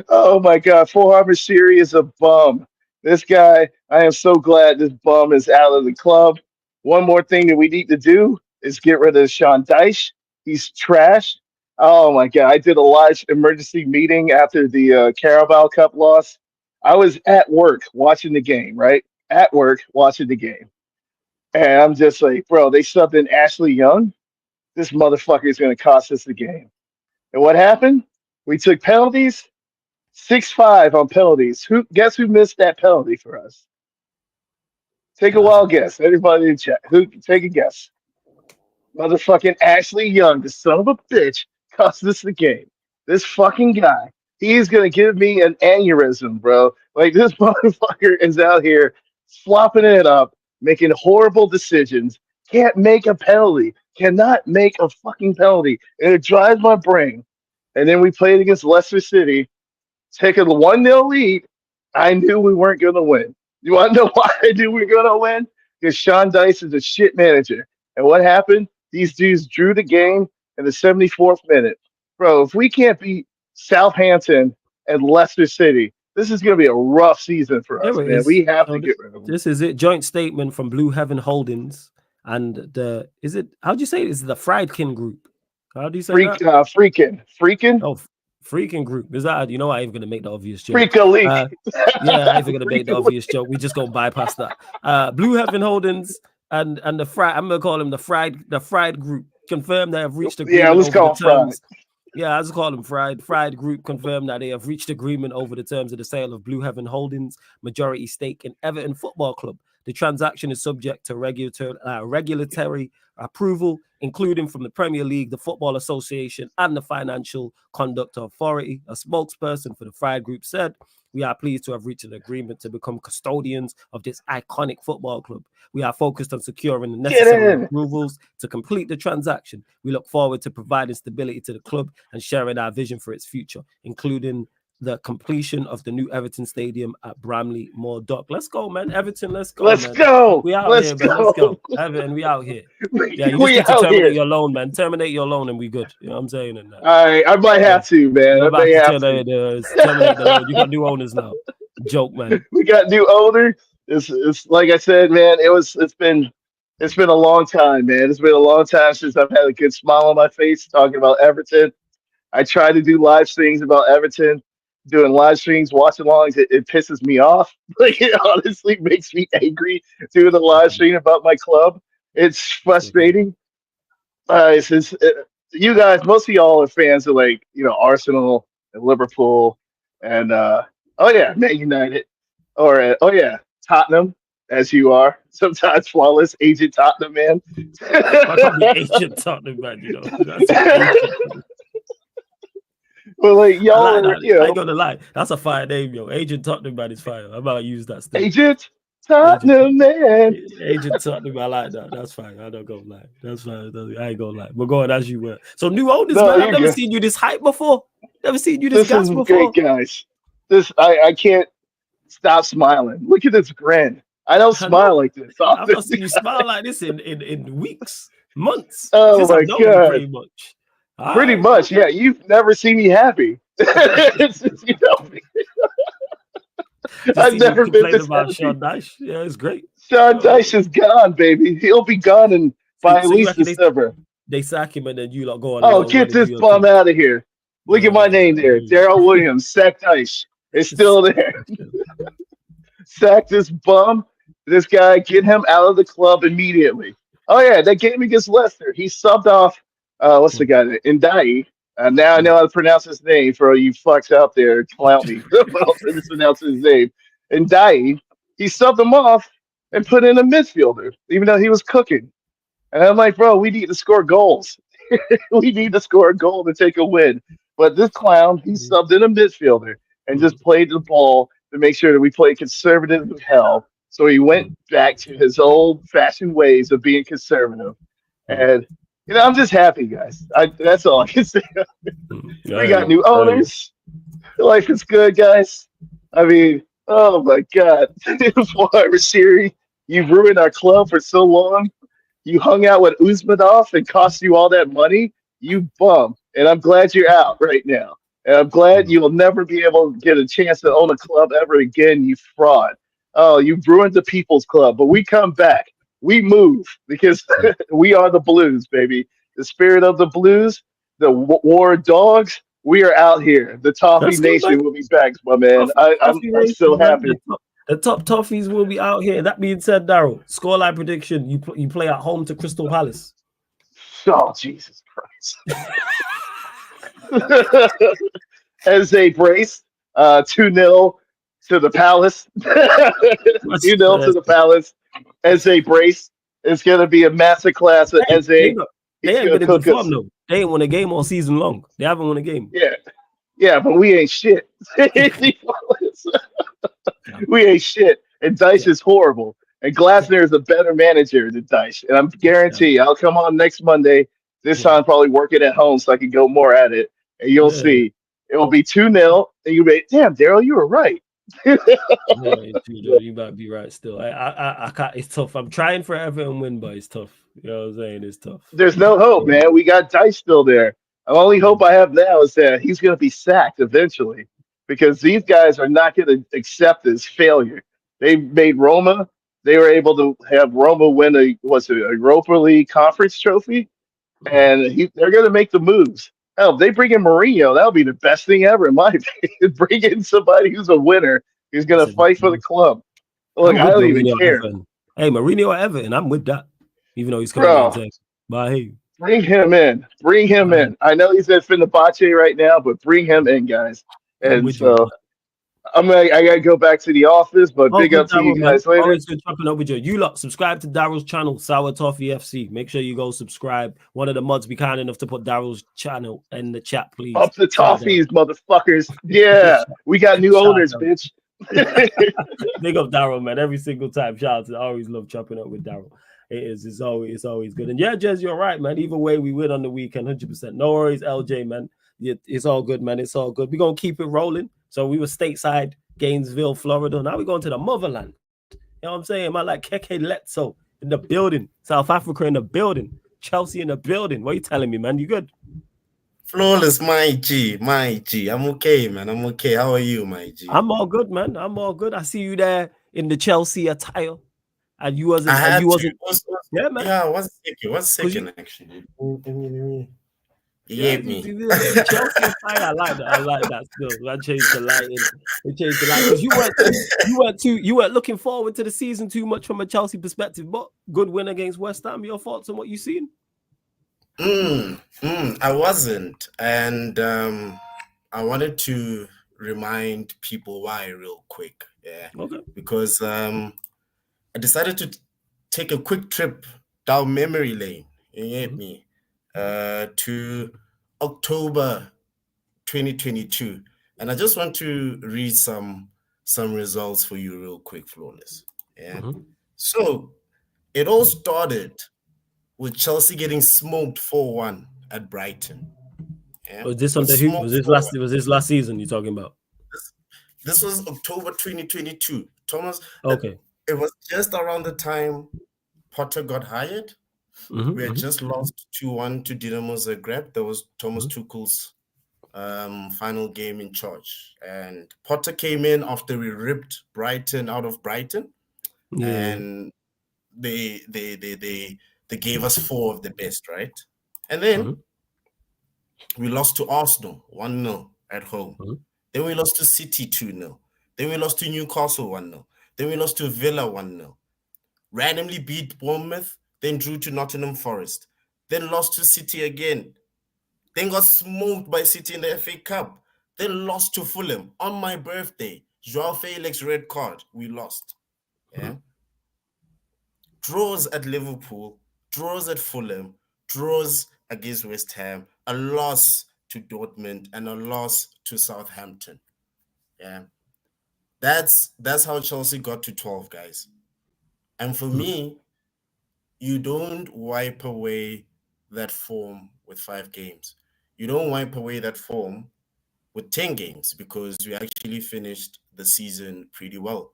Oh my God, Full Harbor Siri is a bum. This guy, I am so glad this bum is out of the club. One more thing that we need to do is get rid of Sean Dyche. He's trash. Oh my God, I did a live emergency meeting after the Carabao Cup loss. I was at work watching the game, right? At work watching the game. And I'm just like, bro, they subbed in Ashley Young. This motherfucker is going to cost us the game. And what happened? We took penalties, 6-5 on penalties. Guess who missed that penalty for us? Take a wild guess. Everybody in chat. Take a guess. Motherfucking Ashley Young, the son of a bitch, cost us the game. This fucking guy, he's going to give me an aneurysm, bro. Like, this motherfucker is out here flopping it up, making horrible decisions, can't make a penalty, cannot make a fucking penalty, and it drives my brain. And then we played against Leicester City, taking a 1-0 lead. I knew we weren't going to win. You want to know why I knew we were going to win? Because Sean Dyche is a shit manager. And what happened? These dudes drew the game in the 74th minute. Bro, if we can't beat Southampton and Leicester City, this is going to be a rough season for us, man. We have to get rid of them. This is it. Joint statement from Blue Heaven Holdings and how'd you say it? Is the Friedkin Group? How do you say that? Freakin'? Oh, Freaking Group. Is that, you know, I ain't going to make the obvious joke. Freak leak. Yeah, I ain't going to make the obvious joke. We just going to bypass that. Blue Heaven Holdings and the Fried, I'm going to call them the Fried Group, confirmed they have reached agreement. Yeah, let's call them Fried. Yeah, I just call them Fried. Fried Group confirmed that they have reached agreement over the terms of the sale of Blue Heaven Holdings majority stake in Everton Football Club. The transaction is subject to regulatory approval, including from the Premier League, the Football Association, and the Financial Conduct Authority. A spokesperson for the Fried Group said, we are pleased to have reached an agreement to become custodians of this iconic football club. We are focused on securing the necessary approvals to complete the transaction. We look forward to providing stability to the club and sharing our vision for its future, including the completion of the new Everton Stadium at Bramley Moor Dock. Let's go, man. Everton, let's go, Let's man. go. We out Let's here, go. man. Let's go. Everton, we out here. Yeah, you just We need to out terminate here. your loan, man. Terminate your loan and we good. You know what I'm saying? And that. All right, I might have to, man. You're I about may to have to. terminate the loan. You got new owners now. Joke, man. We got new owner. It's like I said, man. It's been a long time, man. It's been a long time since I've had a good smile on my face talking about Everton. I try to do live streams about Everton. Doing live streams, watch alongs, it pisses me off. Like it honestly makes me angry doing a live stream about my club. It's frustrating. You guys, most of y'all are fans of like Arsenal and Liverpool and oh yeah, Man United, or oh yeah, Tottenham, as you are sometimes flawless agent Tottenham man. I can't be agent Tottenham man, you know. That's agent. Well, like y'all I like are, that. I ain't gonna lie. That's a fire name, yo. Agent Tottenham man is fire. I'm about to use that still. Agent Tottenham man. Agent Tottenham, I like that. That's fine. I don't go lie. That's fine. I ain't gonna lie. We're going as you were. So new owners, man. I've never seen you this hype before. Never seen you this gas before. Great, guys. I can't stop smiling. Look at this grin. I don't smile like this. I've not seen you smile like this in weeks, months. Oh since my I've known you God. pretty much. Pretty much, yeah. You've never seen me happy. It's just, I've never been this about happy. Sean Dyche. Yeah, it's great. Sean Dyche is gone, baby. He'll be gone by at least December. They sack him and then you lot go on. Oh, get this bum out of here. Look at my name there. Daryl Williams, sack Dyche. It's still there. Sack this bum. This guy, get him out of the club immediately. Oh, yeah, that game against Leicester. He subbed off, what's the guy? Ndai. Now I know how to pronounce his name for you fucks out there. Clown me. I'll mispronounce his name. Ndai. He subbed him off and put in a midfielder, even though he was cooking. And I'm like, bro, we need to score goals. We need to score a goal to take a win. But this clown, he subbed in a midfielder and just played the ball to make sure that we played conservative as hell. So he went back to his old-fashioned ways of being conservative. And, I'm just happy, guys. That's all I can say. We got new owners. Life is good, guys. I mean, oh, my God. Rashiri, you've ruined our club for so long. You hung out with Usmanov and cost you all that money. You bum. And I'm glad you're out right now. And I'm glad you will never be able to get a chance to own a club ever again, you fraud. Oh, you ruined the People's Club. But we come back. We move because we are the Blues, baby. The spirit of the Blues, the war dogs. We are out here. The Toffee Nation will be back, my man. I'm so happy. The top Toffees will be out here. That being said, Daryl, scoreline prediction: you play at home to Crystal Palace. Oh, Jesus Christ! As a brace, 2-0 to the Palace. 2-0 to the Palace. As a brace, it's gonna be a masterclass. As a they ain't gonna be fun though. They ain't won a game all season long. They haven't won a game. Yeah, but we ain't shit. We ain't shit. And Dyche is horrible. And Glasner is a better manager than Dyche. And I'm guarantee I'll come on next Monday. This time probably working at home so I can go more at it. And you'll see. It will be 2-0. And you'll be, damn, Daryl, you were right. You might be right still. I can't, it's tough. I'm trying for Everton win, but it's tough. You know what I'm saying? It's tough. There's no hope, man. We got Dyche still there. The only hope I have now is that he's going to be sacked eventually because these guys are not going to accept this failure. They made Roma. They were able to have Roma win a Europa League conference trophy, and they're going to make the moves. Hell, if they bring in Mourinho, that'll be the best thing ever, in my opinion. Bring in somebody who's a winner who's going to fight for the club. Look, I don't even care. Hey, Mourinho or Everton, I'm with that. Even though he's coming but hey, bring him in. Bring him in. I know he's at Fenerbahce right now, but bring him in, guys. And so, I gotta go back to the office, but Oh, big good, up to you Daryl, man. guys later. Always good chopping up with you. You lot, subscribe to Daryl's channel, Sour Toffee FC. Make sure you go subscribe. One of the mods be kind enough to put Daryl's channel in the chat, please. Up the Shout out, toffees, motherfuckers. Yeah, we got new Shout out, owners, Daryl. bitch. Big up Daryl, man. Every single time. Shout out to. I always love chopping up with Daryl. It's always good. And yeah, Jez, you're right, man. Either way, we win on the weekend, 100%. No worries, LJ, man. It's all good, man. It's all good. We're gonna keep it rolling. So we were stateside, Gainesville, Florida. Now we're going to the motherland. You know what I'm saying? Man, like Keke Letso in the building, South Africa in the building, Chelsea in the building. What are you telling me, man? You good? Flawless, my G. I'm okay, man. I'm okay. How are you, my G? I'm all good, man. I'm all good. I see you there in the Chelsea attire. And you wasn't. Yeah, man. Yeah, what's second actually? You gave me. Chelsea attire. I like that. I like that still. I changed the lighting. It changed the light because you weren't looking forward to the season too much from a Chelsea perspective, but good win against West Ham. Your thoughts on what you've seen? I wasn't, and I wanted to remind people why real quick. Yeah. Okay. Because I decided to take a quick trip down memory lane. You get me? To October 2022, and I just want to read some results for you real quick, Flawless. Yeah. So it all started with Chelsea getting smoked 4-1 at Brighton. Yeah? Was this on the hoop? Was this last season you're talking about? This was October 2022. Thomas. Okay. It was just around the time Potter got hired. We had just lost 2-1 to Dinamo Zagreb. That was Thomas Tuchel's final game in charge. And Potter came in after we ripped Brighton out of Brighton. Yeah. And they gave us 4 of the best, right? And then we lost to Arsenal 1-0 at home. Then we lost to City 2-0. Then we lost to Newcastle 1-0. Then we lost to Villa 1-0. Randomly beat Bournemouth. Then drew to Nottingham Forest, then lost to City again, then got smoked by City in the FA Cup, then lost to Fulham on my birthday. Joao Felix red card, we lost. Yeah. Draws at Liverpool, draws at Fulham, draws against West Ham, a loss to Dortmund, and a loss to Southampton. Yeah. That's how Chelsea got to 12, guys. And for me, you don't wipe away that form with 5 games. You don't wipe away that form with 10 games because we actually finished the season pretty well.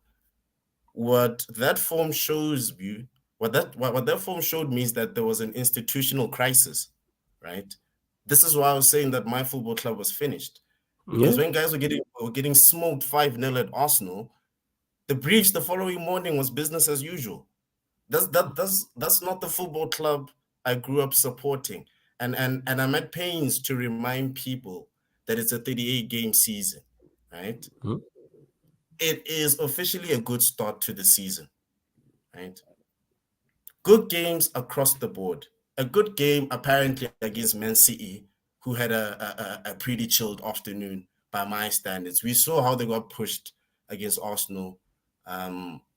What that form shows you, what that form showed me is that there was an institutional crisis, right? This is why I was saying that my football club was finished. Because when guys were getting smoked 5-0 at Arsenal, the briefs the following morning was business as usual. That's not the football club I grew up supporting. And I'm at pains to remind people that it's a 38-game season, right? It is officially a good start to the season, right? Good games across the board. A good game apparently against Man City, who had a pretty chilled afternoon by my standards. We saw how they got pushed against Arsenal.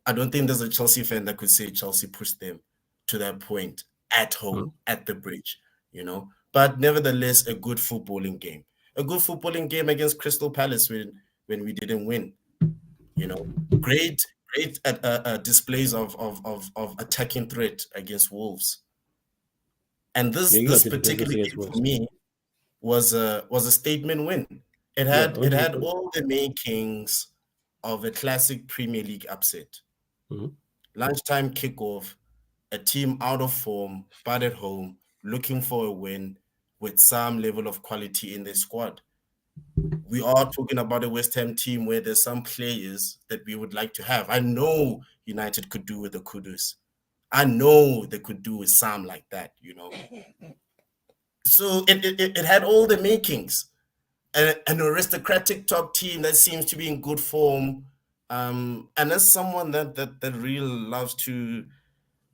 I don't think there's a Chelsea fan that could say Chelsea pushed them to that point at home, at the Bridge, you know. But nevertheless, a good footballing game. A good footballing game against Crystal Palace when we didn't win. You know, great displays of attacking threat against Wolves. And this particular game for me was a statement win. It had all the makings of a classic Premier League upset. Lunchtime kickoff, a team out of form, but at home, looking for a win with some level of quality in their squad. We are talking about a West Ham team where there's some players that we would like to have. I know United could do with the Kudus. I know they could do with some like that, you know. So it had all the makings. An aristocratic top team that seems to be in good form. And as someone that really loves to,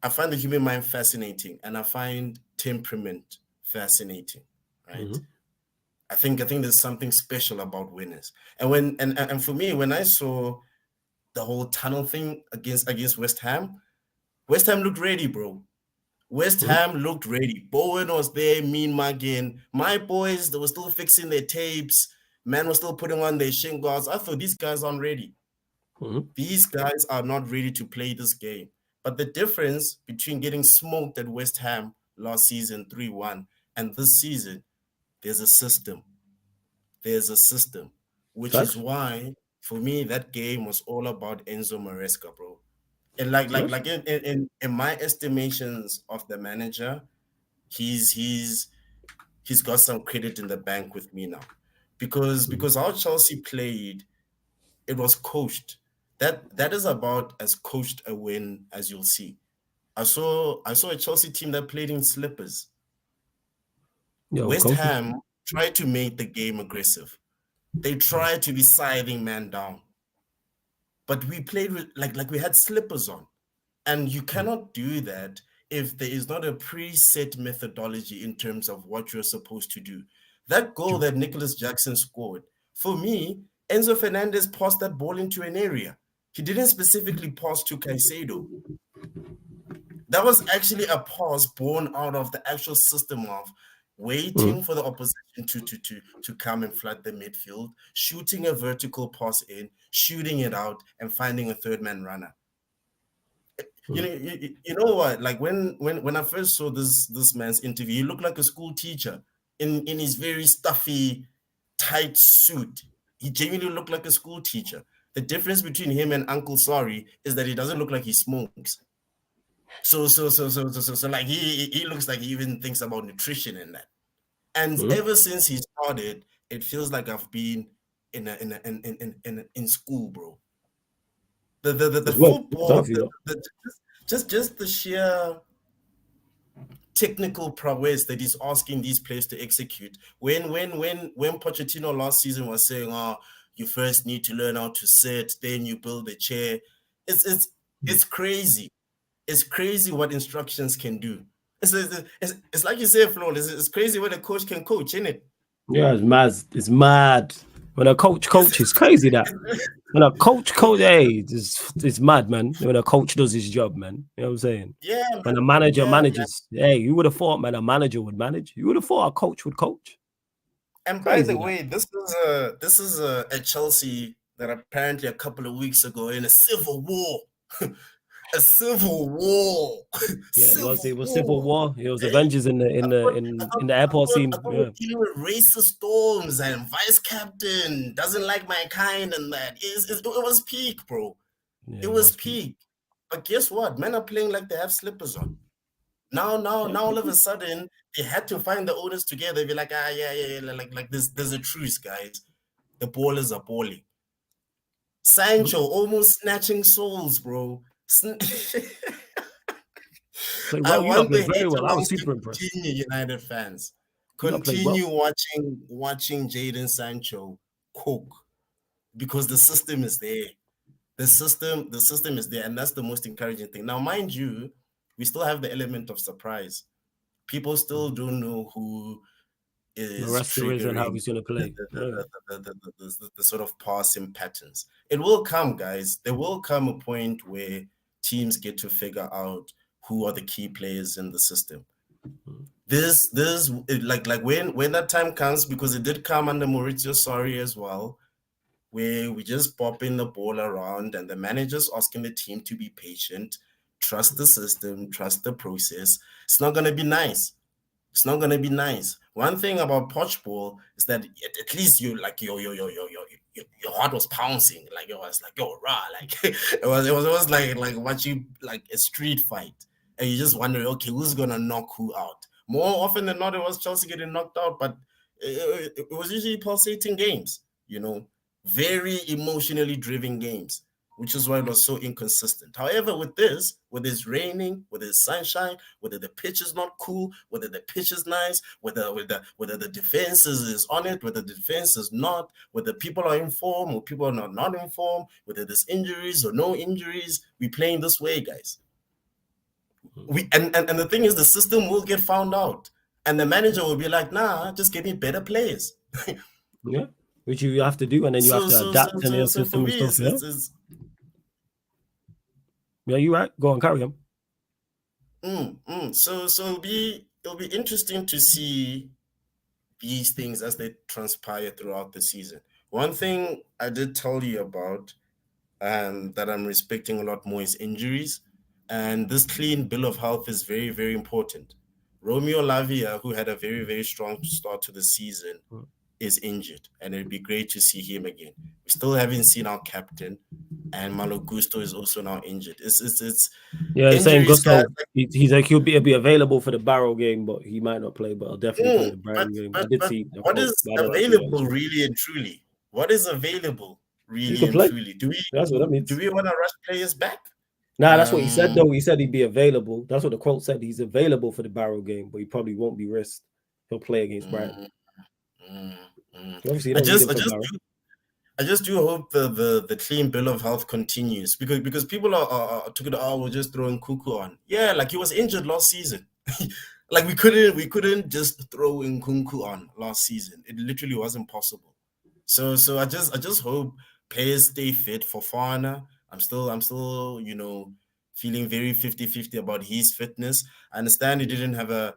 I find the human mind fascinating and I find temperament fascinating, right? I think there's something special about winners. And for me, when I saw the whole tunnel thing against West Ham looked ready, bro. West Ham looked ready. Bowen was there, mean mugging. My boys, they were still fixing their tapes. Man was still putting on their shin guards. I thought these guys aren't ready. These guys are not ready to play this game. But the difference between getting smoked at West Ham last season 3-1 and this season, there's a system. There's a system, which is why, for me, that game was all about Enzo Maresca, bro. And like in my estimations of the manager, he's got some credit in the bank with me now, because how Chelsea played, it was coached. That is about as coached a win as you'll see. I saw a Chelsea team that played in slippers. West Ham tried to make the game aggressive. They tried to be scything man down, but we played with like we had slippers on, and you cannot do that if there is not a preset methodology in terms of what you're supposed to do. That goal that Nicholas Jackson scored, for me, Enzo Fernandez passed that ball into an area. He didn't specifically pass to Caicedo. That was actually a pass born out of the actual system of waiting for the opposition to come and flood the midfield, shooting a vertical pass in, shooting it out, and finding a third man runner. You know what? Like when I first saw this man's interview, he looked like a school teacher in his very stuffy, tight suit. He genuinely looked like a school teacher. The difference between him and Uncle Sorry is that he doesn't look like he smokes. So like he looks like he even thinks about nutrition and that. And ever since he started, it feels like I've been in school, bro. The football, just the sheer technical prowess that he's asking these players to execute. When Pochettino last season was saying, "Oh, you first need to learn how to sit, then you build a chair," it's crazy. It's crazy what instructions can do. It's like you said, Flo. It's crazy what a coach can coach, isn't it? Yeah, it's mad. It's mad. When a coach is crazy that. When a coach, hey, it's mad, man. When a coach does his job, man. You know what I'm saying? Yeah. When a manager manages, hey, you would have thought, man, a manager would manage. You would have thought a coach would coach. And by the way, this is a Chelsea that apparently a couple of weeks ago in a civil war. A civil war. Yeah, it was civil war. It was Avengers in the airport scene. Dealing with racist storms and vice captain doesn't like my kind and that. It was peak, bro. Yeah, it was peak. But guess what? Men are playing like they have slippers on. Now all of a sudden they had to find the owners together. Be like, like there's a truce, guys. The ballers are balling. Sancho almost snatching souls, bro. I want the hate along to continue, United fans. Continue watching Jadon Sancho cook, because the system is there. The system is there, and that's the most encouraging thing. Now, mind you, we still have the element of surprise. People still don't know who is triggering and how he's going to play. The sort of passing patterns. It will come, guys. There will come a point where teams get to figure out who are the key players in the system. This like when that time comes, because it did come under Maurizio Sarri as well, where we just popping the ball around and the manager's asking the team to be patient, trust the system, trust the process. It's not gonna be nice. It's not gonna be nice. One thing about Poch ball is that at least you like your heart was pouncing, like it was like rah, like it was like watching like a street fight, and you just wondering, okay, who's gonna knock who out? More often than not, it was Chelsea getting knocked out, but it was usually pulsating games, very emotionally driven games, which is why it was so inconsistent. However, with this, whether it's raining, whether it's sunshine, whether the pitch is not cool, whether the pitch is nice, whether the defense is on it, whether the defense is not, whether people are in form or people are not in form, whether there's injuries or no injuries, we playing this way, guys. And the thing is, the system will get found out, and the manager will be like, nah, just give me better players. Yeah, which you have to do, and then you have to adapt to their system and stuff. Yeah, you right. Go on, carry on. So it'll be interesting to see these things as they transpire throughout the season. One thing I did tell you about that I'm respecting a lot more is injuries, and this clean bill of health is very, very important. Romeo Lavia, who had a very, very strong start to the season, is injured, and it'd be great to see him again. We still haven't seen our captain, and Malo Gusto is also now injured. It's yeah, same Gusto. He's like he'll be available for the Barrow game, but he might not play. But I'll definitely play the Brighton game. I did see what is available really and truly. What is available really and truly? That's what that means. Do we want to rush players back? Nah, that's what he said though. He said he'd be available. That's what the quote said. He's available for the Barrow game, but he probably won't be risked. He'll play against Brighton. Obviously, I just do hope the clean bill of health continues because people are talking about we're just throwing Cuckoo on. Yeah, like he was injured last season. Like we couldn't just throw in Nkunku on last season. It literally wasn't possible. So I just hope players stay fit. For Fofana, I'm still feeling very 50-50 about his fitness. I understand he didn't have a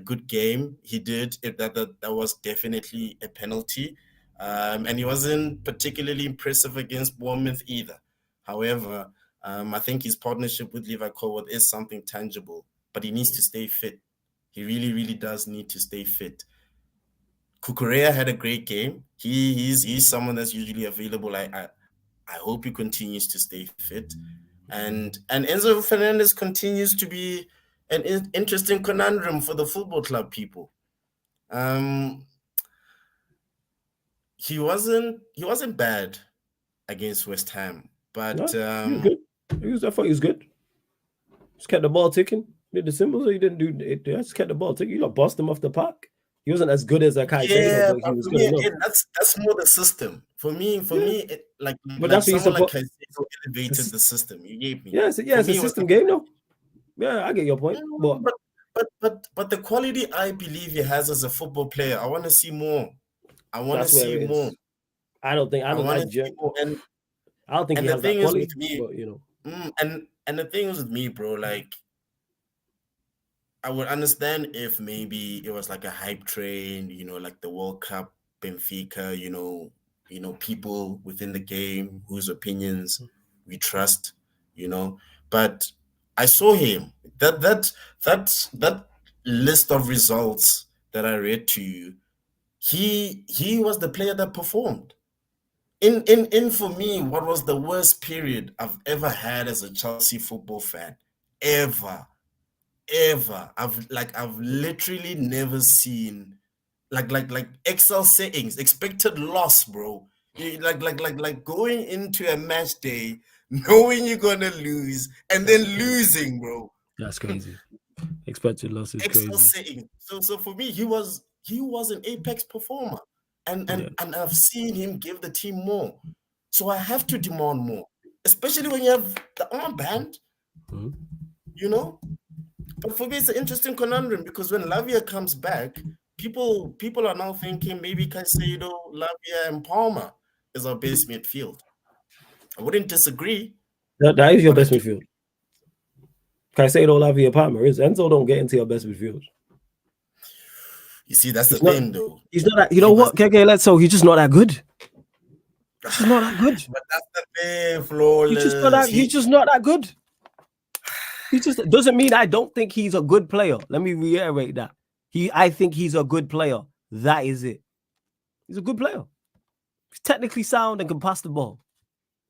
good game. He did. That was definitely a penalty. And he wasn't particularly impressive against Bournemouth either. However, I think his partnership with Levi Colwill is something tangible, but he needs to stay fit. He really, really does need to stay fit. Kukurea had a great game. He's someone that's usually available. I hope he continues to stay fit. And Enzo Fernandez continues to be an interesting conundrum for the football club people. He wasn't bad against West Ham, but he was good. I thought he was good. Just kept the ball ticking. Did the symbols, or he didn't do it? Just kept the ball ticking. You don't bust him off the park. He wasn't as good as Caicedo, but he was good enough. That's more the system. For me, but that's someone like Caicedo elevated the system. You gave me. Yeah, it's a system game, though. Yeah, I get your point. But the quality I believe he has as a football player, I want to see more. I want to see more. I don't think he has that quality. And the thing is with me, bro, like I would understand if maybe it was like a hype train, like the World Cup, Benfica, people within the game whose opinions we trust, But I saw him. That list of results that I read to you, he was the player that performed. In for me, what was the worst period I've ever had as a Chelsea football fan, ever. I've literally never seen like Excel settings, expected loss, bro. Like going into a match day knowing you're gonna lose and then losing, bro. That's crazy. Expected loss is Excel crazy. settings. So for me, he was an apex performer, and I've seen him give the team more. So I have to demand more, especially when you have the armband, But for me, it's an interesting conundrum because when Lavia comes back, people are now thinking maybe Caicedo, Lavia, and Palmer is our base midfield. I wouldn't disagree. That is your best midfield. Caicedo, Lavia, Palmer is. Enzo don't get into your best midfield. You see, that's the thing, though. He's not that. You know what, KK? He's just not that good. He's just not that good. But that's the thing, flawless. He's just not that good. He just doesn't mean I don't think he's a good player. Let me reiterate that. I think he's a good player. That is it. He's a good player. He's technically sound and can pass the ball.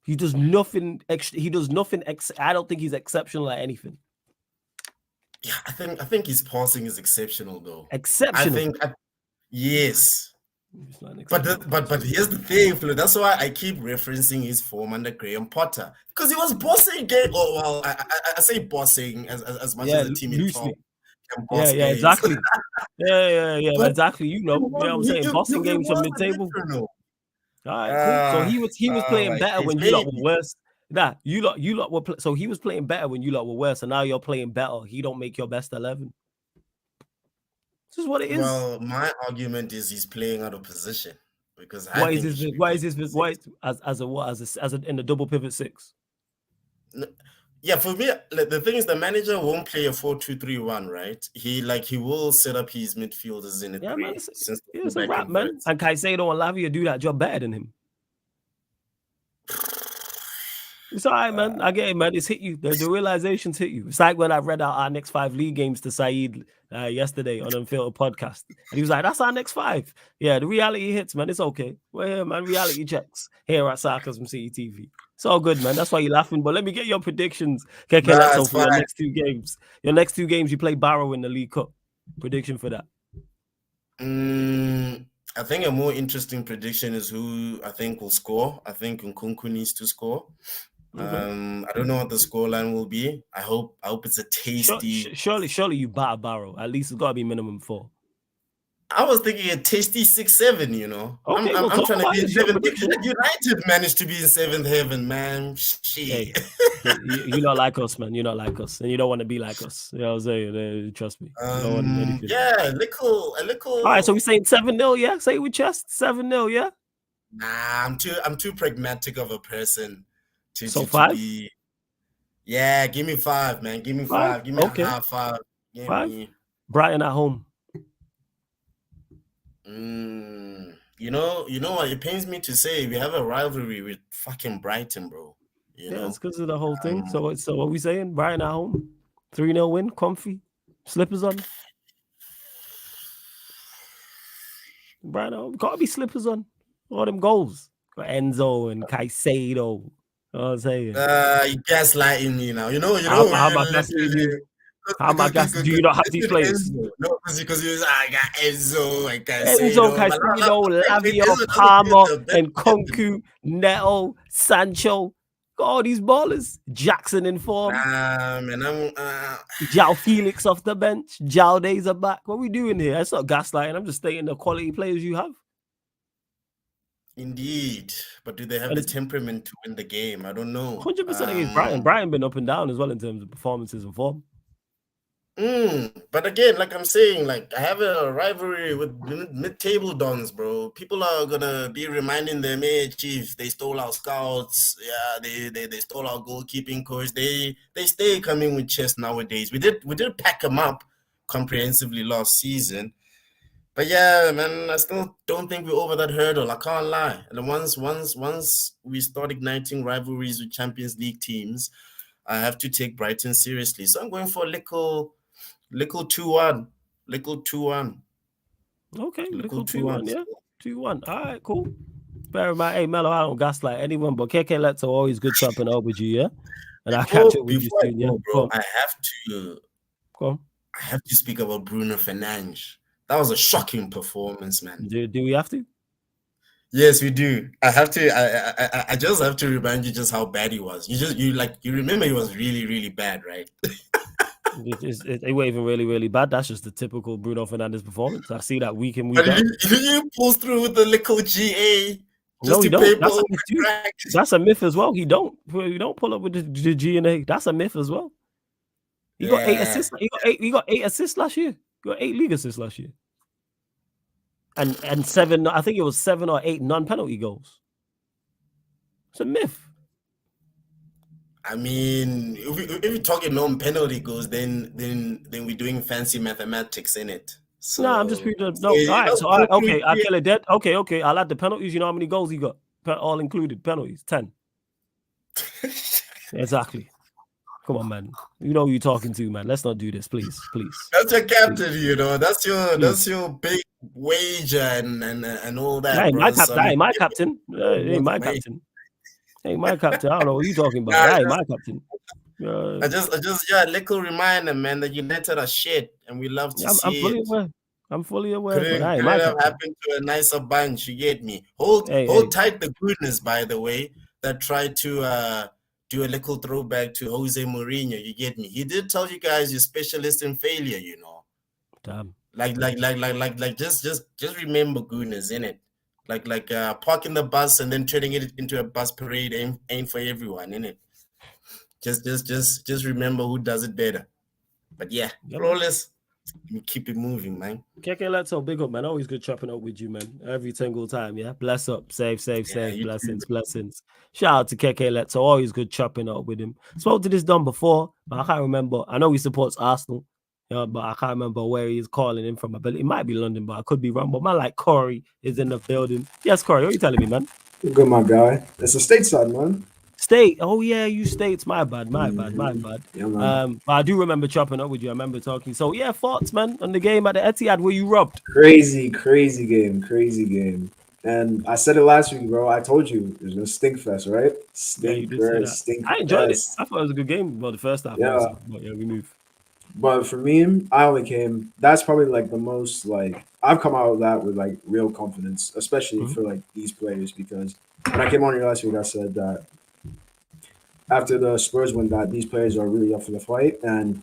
He does nothing extra. He does nothing. I don't think he's exceptional at anything. Yeah, I think his passing is exceptional, though. Exceptional. Yes. But here's the thing, Flo. That's why I keep referencing his form under Graham Potter, because he was bossing game. Oh well, I say bossing as much as the team in top. Yeah, exactly. yeah, exactly. You know what I'm saying? Bossing games from mid-table. All right, cool. So he was playing better when you lot were worse. Nah, you lot were. So he was playing better when you lot were worse, and now you're playing better. He don't make your best 11. This is what it is. Well, my argument is he's playing out of position because Why is this? Why is this? Why as a in the double pivot 6? Yeah, for me, like, the thing is, the manager won't play a 4-2-3-1, right? He will set up his midfielders in a 3. Man, it's a rap, man. And Caicedo and Lavia do that job better than him. It's all right, man. I get it, man. It's hit you. The realizations hit you. It's like when I read out our next 5 league games to Saeed yesterday on Unfiltered Podcast. And he was like, that's our next 5. Yeah, the reality hits, man. It's okay. We're here, man. Reality checks here at Sarcasm City TV. It's all good, man. That's why you're laughing. But let me get your predictions, KK, for your next 2 games. Your next 2 games, you play Barrow in the League Cup. Prediction for that. I think a more interesting prediction is who I think will score. I think Nkunku needs to score. I don't know what the scoreline will be. I hope it's a tasty. Surely you batter Barrow. At least it's got to be minimum 4. I was thinking a tasty 6-7. You know, okay, I'm trying to be in 7th. United managed to be in 7th heaven, man. Shit. Hey, you not like us, man. You're not like us, and you don't want to be like us. You know what I'm saying? Trust me. Yeah, a little. All right, so we saying 7-0, yeah? Say it with chest, 7-0, yeah? Nah, I'm too pragmatic of a person. So 5? Yeah, give me 5, man. Give me 5. Give me a half 5. 5. Brighton at home. You know what? It pains me to say we have a rivalry with fucking Brighton, bro. You know? It's because of the whole thing. So what are we saying? Brighton at home, 3-0 win, comfy, slippers on. Brighton at home, gotta be slippers on. All them goals. Got Enzo and Caicedo. You know what I'm saying? You gaslighting me now. You know. How am I gaslighting you? How am I gaslighting? Do you not have these players? No, because I got Enzo and Caicedo, Lavia, Palmer, and Nkunku, Neto, Sancho. Got all these ballers. Jackson in form. João Felix off the bench. João Days are back. What are we doing here? It's not gaslighting. I'm just stating the quality players you have. Indeed. But do they have the temperament to win the game? I don't know. 100% against Brighton. Brighton been up and down as well in terms of performances and form. But again, like I'm saying, like I have a rivalry with mid-table dons, bro. People are gonna be reminding them, hey, Chief, they stole our scouts. Yeah, they stole our goalkeeping coach. They stay coming with chest nowadays. We did pack them up comprehensively last season. But yeah, man, I still don't think we're over that hurdle. I can't lie. And once we start igniting rivalries with Champions League teams, I have to take Brighton seriously. So I'm going for a little 2-1. Little 2-1. Okay, little 2-1, yeah. 2-1. All right, cool. Bear in mind, hey, Mello, I don't gaslight anyone, but KK Let's always good chopping up with you, yeah? And I'll catch up with you soon, yeah? Bro, I have to speak about Bruno Fernandez. That was a shocking performance, man. Do we have to? Yes, we do. I have to. I just have to remind you just how bad he was. You remember he was really, really bad, right? It wasn't even really, really bad. That's just the typical Bruno Fernandez performance. I see that week in, week out. He pulls through with the little GA. No, he don't. That's a myth as well. He don't pull up with the G and A. That's a myth as well. He got 8 assists. He got 8 assists last year. He got 8 league assists last year. And 7, I think it was 7 or 8 non-penalty goals. It's a myth. I mean, if we're talking non-penalty goals, then we're doing fancy mathematics in it. So, no, I'm just reading. No, all right. So, okay, I'll kill it dead. Okay. I'll add the penalties. You know how many goals he got? All included penalties. 10. Exactly. Come on, man. You know who you're talking to, man. Let's not do this, please. That's your captain, you know. That's your big wager and all that. Hey, my captain. Hey, my captain. Hey, my captain. Hey, my captain. I don't know what you're talking about. Hey, my captain. I just a little reminder, man, that United are shit, and we love to see it. I'm fully aware. Could have happened to a nicer bunch. You get me? Hold tight the goodness, by the way, that tried to do a little throwback to Jose Mourinho. You get me? He did tell you guys you're specialist in failure. You know. Damn. Like just remember goodness in it. Like parking the bus and then turning it into a bus parade ain't for everyone, innit? Just remember who does it better. But yeah, flawless. keep it moving, man. KK Leto, big up, man. Always good chopping up with you, man. Every single time, yeah. Bless up, save. Blessings. Shout out to KK Leto. Always good chopping up with him. Spoke to this done before, but I can't remember. I know he supports Arsenal, but I can't remember where he's calling in from. I believe it might be London, but I could be wrong. But man, like Corey is in the building. Yes, Corey, what are you telling me, man? Good, my guy. It's a stateside, man. State. Oh yeah, you States. My bad. Yeah, man. But I do remember chopping up with you. I remember talking. So yeah, thoughts, man, on the game at the Etihad where you robbed. Crazy game. And I said it last week, bro. I told you there's no stink fest, right? Stink fest. I enjoyed it. I thought it was a good game. Well, the first half, also. But yeah, we move. But for me, I only came. That's probably like the most like I've come out of that with like real confidence, especially for like these players, because when I came on here last week, I said that after the Spurs win, that these players are really up for the fight, and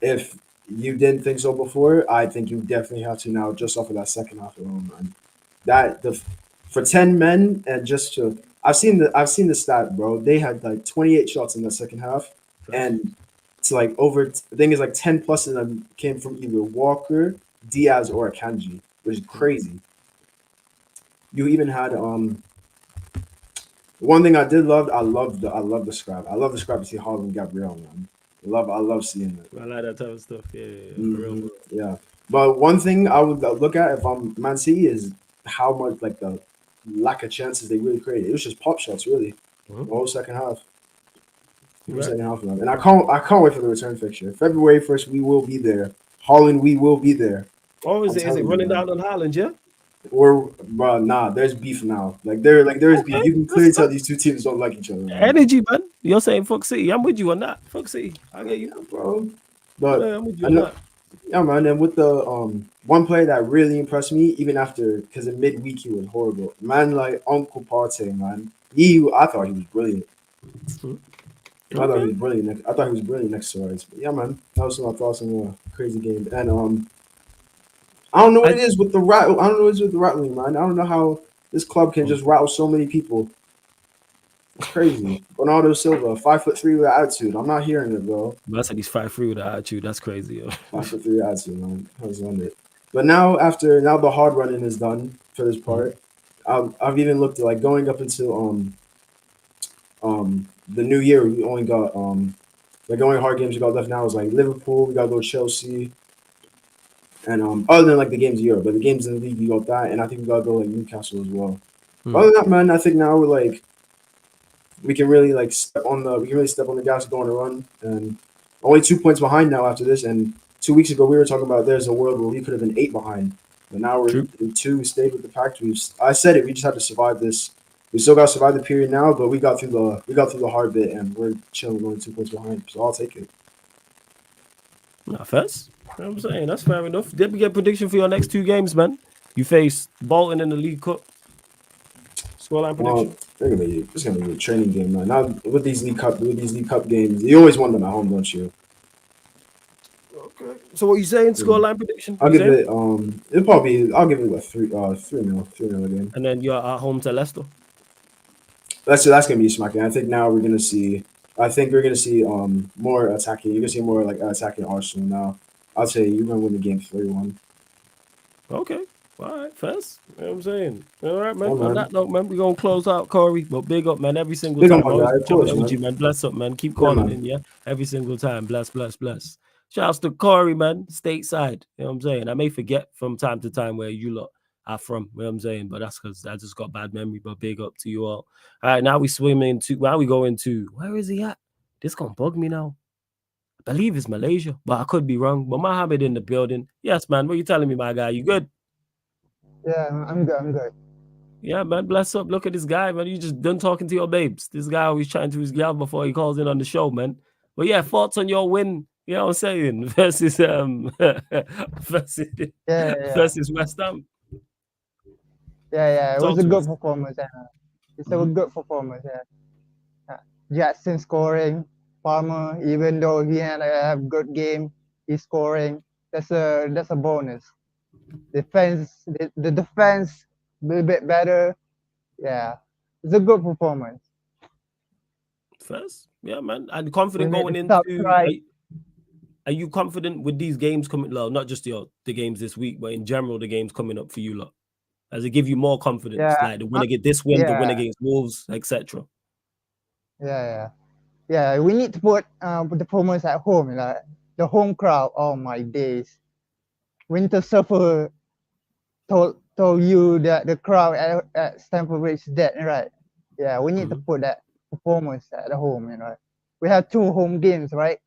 if you didn't think so before, I think you definitely have to now, just off of that second half alone, man. For 10 men and just to I've seen the stat, bro. They had like 28 shots in the second half, and it's like I think it's like 10 plus of them came from either Walker, Diaz, or Akanji, which is crazy. You even had one thing I did love. I love the scrap. I love the scrap between Haaland and Gabriel, man. I love seeing it. I like that type of stuff. Yeah. But one thing I would look at if I'm Man City is how much like the lack of chances they really created. It was just pop shots, really. The whole second half. Second half of them. And I can't wait for the return fixture. February 1st, we will be there. Holland, we will be there. Oh, is it running down on Haaland, yeah? Nah, there's beef now. There is beef. You can clearly tell these two teams don't like each other. Man. Energy, man. You're saying fuck City. I'm with you on that. Fuck City. I get you, bro. But I'm with you on that. Yeah, man. And with the one player that really impressed me, even after, because in midweek he was horrible. Man, like Uncle Partey, man. I thought he was brilliant. I thought he was brilliant. I thought he was brilliant next to Suarez. But yeah, man. That was my thoughts on the crazy game. And I don't know what it is with the rattle. I don't know what it is with the rattling, man. I don't know how this club can just rattle so many people. It's crazy. Bernardo Silva, 5'3" with attitude. I'm not hearing it, bro. I said he's 5'3" with attitude. That's crazy, yo. 5'3" attitude, man. I was on it. But now the hard running is done for this part. I've even looked at like going up into the new year. We only got the only hard games we got left now is like Liverpool. We gotta go Chelsea. And other than like the games of Europe, but the games in the league, you got that, and I think we gotta go like Newcastle as well. Other than that, man, I think now we're like we can really step on the gas, go on a run, and only 2 points behind now after this. And 2 weeks ago, we were talking about there's a world where we could have been 8 behind, but now we're in 2. We stayed with the pact. I said it. We just have to survive this. We still got to survive the period now, but we got through the hard bit, and we're chilling, only 2 points behind. So I'll take it. Not first. You know what I'm saying? That's fair enough. Did we get prediction for your next 2 games, man? You face Bolton in the League Cup. Scoreline prediction. It's gonna be a training game, man. Now with these League Cup games, you always want them at home, don't you? Okay. So what are you saying? Scoreline prediction? I'll give it. I'll give it a 3-0 again. And then you're at home to Leicester. That's gonna be smacking. I think now we're gonna see. More attacking. You're gonna see more like attacking Arsenal now. I'll say you're gonna win the game 3-1. Okay. All right, first. You know what I'm saying? All right, man. On that note, man, we're gonna close out Corey. But big up, man, every single time. Man. Bless up, man. Keep calling in, yeah. Every single time. Bless. Shouts to Corey, man, stateside. You know what I'm saying? I may forget from time to time where you lot are from, you know what I'm saying? But that's because I just got bad memory. But big up to you all. All right, now we go into where is he at? This gonna bug me now. I believe it's Malaysia, but I could be wrong. But Mohammed in the building. Yes, man. What you telling me, my guy? You good? Yeah, I'm good. Yeah, man. Bless up. Look at this guy, man. You just done talking to your babes. This guy always chatting to his gal before he calls in on the show, man. But yeah, thoughts on your win. You know what I'm saying? Versus versus West Ham. Yeah. It was a good performance. It's a good performance. Yeah. Jackson scoring. Palmer, even though he had a good game, he's scoring. That's a bonus. Defense, the defense a little bit better. Yeah, it's a good performance. First, yeah, man, and confident going into. Are you confident with these games coming? Well, not just the games this week, but in general, the games coming up for you lot? Does it give you more confidence? Yeah, Like the win against this win, the win yeah, against Wolves, etc. yeah. We need to put the performance at home. Like the home crowd. Oh my days. Winter Surfer told you that the crowd at Stamford Bridge is dead, right? Yeah, we need to put that performance at the home. We have 2 home games, right?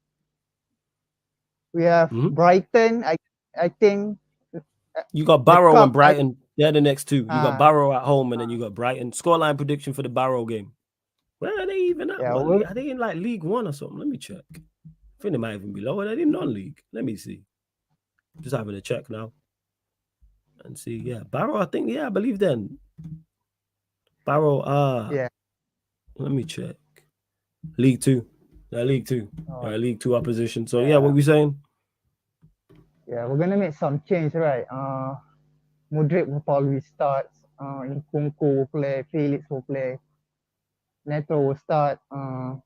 We have Brighton. I think You got the Barrow and cup. Brighton. They're the next 2. You got Barrow at home, and then you got Brighton. Scoreline prediction for the Barrow game. Where are they even at? Yeah, Are they in like League 1 or something? Let me check. I think they might even be lower. They're in non-league. Let me see. Just having a check now. And see, yeah. Barrow, I think, I believe then. Barrow, yeah. Let me check. League 2. League 2. League 2 opposition. So, what we saying? Yeah, we're gonna make some change, right? Mudryk will probably start. Nkunku will play. Felix will play. Neto will start. I'm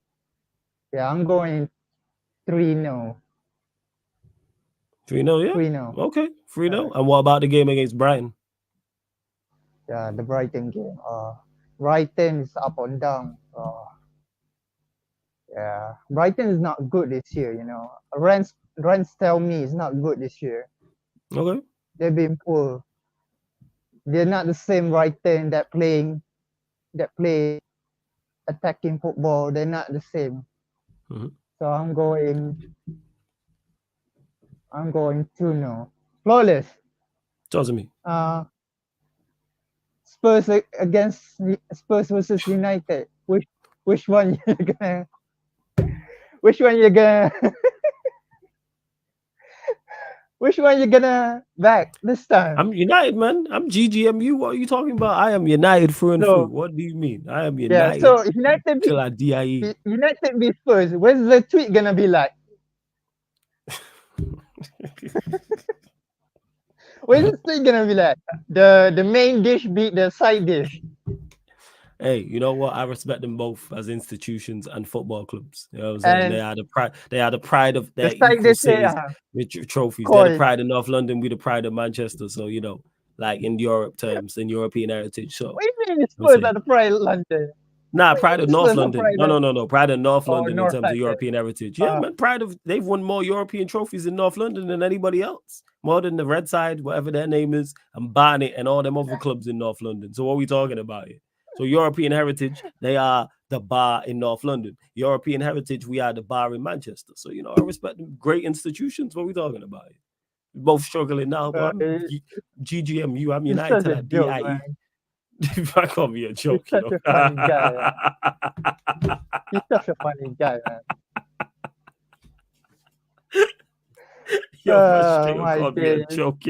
going 3-0. 3-0, yeah? 3-0. Okay, 3-0. And what about the game against Brighton? Yeah, the Brighton game. Brighton is up and down. Brighton is not good this year, Rents tell me it's not good this year. Okay. They've been poor. They're not the same Brighton that play attacking football. They're not the same. So I'm going 2-0. Flawless. Talk to me. Spurs versus United. Which one you're gonna which one you're gonna back this time? I'm United, man. I'm GGMU. What are you talking about? I am United through and through. What do you mean? I am United. Yeah, so United beat Spurs. Where's the tweet gonna be like? Where's the tweet gonna be like? The main dish beat the side dish. Hey, you know what? I respect them both as institutions and football clubs. You know what I'm saying? They are the pride of their equal cities with trophies. They're the pride of North London. We the pride of Manchester. So, like in Europe terms, in European heritage. So what do you mean Spurs are the pride of London? Nah, pride of North London. No. Pride of North London in terms London. of European heritage. Yeah, man. They've won more European trophies in North London than anybody else. More than the Red Side, whatever their name is, and Barnet and all them other clubs in North London. So what are we talking about here? So European heritage, they are the bar in North London. European heritage, we are the bar in Manchester. So, I respect them. Great institutions. What are we talking about here? We're both struggling now, but I'm GGMU. I'm United at DIE. That can't be a joke. You're such a funny guy. You're such a funny guy, man. Can't be a joke,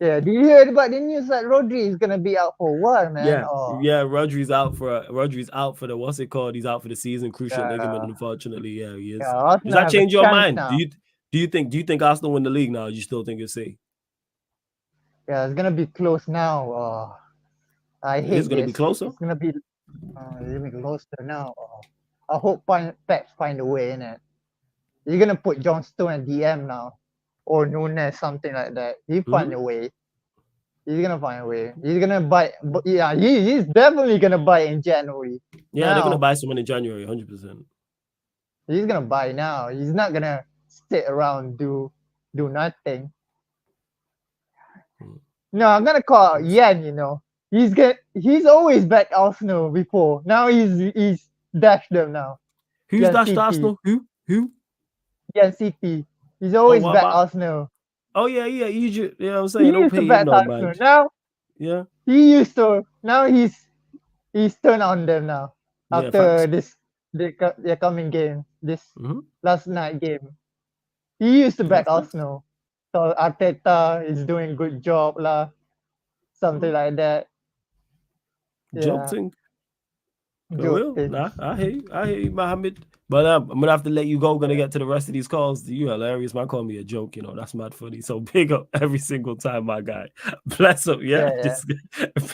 Yeah, do you hear about the news that Rodri is gonna be out for what, man? Yeah, Rodri's out for the what's it called? He's out for the season, cruciate ligament, unfortunately. Yeah, he is. Does that change your mind? Now. Do you think Arsenal win the league now? Or do you still think it's safe? Yeah, it's gonna be close now. I hate it's gonna be closer. It's gonna be closer now. I hope Pep find a way in it. You're gonna put John Stone at DM now, or Nunes, something like that. He find a way. He's gonna find a way. He's gonna buy. Yeah, he's definitely gonna buy in January. Yeah, they're gonna buy someone in January, 100%. He's gonna buy now. He's not gonna sit around do nothing. No, I'm gonna call Yen. He's always backed Arsenal before. Now he's dashed them now. Who's dashed Arsenal? Who? Yen City. He's always backed Arsenal. Oh yeah. You know what I'm saying? He used to back Arsenal. Now, yeah. He used to. Now he's turned on them now. After their coming game, this last night game. He used to back Arsenal. So Arteta is doing good job lah. Something like that. Joking. Nah, I hear you, Mohammed. But I'm gonna have to let you go. Gonna get to the rest of these calls. You hilarious, man. Call me a joke, that's mad funny. So big up every single time, my guy. Bless up, just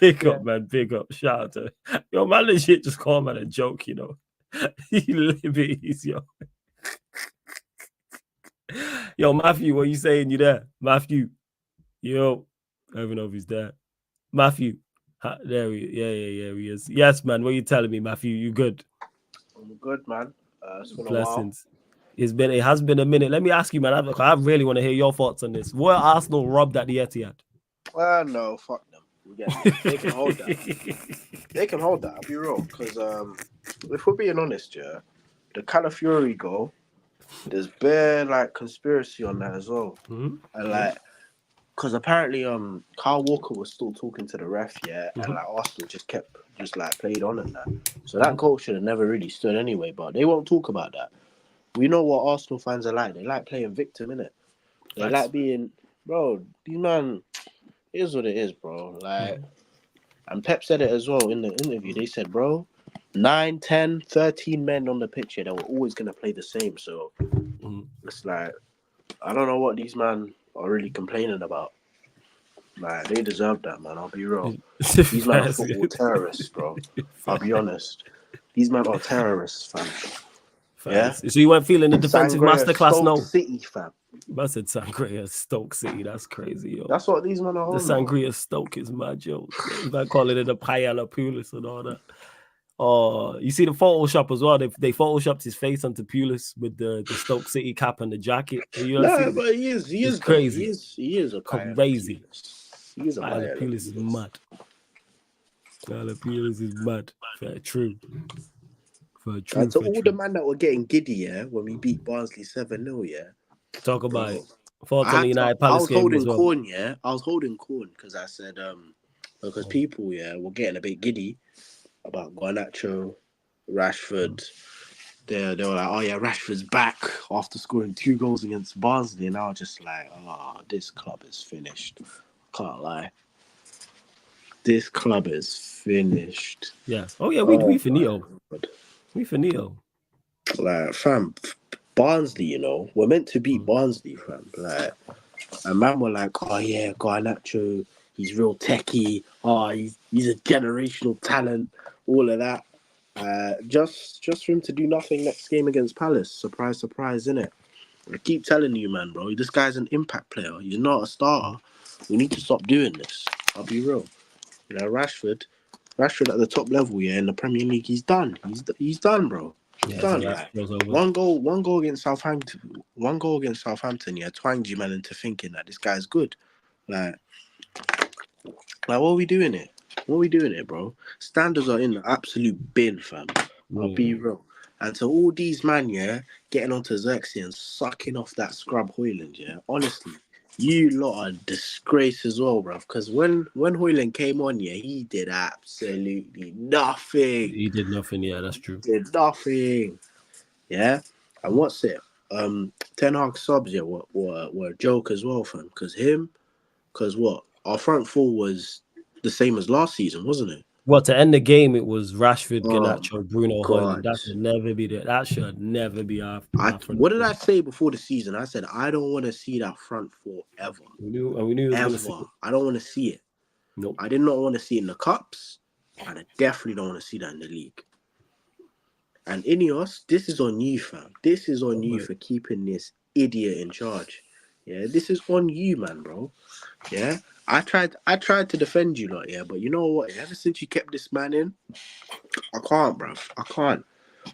big up, man. Big up. Shout out to man. Legit, just call man a joke, Liberties, yo. Yo, Matthew, what are you saying? You there? Matthew. Yo. I don't know if he's there. Matthew. There he is. Yeah, he is. Yes, man. What are you telling me, Matthew? You good? I'm good, man. It's been Blessings. It has been a minute. Let me ask you, man. I really want to hear your thoughts on this. Were Arsenal robbed at the Etihad? No, fuck them. They can hold that. They can hold that. I'll be real, because if we're being honest, yeah, the Calafiori goal, there's bare like conspiracy on that as well, and like, because apparently Kyle Walker was still talking to the ref, yeah, and like Arsenal just like played on and that. So that goal should have never really stood anyway. But they won't talk about that. We know what Arsenal fans are like. They like playing victim, innit? They like being, bro, these man, it is what it is, bro. Like, and Pep said it as well in the interview. They said, bro, 9, 10, 13 men on the pitch here, they were always going to play the same. So it's like, I don't know what these man are really complaining about. Like, they deserve that, man. I'll be real. These men are football terrorists, bro. I'll be honest. These men are terrorists, fam. Yeah. So you weren't feeling the defensive masterclass, no? City, fam. I said Sangria Stoke City. That's crazy, yo. That's what these men are on. The Sangria Stoke is mad, yo. They call it the Payala Pulis and all that. Oh, you see the Photoshop as well. They photoshopped his face onto Pulis with the Stoke City cap and the jacket. No, but he is crazy. He is a crazy. He is a Pulis is mad. Pulis is mad. Fair true. And to all the man that were getting giddy, yeah, when we beat Barnsley 7-0, yeah. Talk about it. Thoughts on the United Palace game as well. I was holding corn because I said, because people, yeah, were getting a bit giddy about Garnacho, Rashford. They were like, oh yeah, Rashford's back after scoring 2 goals against Barnsley, and I was just like, oh, this club is finished. Can't lie. This club is finished. Yeah. Oh yeah, we finito. We finito. Like, fam, Barnsley, you know, we're meant to beat Barnsley, fam. Like, and man were like, oh yeah, Garnacho, he's real techie. Oh, he's a generational talent. All of that. Just for him to do nothing next game against Palace. Surprise, surprise, innit? I keep telling you, man, bro, this guy's an impact player. He's not a starter. We need to stop doing this. I'll be real. You know, Rashford at the top level, yeah, in the Premier League, he's done. He's done, bro. He's done. Like, one goal against Southampton. Yeah, twanged you man into thinking that this guy's good. Like what are we doing here? What are we doing here, bro? Standards are in the absolute bin, fam. I'll be real. And to all these man, yeah, getting onto Xerxes and sucking off that scrub Hoyland, yeah, honestly, you lot are a disgrace as well, bruv. Because when Hoyland came on, yeah, he did absolutely nothing. He did nothing, yeah, that's true. He did nothing. Yeah? And what's it? Ten Hag subs, yeah, were a joke as well, fam. Because what? Our front four was the same as last season, wasn't it? Well, to end the game, it was Rashford, Garnacho, Bruno, Hoyland. That should never be there. That should never be our what did I say before the season? I said I don't want to see that front four ever. We knew ever. I don't want to see it. Nope. I did not want to see it in the cups, and I definitely don't want to see that in the league. And Ineos, this is on you, fam. This is on you for keeping this idiot in charge. Yeah, this is on you, man, bro. Yeah. I tried to defend you lot, yeah, but you know what? Ever since you kept this man in, I can't, bruv. I can't.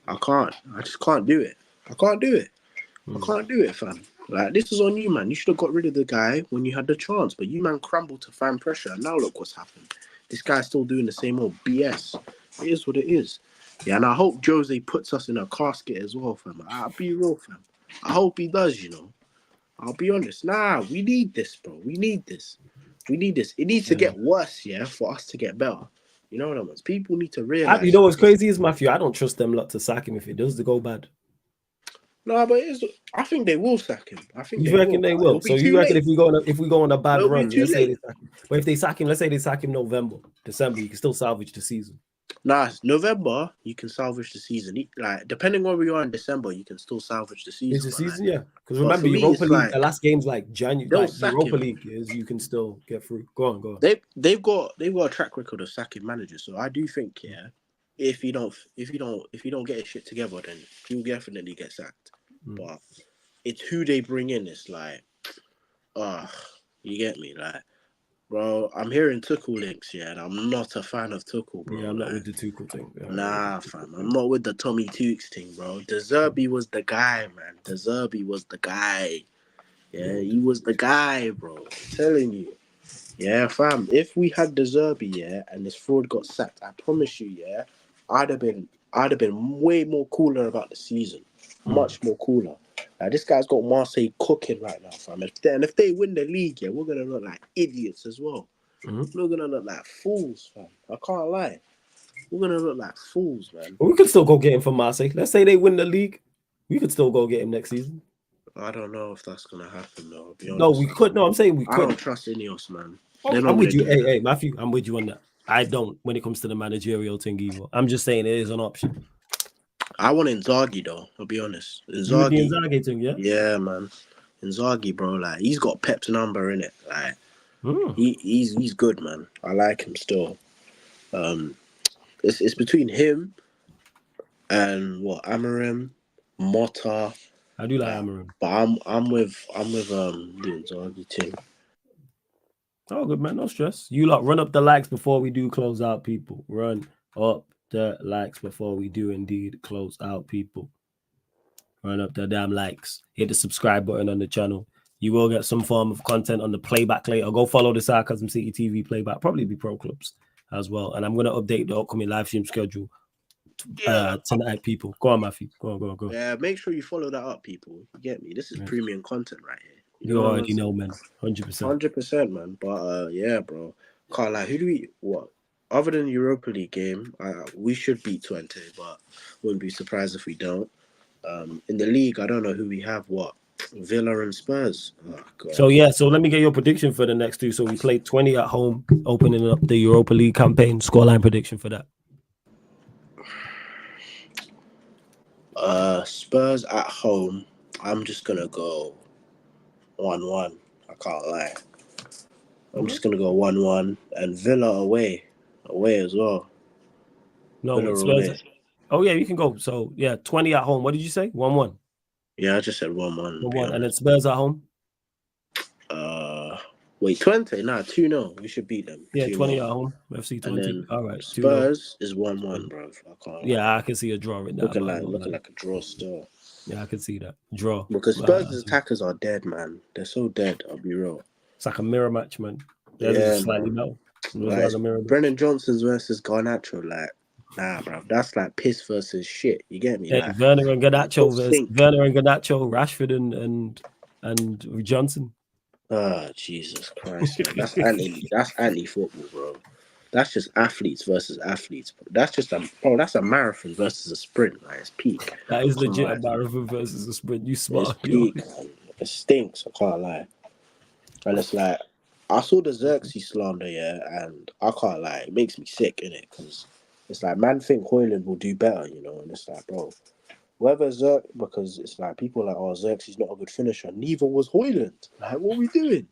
I just can't do it. I can't do it, fam. Like, this is on you, man. You should have got rid of the guy when you had the chance, but you, man, crumbled to fan pressure. And now look what's happened. This guy's still doing the same old BS. It is what it is. Yeah, and I hope Jose puts us in a casket as well, fam. I'll be real, fam. I hope he does, you know. I'll be honest. Nah, we need this, bro. We need this. It needs to get worse, yeah, for us to get better. You know what I mean? People need to realize. You know what's crazy is, Matthew, I don't trust them lot to sack him if it does to go bad. No, but I think they will sack him. I think you reckon they will. So you reckon if we go on a bad run, let's say they sack him. But if they sack him, let's say they sack him November, December, you can still salvage the season. Nah, November you can salvage the season. Like, depending where we are in December, you can still salvage the season. It's the season, yeah. Because remember, Europa League, the last game's like January. Like Europa League is you can still get through. Go on. They've got a track record of sacking managers, so I do think, yeah, if you don't get his shit together, then he'll definitely get sacked. But it's who they bring in. It's like, you get me? Like, bro, I'm hearing Tuchel links, yeah, and I'm not a fan of Tuchel, bro. Yeah, I'm not with the Tuchel thing. Yeah, nah, fam, I'm not with the Tommy Tukes thing, bro. De Zerbi was the guy, man. De Zerbi was the guy. Yeah, he was the guy, bro. I'm telling you. Yeah, fam. If we had De Zerbi, yeah, and this fraud got sacked, I promise you, yeah, I'd have been way more cooler about the season. Much more cooler. Like, this guy's got Marseille cooking right now, fam. If they win the league, yeah, we're gonna look like idiots as well. We're gonna look like fools, fam. I can't lie. We're gonna look like fools, man. But we could still go get him from Marseille. Let's say they win the league, we could still go get him next season. I don't know if that's gonna happen, though. I'll be honest. No, we could. No, I'm saying we could. I don't trust Ineos, man. I'm with you. Hey, Matthew, I'm with you on that. I don't when it comes to the managerial thing either. I'm just saying it is an option. I want Inzaghi, though. I'll be honest. Inzaghi thing, yeah? Yeah, man. Inzaghi, bro. Like, he's got Pep's number in it. Like, he's good, man. I like him still. It's between him and Amorim, Motta. I do like Amorim, but I'm with the Inzaghi team. Oh, good, man. No stress. You lot run up the likes before we do close out, people. Run up the likes before we do indeed close out, people. Run up the damn likes. Hit the subscribe button on the channel. You will get some form of content on the playback later. Go follow the Sarcasm City TV playback. Probably be pro clubs as well. And I'm going to update the upcoming live stream schedule tonight, people. Go on, Matthew. Go. Yeah, make sure you follow that up, people. You get me? This is premium content right here. You already know, man. 100%. 100%, man. But yeah, bro. Can't lie. Who do we other than the Europa League game, we should beat Twente, but wouldn't be surprised if we don't. In the league, I don't know who we have. Villa and Spurs. Oh, God. So let me get your prediction for the next two. So we played 20 at home, opening up the Europa League campaign. Scoreline prediction for that. Spurs at home. I'm just gonna go 1-1. I can't lie. I'm just gonna go 1-1, and Villa away as well. No, Villa Spurs. away. Oh yeah, you can go. So yeah, 20 at home. What did you say? 1-1. Yeah, I just said 1-1. 1-1, and then Spurs at home. Wait, Twente? Nah, 2-0. We should beat them. Yeah, 2-0. 20 at home. FC 20. All right. Spurs is 1-1, bro. I can see a draw in that. Looking like a draw still. Yeah, I can see that. Draw. Because Spurs' attackers are dead, man. They're so dead, I'll be real. It's like a mirror match, man. Yeah, slightly low. Like Brennan Johnson's versus Garnacho, like, nah, bro. That's like piss versus shit. You get me? Hey, like, Werner and Garnacho versus Werner and Garnacho, Rashford and Johnson. Oh, Jesus Christ. Man. That's anti-football, bro. That's just athletes versus athletes. That's just that's a marathon versus a sprint. Like, it's peak. That is legit a marathon versus a sprint. You smart. It's peak, man. It stinks. I can't lie. And it's like, I saw the Xerxes slander, yeah, and I can't lie. It makes me sick, innit? Because it's like, man think Højlund will do better, you know? And it's like, bro, whether because it's like, people are like, Xerxes not a good finisher. Neither was Højlund. Like, what are we doing?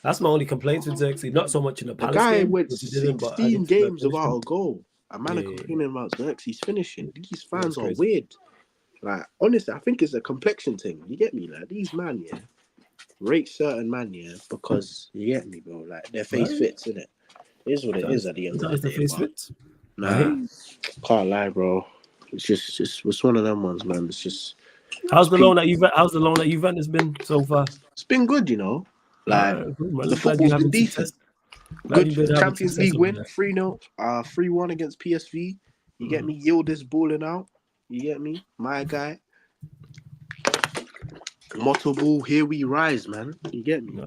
That's my only complaint with Xerxes. Not so much in the Palace guy game. went 16 games without a goal. A man are complaining about Xerxes finishing. These fans are weird. Like, honestly, I think it's a complexion thing. You get me? Like, these man, yeah, rate certain man, yeah, because you get me, bro. Like, their face fits, innit? It is what it is at the end of the day. Face fits. Nah, can't lie, bro. It's just it's one of them ones, man. It's just. How's the loan at Juventus been so far? It's been good, you know. Like, the football's been decent. Good Champions League win, 3-0, 3-1 against PSV. You get me? Yildiz balling out. You get me? My guy. Motto ball, here we rise, man. You get me?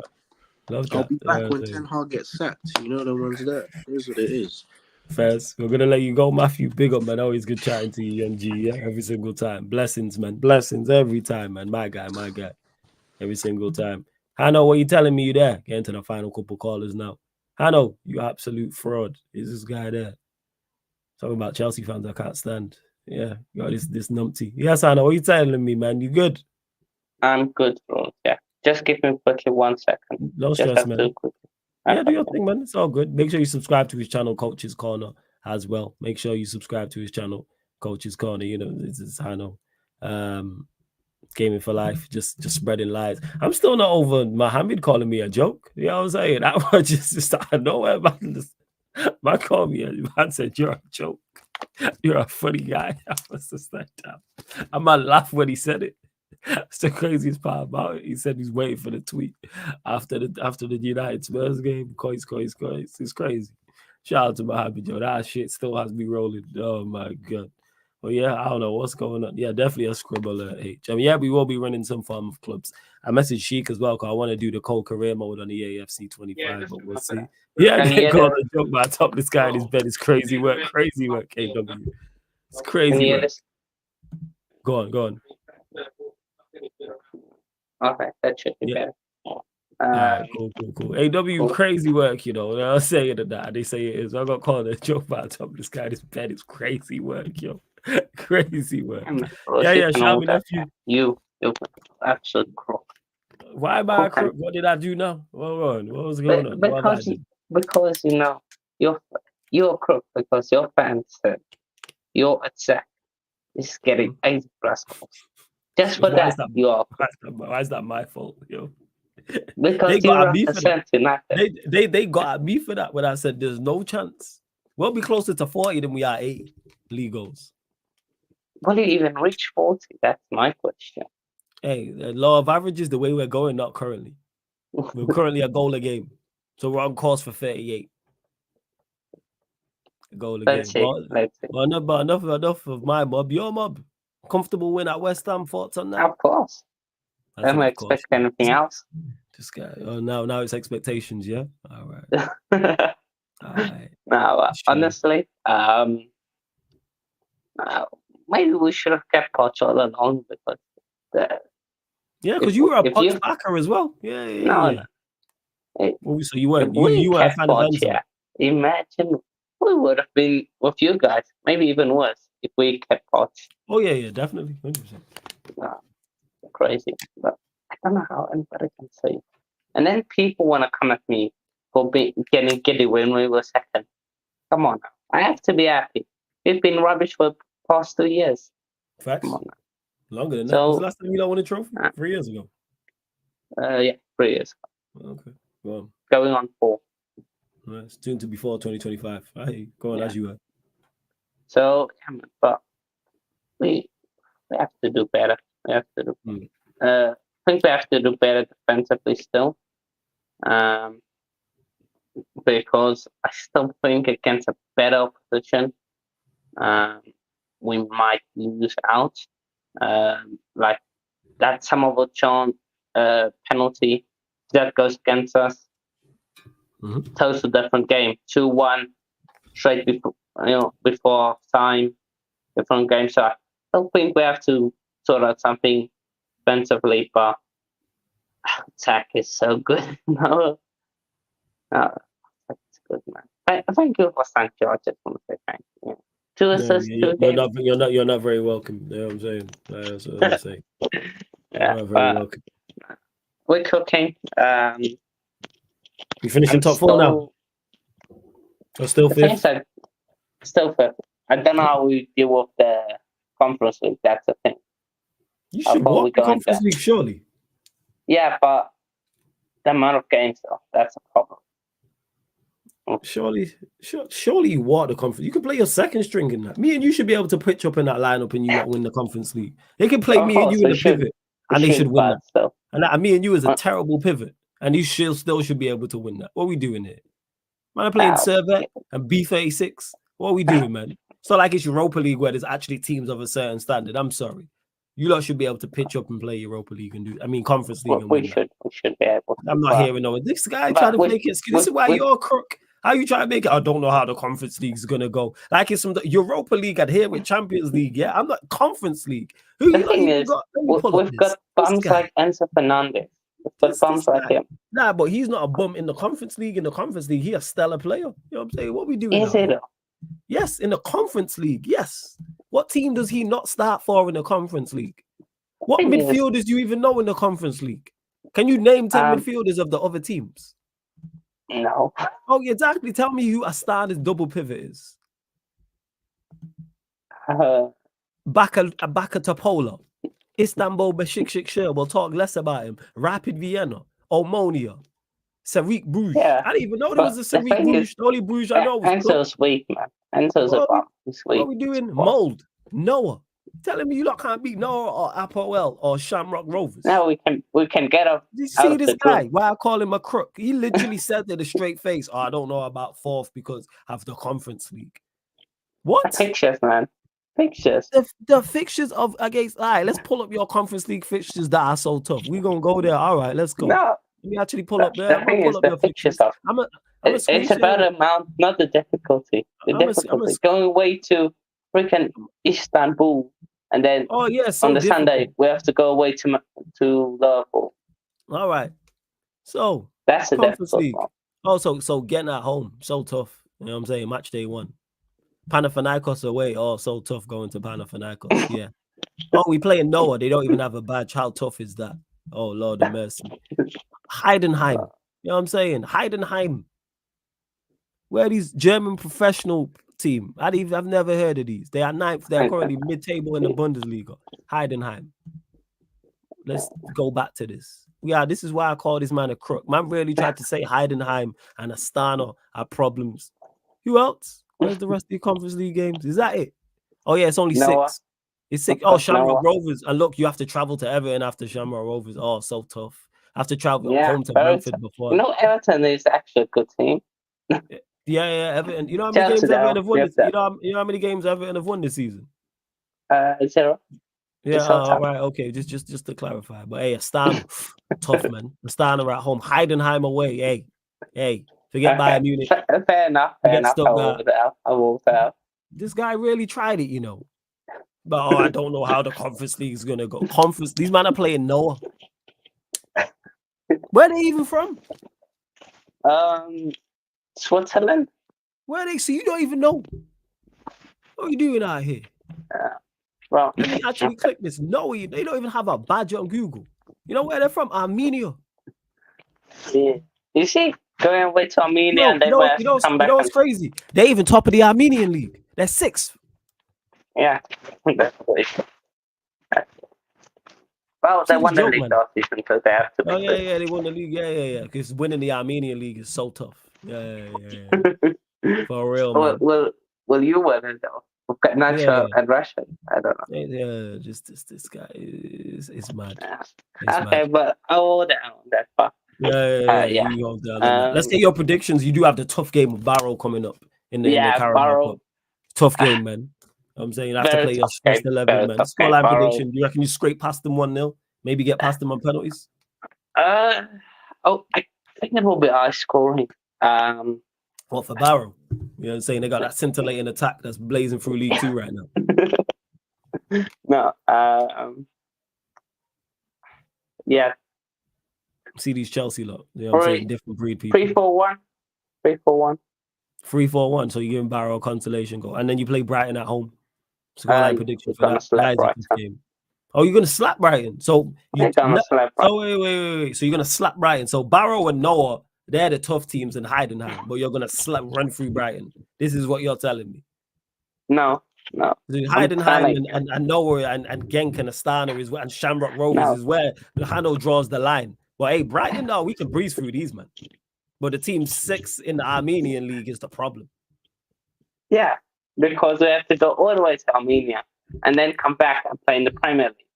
Love that. I'll be back when Ten Hag gets sacked. You know the ones there. It is what it is. Fairs. We're gonna let you go, Matthew. Big up, man. Always good chatting to you, MG. Yeah, every single time. Blessings, man. Blessings every time, man. My guy. Every single time. Hano, what you telling me you there? Getting to the final couple callers now. Hano, you absolute fraud. Is this guy there? Talking about Chelsea fans I can't stand. Yeah, you got this numpty. Yes, Hano, what you telling me, man? You good? I'm good, bro. Yeah. Just give me quickly 1 second. No stress, man. Yeah, do your thing, man. It's all good. Make sure you subscribe to his channel, Coach's Corner, as well. Make sure you subscribe to his channel, Coach's Corner. You know, this is Hano. Gaming for life, just spreading lies. I'm still not over Mohammed calling me a joke. You know what I'm saying? That was just out of nowhere, man. Man called me, man said, you're a joke. You're a funny guy. I was just like, I might laugh when he said it. That's the craziest part about it. He said he's waiting for the tweet after the United Spurs game. Coins. It's crazy. Shout out to Mohammed, Joe. That shit still has me rolling. Oh my god. Well, yeah, I don't know what's going on. Yeah, definitely a scribble H. I mean, yeah, we will be running some form of clubs. I messaged Sheik as well because I want to do the cold career mode on the AFC 25, but we'll see. Yeah, I get called a joke by top. This guy in his bed is crazy work, KW. It's crazy work. Go on. Okay, that should be better. Cool. AW, crazy work, you know. They're saying that. They say it is. I got called a joke by top. This guy in his bed is crazy work, yo. Crazy work. Yeah, shall we nephew? You absolute crook. Why am I a crook? What did I do now? What was going on? Because you know you're a crook because your fans said your attack is getting 80+ goals. Just for that, you are. Why is that my fault, yo? Because they got at me for that. They got at me for that when I said there's no chance. We'll be closer to 40 than we are 8 league goals. Will you even reach 40? That's my question. Hey, the law of averages, the way we're going, not currently. We're currently a goal a game. So we're on course for 38. A goal a game. Let's see. But enough of my mob. Your mob. Comfortable win at West Ham. Thoughts on that? Of course. I don't expect anything else. This guy. Oh, now it's expectations, yeah? All right. All right. Now, honestly, maybe we should have kept Poch all along because because you were a Poch backer as well. Yeah. So you weren't a fan of Enzo. Yeah. Imagine we would have been with you guys, maybe even worse if we kept Poch. Oh yeah, definitely, 100%. Crazy, but I don't know how anybody can say. And then people want to come at me for getting giddy when we were second. Come on, I have to be happy. We've been rubbish for the past 2 years. Facts. Come on now. Longer than that. When was the last time you don't won a trophy? 3 years ago. Yeah, 3 years ago. Okay, go on. Going on 4. Right, it's soon to be 2025. Hey, go on as you were. So, but we have to do better. We have to do. I think we have to do better defensively still, because I still think against a better opposition, we might lose out. Like that Samovic penalty that goes against us. Total different game. 2-1 straight before time. Different game. So I don't think we have to sort out something defensively, but attack is so good. No, that's good, man. Thank you for St. George. I just want to say thank you. 2 assists, 2 games. You're not very welcome. You know what I'm saying? That's what I'm saying. Yeah, not very welcome. We're cooking. You finishing top 4 now? Or still 5th? Still 5th. I don't know how we deal with the Conference League. That's the thing. You should walk the Conference League, surely. Yeah, but the amount of games, though, that's a problem. Surely you walk the Conference. You can play your second string in that. Me and you should be able to pitch up in that lineup and you not win the Conference League. They can play me and you in the pivot, and they should win that. And me and you is a terrible pivot, and you still should be able to win that. What are we doing here? Man, I'm playing Servet and B36. What are we doing, man? It's not like it's Europa League where there's actually teams of a certain standard. I'm sorry. You lot should be able to pitch up and play Europa League and Conference League. And we should be able to. I'm not hearing no. This guy trying to make it. This is why you're a crook. How you trying to make it? I don't know how the Conference League is gonna go. Like it's some Europa League. I'd hear with Champions League. Yeah, I'm not Conference League. Who the thing is, we've got bums like Enzo Fernandez. We've got bums like him. Nah, but he's not a bum in the Conference League. In the Conference League, he's a stellar player. You know what I'm saying? What we doing? Is it? Yes, in the Conference League. Yes. What team does he not start for in the Conference League? What midfielders do you even know in the Conference League? Can you name 10 midfielders of the other teams? No. Oh, exactly. Tell me who a starter's double pivot is. Baka Topola. Istanbul Besiktas. We'll talk less about him. Rapid Vienna, Omonia, Cercle Bruges. Yeah, I didn't even know there was a the Cercle thing Bruges. is, The only Bruges I know was Enzo's weak, man. Enzo's a bomb. He's what are weak. we doing? Mold, Noah. Telling me you lot can't beat Noah or Apoel or Shamrock Rovers. Now we can get up. You out see of this the guy? group. Why I call him a crook? He literally said to the straight face, "Oh, I don't know about fourth because of the Conference League." What? Fixtures, man. Fixtures. The fixtures of against. All right, let's pull up your Conference League fixtures that are so tough. We're gonna go there. All right, let's go. No. Let me actually pull up there. The I'm gonna thing pull is, up the your fixtures fixtures. are. I'm a It's about the amount, not the difficulty. The difficulty going away to freaking Istanbul, and then so on the difficult. Sunday we have to go away to Liverpool. All right, so that's the Conference difficult League. one. Oh, so getting at home, so tough. You know what I'm saying? Match day 1. Panathinaikos away. Oh, so tough going to Panathinaikos. Yeah. Oh, we playing Noah. They don't even have a badge. How tough is that? Oh, Lord of mercy. Heidenheim. You know what I'm saying? Heidenheim. Where are these German professional team? I've never heard of these. They are 9th. They're currently mid-table in the Bundesliga. Heidenheim. Let's go back to this. Yeah, this is why I call this man a crook. Man really tried to say Heidenheim and Astana are problems. Who else? Where's the rest of the Conference League games? Is that it? Oh, yeah, it's only Noah. 6. It's 6. Oh, Shamrock Noah. Rovers. And look, you have to travel to Everton after Shamrock Rovers. Oh, so tough. I have to travel Yeah, home to Brentford before. You know, Everton is actually a good team. Yeah, Everton. You know how many games Everton have won this? You know how many games Everton have won this season? 0. Yeah, all right, okay. Just to clarify. But hey, Astana, tough man. Astana at home. Heidenheim away. Hey. Forget Bayern Munich. Fair enough. I will tell. This guy really tried it, you know. But I don't know how the Conference League is gonna go. These men are playing Noah. Where are they even from? Switzerland. Where are they? So you don't even know. What are you doing out here? Well, let me actually click this. No, they don't even have a badge on Google. You know where they're from? Armenia. Yeah. You see, going away to Armenia and then you know what's crazy? They're even top of the Armenian league. They're 6th. Yeah. Well, they won the league last season, so they have to. Oh yeah, they won the league. Yeah. Because winning the Armenian league is so tough. Yeah. For real, man. Will you win it though? Nacho and Russian. I don't know. Yeah, just this guy is mad. Okay, but I will down that part. Yeah. You hold down on that. Let's get your predictions. You do have the tough game with Barrow coming up in the Carabao Cup. Tough game, man. I'm saying you have to play your best 11, man. Scoreline prediction. Do you reckon you scrape past them 1-0? Maybe get past them on penalties? I think it will be high scoring. What for Barrow? You know what I'm saying? They got that scintillating attack that's blazing through League 2 right now. No. Yeah. See these Chelsea lot. You know what I'm saying? Different breed people. 3-4-1. 3-4-1. 3-4-1. So you're giving Barrow a consolation goal. And then you play Brighton at home. So like prediction for that. That is a good game. Oh, you're gonna slap Brighton. So wait. So you're gonna slap Brighton. So Barrow and Noah, they're the tough teams in Heidenheim, but you're gonna run through Brighton. This is what you're telling me. No. Heidenheim and Noah and Genk and Astana is where, and Shamrock Rovers is where Hano draws the line. But hey, Brighton, no, we can breeze through these, man. But the team 6 in the Armenian league is the problem. Yeah, because we have to go all the way to Armenia and then come back and play in the Premier League.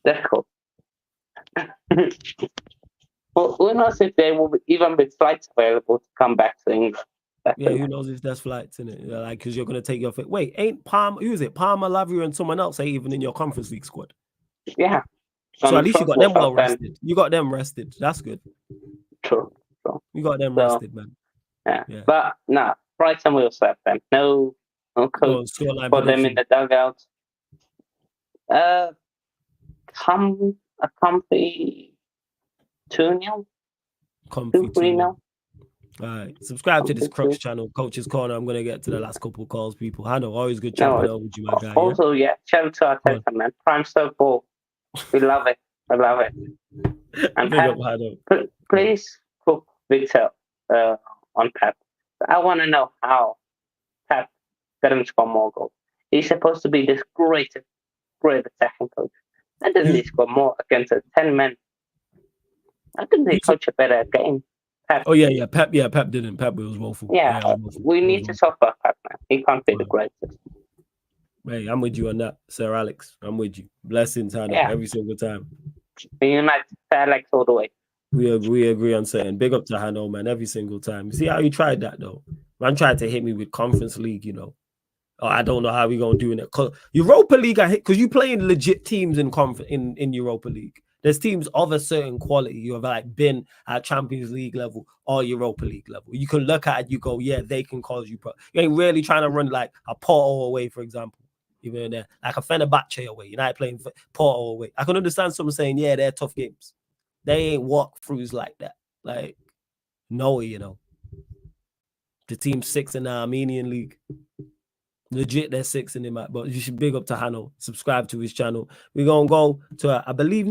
That's cool. Well, who knows if there will even be flights available to come back to England. Who knows if there's flights in it? Like, because you're going to take your... Wait, ain't Palmer... Who is it? Palmer, Lavia, and someone else even in your Conference League squad? Yeah. So at least you got them well rested. You got them rested. That's good. True. You got them rested, man. Yeah. But no, Brighton will slap them. No coach for them in the dugout. A comfy 2-0. 2-3-0. All right. Subscribe to this Crux channel, Coach's Corner. I'm going to get to the last couple of calls, people. I know, always good chatting over with you, my guy. Also, shout out to our Arteta, man. Prime Stoke ball. We love it. I love it. And please cook Victor on Pep. I want to know how Pep didn't score more goals. He's supposed to be this great attacking coach. I think they score more against a 10 men. I think they coach a better game. Pep. Oh yeah, Pep didn't. Pep was woeful. Yeah, we need to suffer Pep, man. He can't be the greatest. Hey, I'm with you on that, Sir Alex. I'm with you. Blessings, Hannah, every single time. We unite Sir Alex all the way. We agree on saying big up to Hannah, man, every single time. You see how you tried that though? Man tried to hit me with Conference League, you know. Oh, I don't know how we're gonna do in it. Europa League, I hit because you playing legit teams in Europa League. There's teams of a certain quality. You have like been at Champions League level or Europa League level. You can look at it, you go, yeah, they can cause you. You ain't really trying to run like a Porto away, for example. Even there, like a Fenerbahce away. You're not playing Porto away. I can understand someone saying, yeah, they're tough games. They ain't walkthroughs like that. Like, no, you know. The team's 6 in the Armenian League. Legit, they're 6 in him, but you should big up to Hano. Subscribe to his channel. We're gonna go to I believe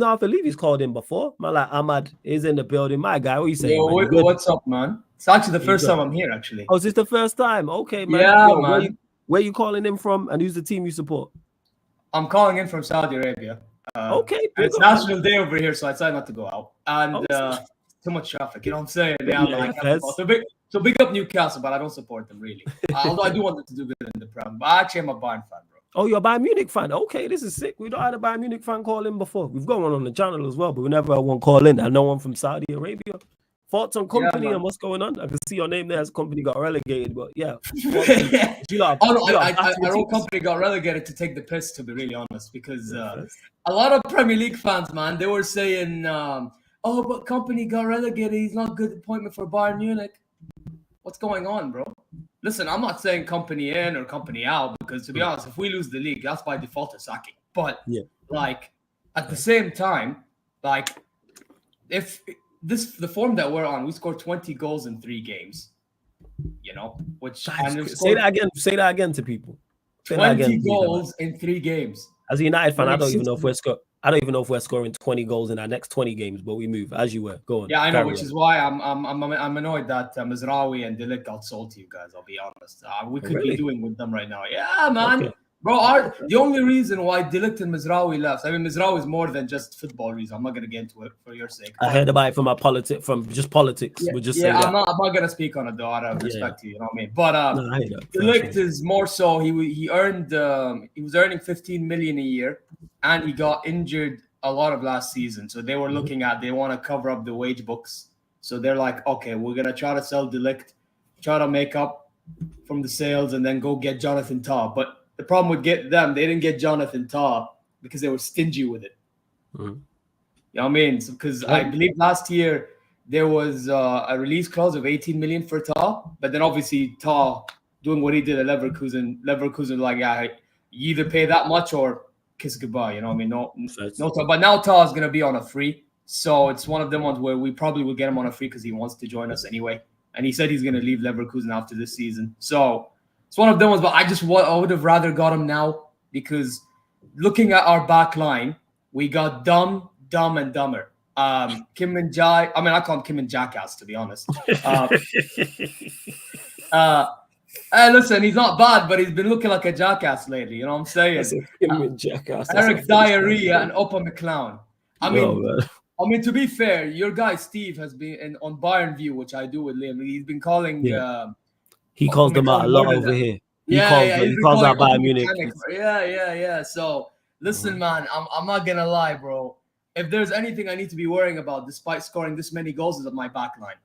he's called in before. Man, like Ahmad is in the building. My guy, what you saying? Yo, man? what's up, man? It's actually the first time I'm here, actually. Oh, is this the first time? Okay, man. Yeah, yo, man. Where you calling in from, and who's the team you support? I'm calling in from Saudi Arabia. Okay, it's National Day over here, so I decided not to go out. And too much traffic, you know what I'm saying? Yeah, so big up Newcastle, but I don't support them really. Although I do want them to do good in the Prem. But actually, I'm a Bayern fan, bro. Oh, you're a Bayern Munich fan? Okay, this is sick. We don't had a Bayern Munich fan call in before. We've got one on the channel as well, but we never had one call in. And no one from Saudi Arabia. Thoughts on company and what's going on? I can see your name there as company got relegated, but yeah. I wrote company got relegated to take the piss, to be really honest, because a lot of Premier League fans, man, they were saying, oh, but company got relegated. He's not a good appointment for Bayern Munich. What's going on, bro? Listen, I'm not saying company in or company out, because to be honest, if we lose the league, that's by default a sacking. But like at the same time, like if the form that we're on, we scored 20 goals in 3 games. You know, which say that again to people. 20 goals in 3 games. As a United fan, I don't even know if we're scoring 20 goals in our next 20 games, but we move as you were. Go on. Yeah, I know, which is why I'm annoyed that Mizraoui and Delic got sold to you guys. I'll be honest. We could be doing with them right now. Yeah, man. Okay. Bro, the only reason why Delic and Mizraoui left, I mean, Mizraoui is more than just football reason. I'm not going to get into it for your sake. I heard about it from politics. Yeah, we'll just say I'm not going to speak on it, though, out of respect to you, you know what I mean? But Delic is more so, he was earning 15 million a year, and he got injured a lot of last season. So they were looking at, they want to cover up the wage books. So they're like, okay, we're going to try to sell Delic, try to make up from the sales, and then go get Jonathan Tah. But the problem with they didn't get Jonathan Tah because they were stingy with it. You know what I mean? Because I believe last year there was a release clause of 18 million for Tah, but then obviously Tah doing what he did at Leverkusen like, yeah, you either pay that much or kiss goodbye. You know what I mean? No Tah. But now Tah is going to be on a free, so it's one of them ones where we probably will get him on a free because he wants to join us anyway, and he said he's going to leave Leverkusen after this season. So it's one of them ones, but I would have rather got him now, because looking at our back line, we got Dumb, and Dumber. Kim and Jai, I mean, I call him Kim and Jackass, to be honest. Listen, he's not bad, but he's been looking like a jackass lately, you know what I'm saying? Kim and Jackass. Eric Diarrhea and Upper McClown. I mean, to be fair, your guy Steve has been on Bayern View, which I do with Liam. He's been calling... He calls them out a lot over here. He calls out Bayern Munich. Yeah. So, listen, man, I'm not going to lie, bro. If there's anything I need to be worrying about, despite scoring this many goals, is at my back line.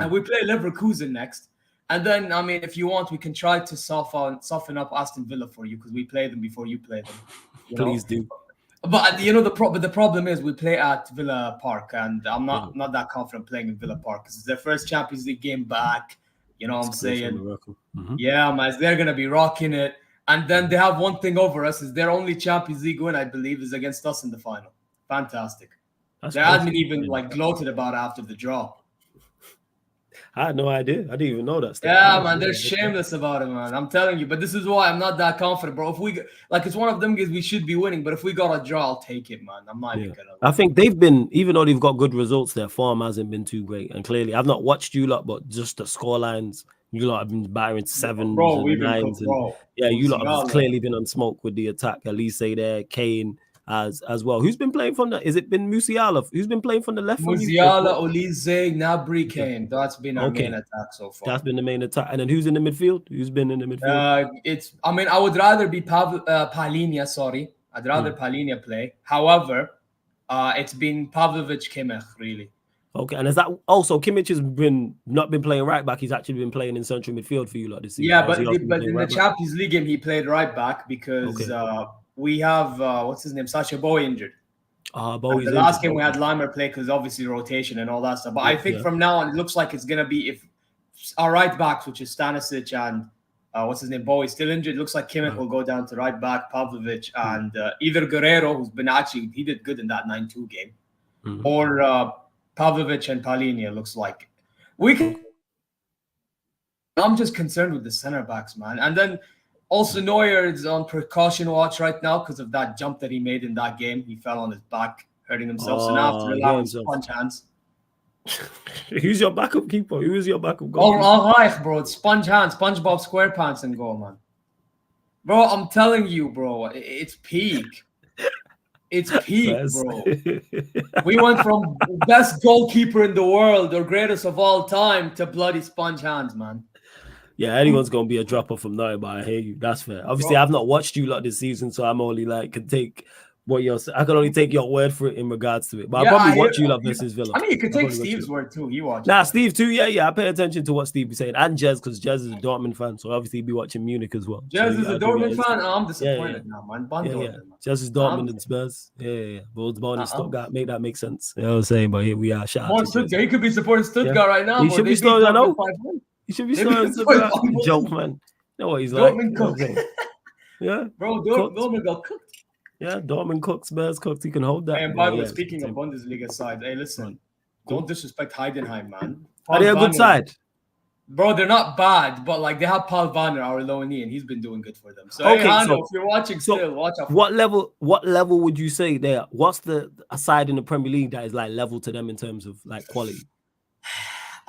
And we play Leverkusen next. And then, I mean, if you want, we can try to soften up Aston Villa for you, because we play them before you play them. Please do. But, you know, the problem is we play at Villa Park, and I'm not that confident playing in Villa Park, because it's their first Champions League game back. You know what I'm saying? Yeah, man, they're going to be rocking it. And then they have one thing over us, is their only Champions League win, I believe, is against us in the final. Fantastic. They hadn't even gloated about it after the draw. I had no idea. I didn't even know that stuff. Yeah, man, they're shameless about it, man. I'm telling you. But this is why I'm not that confident, bro. If we it's one of them games we should be winning. But if we got a draw, I'll take it, man. I'm not even gonna. I think they've been, even though they've got good results, their form hasn't been too great. And clearly, I've not watched you lot, but just the score lines, you lot have been battering 7s and 9s. You lot have clearly been on smoke with the attack. Elise there, Kane. as well. Who's been playing from the? Is it been Musiala? Who's been playing from the left? Musiala, Olise, Gnabry, Kane. That's been our main attack so far. That's been the main attack. And then who's in the midfield? Who's been in the midfield? I mean, I would rather be Palhinha. Sorry, I'd rather Palhinha play. However, it's been Pavlovic, Kimmich, really. Okay, and is that also Kimmich has not been playing right back? He's actually been playing in central midfield for you lot this season. Yeah, but in the Champions League game, he played right back because we have what's his name, Sacha Boey injured. Boey's the last game we had Limer play because obviously rotation and all that stuff. But I think from now on, it looks like it's gonna be if our right backs, which is Stanisic and what's his name, Boey, still injured. It looks like Kimmich will go down to right back, Pavlovic, and either Guerrero, who's been he did good in that 9-2 game, or Pavlovic and Palhinha. Looks like we can. I'm just concerned with the center backs, man, and then. Also, Neuer is on precaution watch right now because of that jump that he made in that game. He fell on his back, hurting himself. So now after allowing sponge hands. Who's your backup keeper? Who is your backup goalkeeper? Oh, Reich, bro. It's sponge hands, SpongeBob SquarePants and goal, man. Bro, I'm telling you, bro. It's peak. It's peak, bro. We went from best goalkeeper in the world or greatest of all time to bloody sponge hands, man. Yeah, anyone's gonna be a dropper from now, but I hear you. That's fair. Obviously, I've not watched you lot this season, so I'm only can take what you're saying. I can only take your word for it in regards to it. But I probably watch you lot versus Villa. I mean, you could take Steve's word too. He watched. Nah, Steve too. Yeah. I pay attention to what Steve is saying, and Jez because Jez is a Dortmund fan, so obviously he'd be watching Munich as well. Jez is a Dortmund fan. I'm disappointed now, man. Jez is Dortmund and Spurs. Yeah. But born in Stuttgart, make that make sense. You know what I'm saying? But here we are. Shout out to Stuttgart. He could be supporting Stuttgart right now. He should be starting. I know. You should be starting to joke, man. You know what he's like. Yeah. Bro, Dortmund got cooked. Yeah, Dortmund cooks, Spurs cooks. He can hold that. And by the way, speaking of Bundesliga side, hey, listen, don't disrespect Heidenheim, man. Are they a good side? Bro, they're not bad, but they have Paul Vanner, our loanee, and he's been doing good for them. So, okay, hey, Hando, if you're watching still, watch out. What level would you say they are? What's a side in the Premier League that is level to them in terms of quality?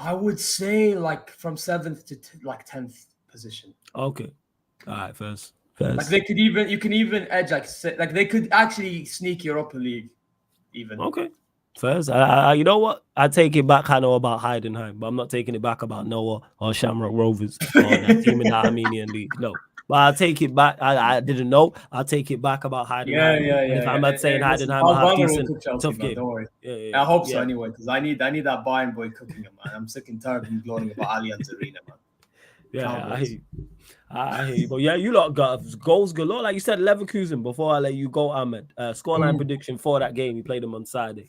I would say from 7th to 10th position. Okay, all right, first. You can even edge they could actually sneak Europa League, even. Okay, first. You know what? I take it back. I know about Heidenheim, but I'm not taking it back about Noah or Shamrock Rovers or that team in the Armenian League. No. But I'll take it back. I didn't know. I'll take it back about Heidenheim. Yeah. If I'm not saying Heidenheim, I'll have decent, tough game. Don't worry. I hope so anyway, because I need that Bayern boy cooking him, man. I'm sick and tired of him gloating about Allianz Arena, man. Yeah, I hear you. But yeah, you lot got goals galore. Like you said, Leverkusen, before I let you go, Ahmed. Scoreline prediction for that game. You played them on Saturday.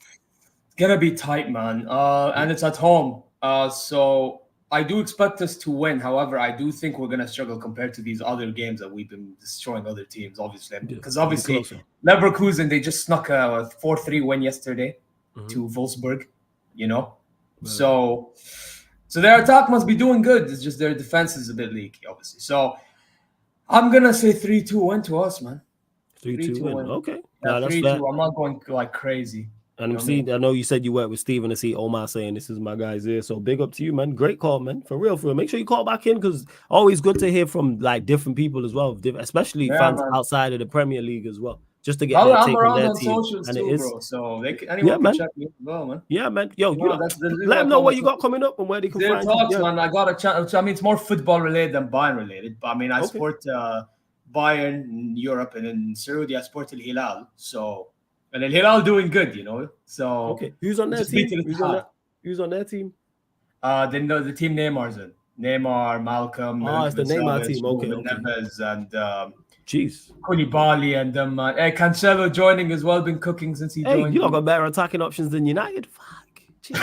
It's going to be tight, man. And it's at home. So I do expect us to win. However, I do think we're going to struggle compared to these other games that we've been destroying other teams, obviously. Because obviously, Leverkusen, they just snuck a 4-3 win yesterday to Wolfsburg, So their attack must be doing good. It's just their defense is a bit leaky, obviously. So I'm going to say 3-2 win to us, man. 3-2 win. Okay. Yeah, 3-2. I'm not going crazy. And I know you said you worked with Steven. I see Omar saying this is my guy's here. So big up to you, man. Great call, man. For real. Make sure you call back in because always good to hear from different people as well, especially fans outside of the Premier League as well. Just to get their take on their team. Socials too, bro. So anyone can check me as well, man. Yeah, man. Yo, let them know what you got coming up and where they can find you. Man. I got a chance. I mean, it's more football related than Bayern related. But I mean, I support Bayern in Europe, and in Saudi I support Al Hilal. So. And Al Hilal doing good, So okay, who's on their team? Who's on their team? The team Neymar's in. Neymar, Malcolm. It's the Neymar team. Okay. Neves and jeez, Koulibaly and them. Cancelo joining as well. Been cooking since he joined. You got better attacking options than United. Fuck. Jesus.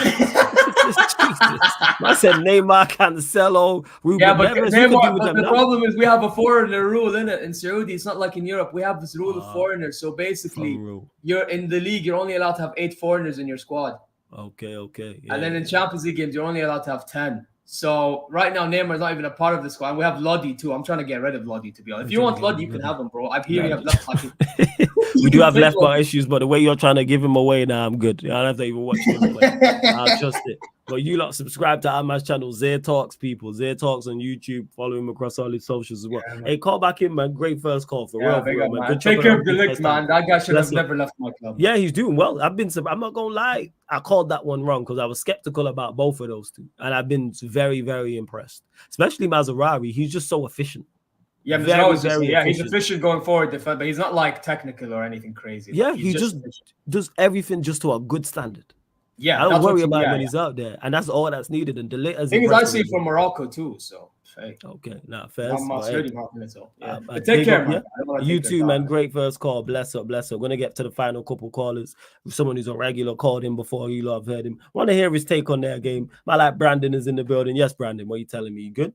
I said Neymar, Cancelo, Ruben Neves. The problem is we have a foreigner rule in Saudi. It's not like in Europe. We have this rule of foreigners. So basically, you're in the league. You're only allowed to have 8 foreigners in your squad. Okay. Yeah, and then in Champions League games, you're only allowed to have 10. So right now, Neymar's not even a part of the squad. We have Lodi too. I'm trying to get rid of Lodi, to be honest. If you want Lodi, you can have him, bro. I'm here. You have left pocket. We do have left back issues, but the way you're trying to give him away now, I'm good. I don't have to even watch him play. I'll trust it. But you lot subscribe to Ama's channel, Zay Talks, people. Zay Talks on YouTube. Follow him across all his socials as well. Hey, call back in, man. Great first call for real, man. Good Take care of the lick, man. That guy should have never left my club. Yeah, he's doing well. I'm not gonna lie. I called that one wrong because I was skeptical about both of those two, and I've been very, very impressed. Especially Mazarari. He's just so efficient. Yeah, he's efficient going forward, but he's not like technical or anything crazy. Yeah, he just does everything just to a good standard. Yeah, I don't worry about it when he's out there, and that's all that's needed. And the latest thing is, I see from Morocco too. So hey. Okay, fair. Yeah. But take care, man. You too, man. Great first call. Bless up, bless up. Gonna get to the final couple callers. Someone who's a regular called him before. You lot have heard him. Want to hear his take on their game? My like Brandon is in the building. Yes, Brandon. What are you telling me? You good?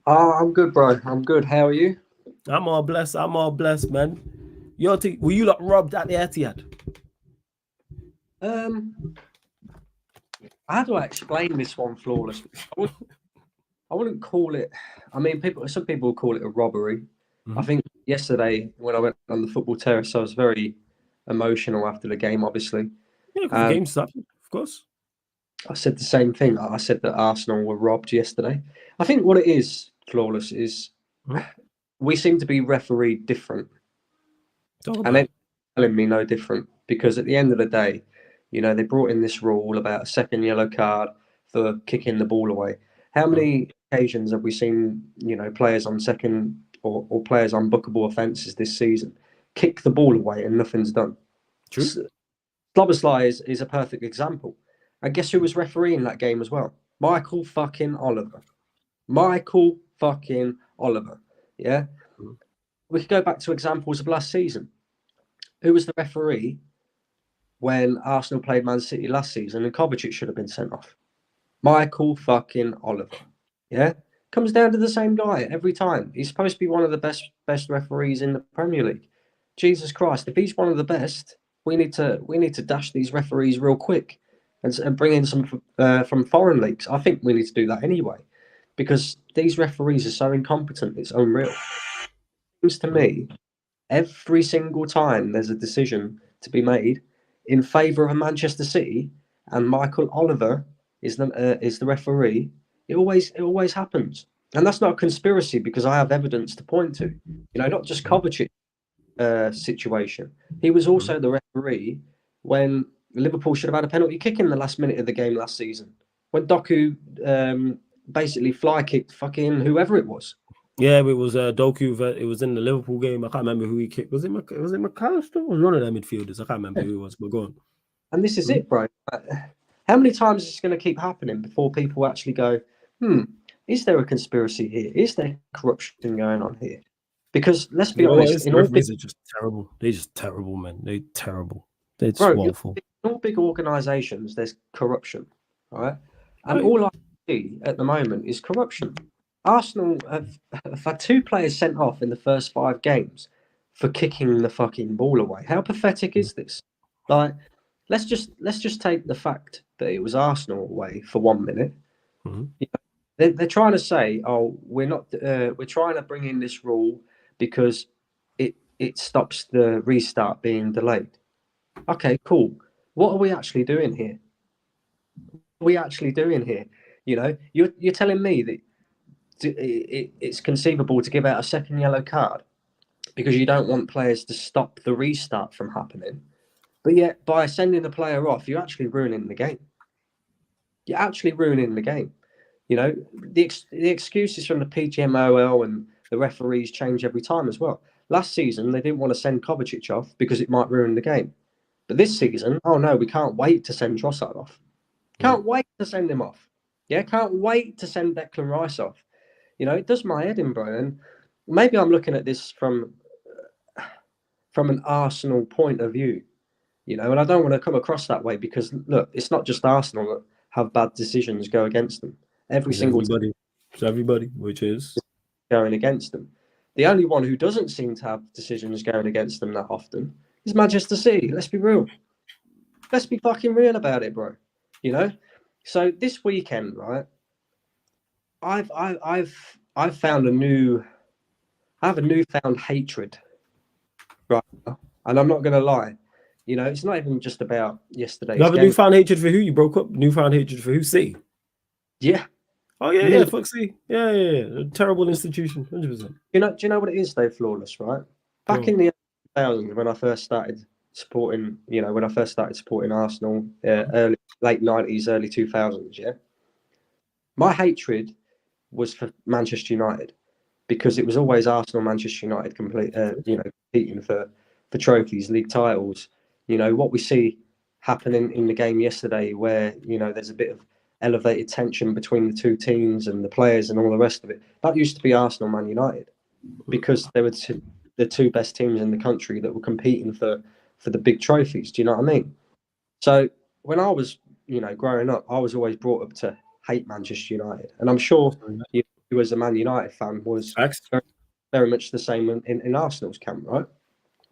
I'm good, bro. I'm good. How are you? I'm all blessed. Man. Were you lot robbed at the EITIHAD? How do I explain this one, Flawless? I wouldn't call it. I mean, some people call it a robbery. I think yesterday when I went on the football terrace, I was very emotional after the game. Obviously, yeah, the game started, of course. I said the same thing. I said that Arsenal were robbed yesterday. I think what it is, Flawless, is we seem to be refereed different, and they're telling me no different because at the end of the day, you know, they brought in this rule about a second yellow card for kicking the ball away. How many occasions have we seen, you know, players on second or players on bookable offences this season kick the ball away and nothing's done? True. Slobosly is a perfect example. And guess who was refereeing that game as well? Michael fucking Oliver. Yeah. We could go back to examples of last season. Who was the referee when Arsenal played Man City last season and Kovacic should have been sent off? Michael fucking Oliver. Yeah. Comes down to the same guy every time. He's supposed to be one of the best referees in the Premier League. Jesus Christ, if he's one of the best, we need to dash these referees real quick and bring in some from foreign leagues. I think we need to do that anyway, because these referees are so incompetent. It's unreal. It seems to me, every single time there's a decision to be made in favour of Manchester City and Michael Oliver is the referee, it always happens. And that's not a conspiracy because I have evidence to point to. You know, not just Kovacic situation. He was also the referee when Liverpool should have had a penalty kick in the last minute of the game last season, when Doku basically fly kicked fucking whoever it was. Yeah, it was Doku. It was in the Liverpool game. I can't remember who he kicked. Was it McAllister? It was one of them midfielders. I can't remember who it was, but go on. And this is it, bro. How many times is this going to keep happening before people actually go, is there a conspiracy here? Is there corruption going on here? Because let's be honest, referees are just terrible. They're just terrible, man. They're terrible. They're just awful. In all big organisations, there's corruption, right? And all I see at the moment is corruption. Arsenal have had 2 players sent off in the first 5 games for kicking the fucking ball away. How pathetic is this? Like, let's just take the fact that it was Arsenal away for 1 minute. You know, they're trying to say, oh, we're trying to bring in this rule because it stops the restart being delayed. Okay, cool. What are we actually doing here? You know, you're telling me that it's conceivable to give out a second yellow card because you don't want players to stop the restart from happening, but yet by sending the player off, you're actually ruining the game. You know, the excuses from the PGMOL and the referees change every time as well. Last season, they didn't want to send Kovacic off because it might ruin the game. But this season, oh no, we can't wait to send Trossard off. Can't wait to send him off. Yeah, can't wait to send Declan Rice off. You know, it does my head in, bro. And maybe I'm looking at this from an Arsenal point of view, you know, and I don't want to come across that way because, look, it's not just Arsenal that have bad decisions go against them. Everybody, which is going against them. The only one who doesn't seem to have decisions going against them that often is Manchester City. Let's be real. Let's be fucking real about it, bro. You know? So this weekend, right, I've found a newfound hatred right now. And I'm not gonna lie. You know, it's not even just about yesterday's You have a game. newfound hatred for who? You broke up? Newfound hatred for who? City? Yeah. Oh, yeah, fuck City. Yeah. A terrible institution, 100%. Do you know what it is, though, Flawless, right? Back in the 2000s, when I first started supporting, Arsenal, late 90s, early 2000s, yeah? My hatred was for Manchester United because it was always Arsenal, Manchester United competing for trophies, league titles. You know, what we see happening in the game yesterday where, there's a bit of elevated tension between the two teams and the players and all the rest of it. That used to be Arsenal, Man United, because they were the two best teams in the country that were competing for the big trophies. Do you know what I mean? So when I was, growing up, I was always brought up to hate Manchester United. And I'm sure you as a Man United fan was very, very much the same in Arsenal's camp, right?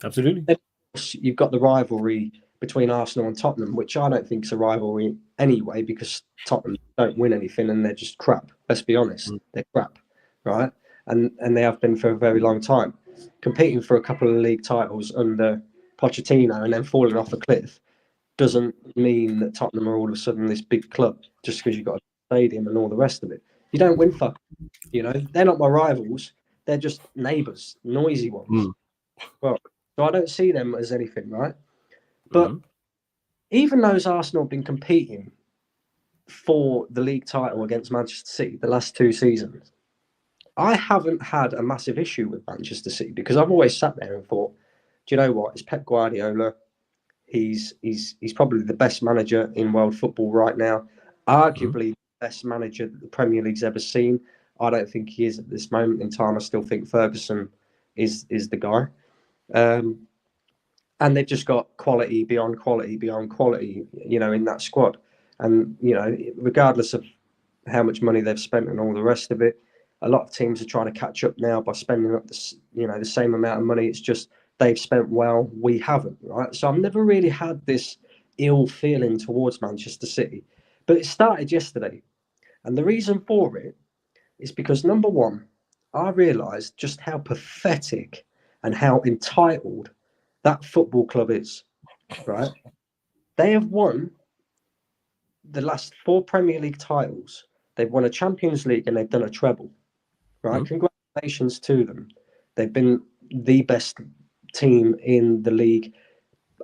Absolutely. Then, of course, you've got the rivalry between Arsenal and Tottenham, which I don't think is a rivalry anyway, because Tottenham don't win anything and they're just crap. Let's be honest, they're crap, right? And they have been for a very long time. Competing for a couple of league titles under Pochettino and then falling off a cliff doesn't mean that Tottenham are all of a sudden this big club just because you've got a stadium and all the rest of it. You don't win fuck. They're not my rivals. They're just neighbours, noisy ones. Well, so I don't see them as anything, right? But even though Arsenal have been competing for the league title against Manchester City the last 2 seasons, I haven't had a massive issue with Manchester City because I've always sat there and thought, do you know what? It's Pep Guardiola. He's probably the best manager in world football right now. Arguably the best manager that the Premier League's ever seen. I don't think he is at this moment in time. I still think Ferguson is the guy. And they've just got quality beyond quality beyond quality, in that squad. And, regardless of how much money they've spent and all the rest of it, a lot of teams are trying to catch up now by spending up the same amount of money. It's just they've spent well, we haven't, right? So I've never really had this ill feeling towards Manchester City. But it started yesterday. And the reason for it is because, number one, I realised just how pathetic and how entitled that football club is, right? They have won the last 4 Premier League titles. They've won a Champions League and they've done a treble, right? Congratulations to them. They've been the best team in the league,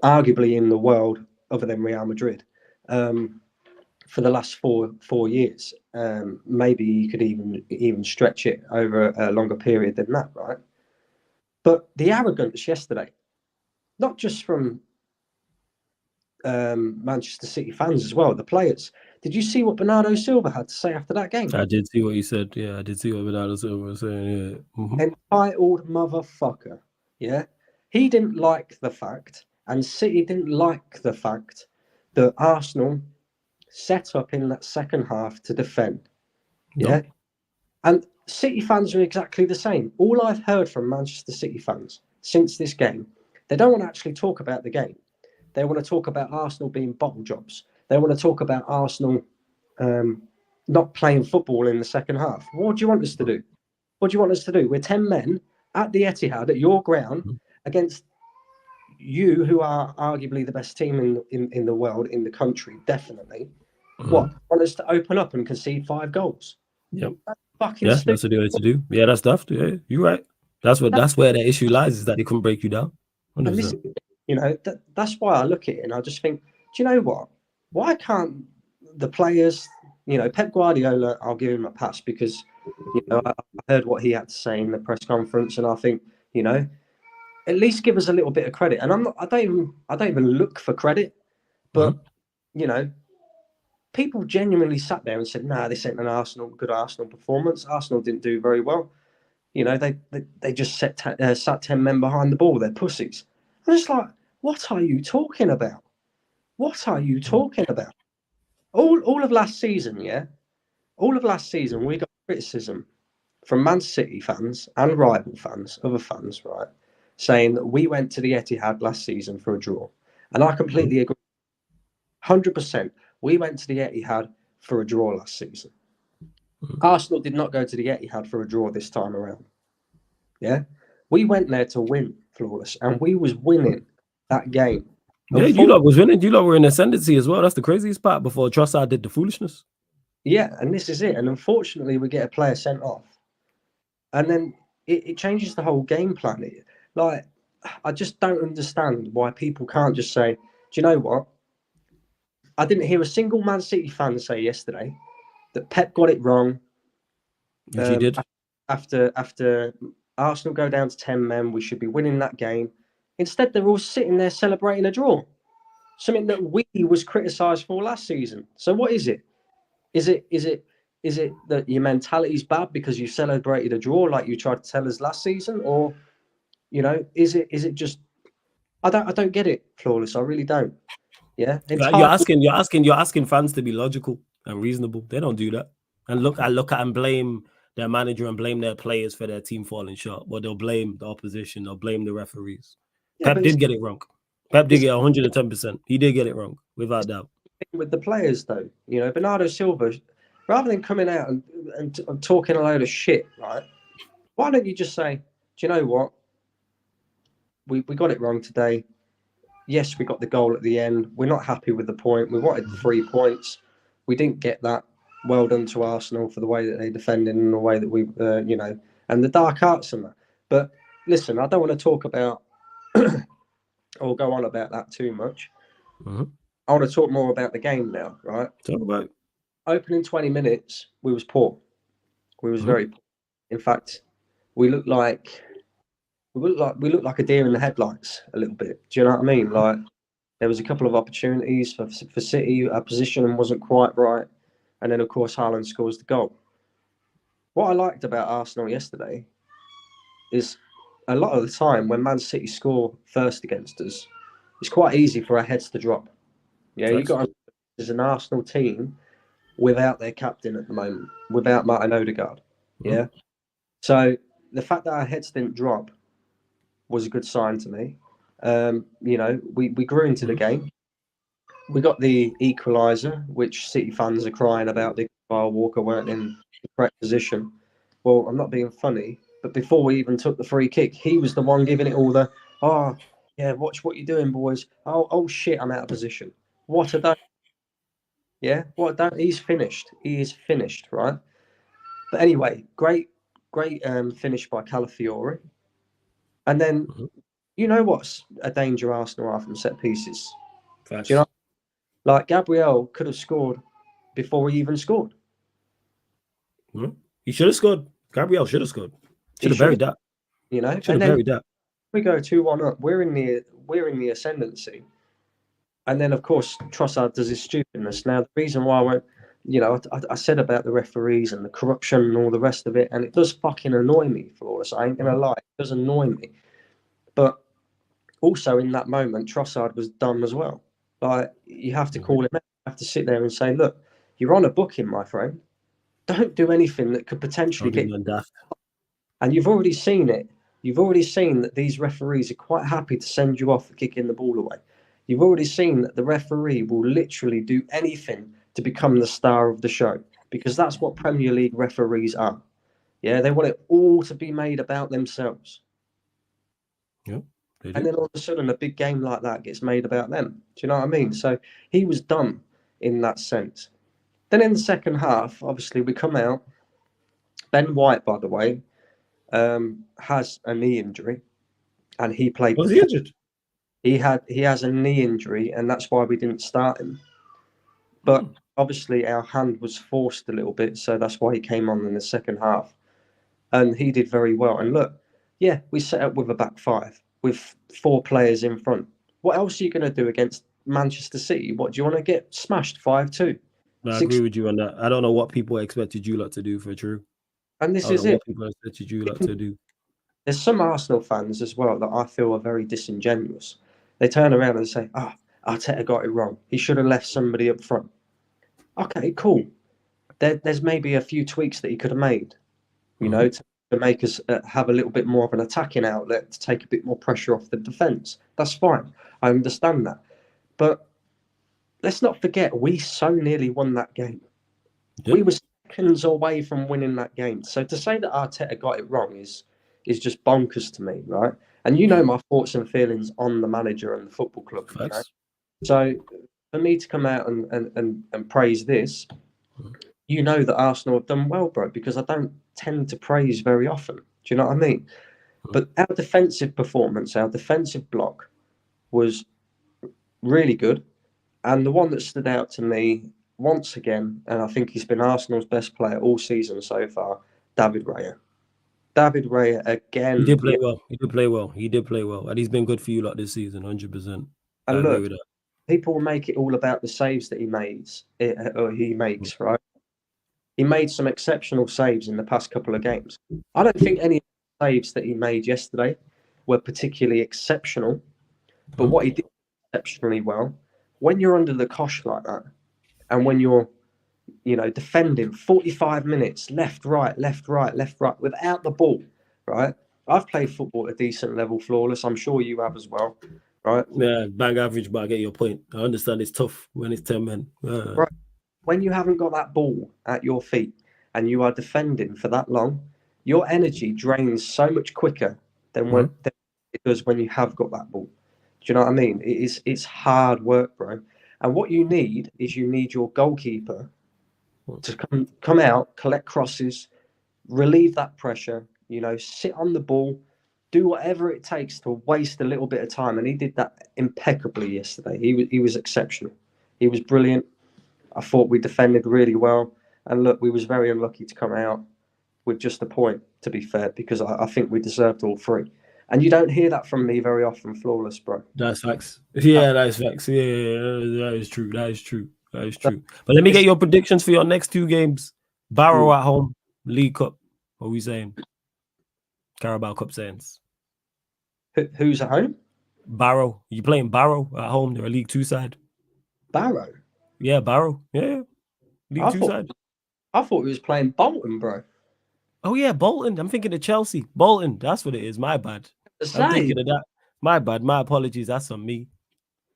arguably in the world, other than Real Madrid, for the last 4 years. Maybe you could even stretch it over a longer period than that, right? But the arrogance yesterday, not just from Manchester City fans as well, the players. Did you see what Bernardo Silva had to say after that game? I did see what he said. Yeah, I did see what Bernardo Silva was saying. Yeah. Entitled motherfucker. Yeah. He didn't like the fact, and City didn't like the fact, that Arsenal set up in that second half to defend. Yeah. And City fans are exactly the same. All I've heard from Manchester City fans since this game, they don't want to actually talk about the game. They want to talk about Arsenal being bottle jobs. They want to talk about Arsenal not playing football in the second half. What do you want us to do? What do you want us to do? We're 10 men at the EITIHAD, at your ground, against you, who are arguably the best team in the world, in the country, definitely. What? Want us to open up and concede 5 goals? Yep. That's fucking stupid. That's what they want to do. Yeah, that's tough. Yeah, you're right. That's where the issue lies, is that they couldn't break you down. 100%. And that's why I look at it and I just think, do you know what? Why can't the players, Pep Guardiola, I'll give him a pass because, I heard what he had to say in the press conference, and I think, at least give us a little bit of credit. And I don't even look for credit, but people genuinely sat there and said, "Nah, this ain't good Arsenal performance. Arsenal didn't do very well. They just sat 10 men behind the ball. They're pussies." I'm just like, what are you talking about? What are you talking about? All of last season, yeah? All of last season, we got criticism from Man City fans and rival fans, other fans, right? Saying that we went to the EITIHAD last season for a draw. And I completely agree. 100%. We went to the EITIHAD for a draw last season. Arsenal did not go to the EITIHAD for a draw this time around. Yeah? We went there to win, Flawless, and we was winning that game Yeah, you lot was winning. You lot were in ascendancy as well. That's the craziest part before Trossard did the foolishness. Yeah, and this is it. And unfortunately, we get a player sent off. And then it changes the whole game plan. Like, I just don't understand why people can't just say, do you know what? I didn't hear a single Man City fan say yesterday that Pep got it wrong. Which he did. After Arsenal go down to 10 men, we should be winning that game. Instead, they're all sitting there celebrating a draw. Something that we was criticised for last season. So what is it? Is it that your mentality's bad because you celebrated a draw like you tried to tell us last season, or is it just? I don't get it, Flawless. I really don't. Yeah, you're asking fans to be logical and reasonable. They don't do that. And look at and blame their manager and blame their players for their team falling short. But they'll blame the opposition. They'll blame the referees. Yeah, Pep did get it wrong. Pep did get 110%. He did get it wrong, without doubt. With the players, though, Bernardo Silva, rather than coming out and talking a load of shit, right? Why don't you just say, do you know what? We got it wrong today. Yes, we got the goal at the end. We're not happy with the point. We wanted 3 points. We didn't get that. Well done to Arsenal for the way that they defended and the way that we, and the dark arts and that. But listen, I don't want to talk about or go on about that too much. Mm-hmm. I want to talk more about the game now, right? Talk about it. Opening 20 minutes, we was poor. We was very poor. In fact, we looked like a deer in the headlights a little bit. Do you know what I mean? Like, there was a couple of opportunities for City. Our positioning wasn't quite right. And then, of course, Haaland scores the goal. What I liked about Arsenal yesterday is a lot of the time when Man City score first against us, it's quite easy for our heads to drop. Yeah, you got as an Arsenal team without their captain at the moment, without Martin Odegaard. Yeah. So the fact that our heads didn't drop was a good sign to me. We grew into the game. We got the equaliser, which City fans are crying about because Kyle Walker weren't in the correct position. Well, I'm not being funny, but before we even took the free kick, he was the one giving it all the, watch what you're doing, boys. Oh shit, I'm out of position. What a day. Yeah, what a day. He's finished. He is finished, right? But anyway, great finish by Calafiori. And then, you know what's a danger Arsenal are from set pieces? Do you know? Like, Gabriel could have scored before he even scored. He should have scored. Gabriel should have scored. Should have buried that. Should have buried that. We go 2-1 up. We're in the ascendancy. And then, of course, Trossard does his stupidness. Now, the reason why I went, I said about the referees and the corruption and all the rest of it, and it does fucking annoy me, Flawless. I ain't going to lie. It does annoy me. But also in that moment, Trossard was dumb as well. Like, you have to call him out. You have to sit there and say, look, you're on a booking, my friend. Don't do anything that could potentially get you. And you've already seen it. You've already seen that these referees are quite happy to send you off for kicking the ball away. You've already seen that the referee will literally do anything to become the star of the show, because that's what Premier League referees are. Yeah, they want it all to be made about themselves. Yeah. And then all of a sudden, a big game like that gets made about them. Do you know what I mean? So he was dumb in that sense. Then in the second half, obviously, we come out. Ben White, by the way, has a knee injury, and he played. Was he injured? He has a knee injury, and that's why we didn't start him. But obviously, our hand was forced a little bit, so that's why he came on in the second half, and he did very well. And look, yeah, we set up with a back five with 4 players in front. What else are you going to do against Manchester City? What, do you want to get smashed 5-2? No, I agree with you on that. I don't know what people expected you lot to do, for true. And this is it. What people expected you lot to do. There's some Arsenal fans as well that I feel are very disingenuous. They turn around and say, Arteta got it wrong. He should have left somebody up front. Okay, cool. There's maybe a few tweaks that he could have made, to make us have a little bit more of an attacking outlet, to take a bit more pressure off the defence. That's fine. I understand that. But let's not forget, we so nearly won that game. Yeah. We were seconds away from winning that game. So to say that Arteta got it wrong is just bonkers to me, right? And you know my thoughts and feelings on the manager and the football club. You know? So for me to come out and praise this, you know that Arsenal have done well, bro, because I don't tend to praise very often. Do you know what I mean? But our defensive performance, our defensive block was really good. And the one that stood out to me once again, and I think he's been Arsenal's best player all season so far, David Raya. David Raya again. He did play well. He did play well. He did play well. And he's been good for you like this season, 100%. I agree with that. People will make it all about the saves that he makes, right? He made some exceptional saves in the past couple of games. I don't think any saves that he made yesterday were particularly exceptional, but what he did exceptionally well, when you're under the cosh like that, and when you're, defending 45 minutes, left, right, without the ball, right? I've played football at a decent level, Flawless. I'm sure you have as well, right? Yeah, bang average, but I get your point. I understand it's tough when it's 10 men. Right. When you haven't got that ball at your feet and you are defending for that long, your energy drains so much quicker than than it does when you have got that ball. Do you know what I mean? It's hard work, bro. And what you need is your goalkeeper to come out, collect crosses, relieve that pressure, sit on the ball, do whatever it takes to waste a little bit of time. And he did that impeccably yesterday. He was exceptional. He was brilliant. I thought we defended really well. And look, we was very unlucky to come out with just a point, to be fair, because I think we deserved all three. And you don't hear that from me very often, Flawless, bro. That's facts. Yeah, that's facts. Yeah, that is true. That is true. That is true. But let me get your predictions for your next two games. Barrow at home, League Cup. What are we saying? Carabao Cup sayings. Who's at home? Barrow. You playing Barrow at home? They're a League 2 side. Barrow? Yeah, Barrow. Yeah. League 2 side. I thought we was playing Bolton, bro. Oh, yeah, Bolton. I'm thinking of Chelsea. Bolton. That's what it is. My bad. I'm thinking of that. My bad. My apologies. That's on me.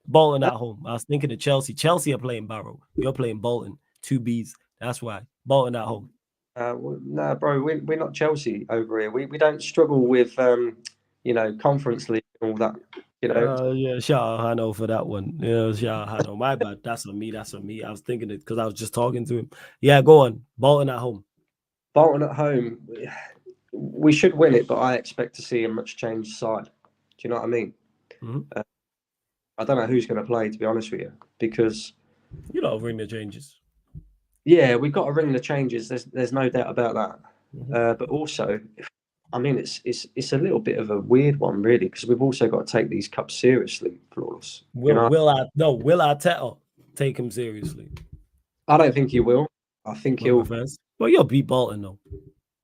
Bolton at home. I was thinking of Chelsea. Chelsea are playing Barrow. You're playing Bolton. 2 Bs. That's why. Bolton at home. No, bro. We're not Chelsea over here. We don't struggle with Conference League and all that. Yeah, shout out Hano for that one. Yeah, shout out Hano. My bad. That's on me. That's on me. I was thinking it because I was just talking to him. Yeah, go on. Bolton at home. Bolton at home. We should win it, but I expect to see a much changed side. Do you know what I mean? I don't know who's going to play, to be honest with you, because you don't ring the changes. Yeah, we've got to ring the changes. There's no doubt about that. But also, I mean, it's a little bit of a weird one, really, because we've also got to take these cups seriously, Flawless. Will Arteta take him seriously? I don't think he will. I think he'll. Well, you'll beat Bolton though,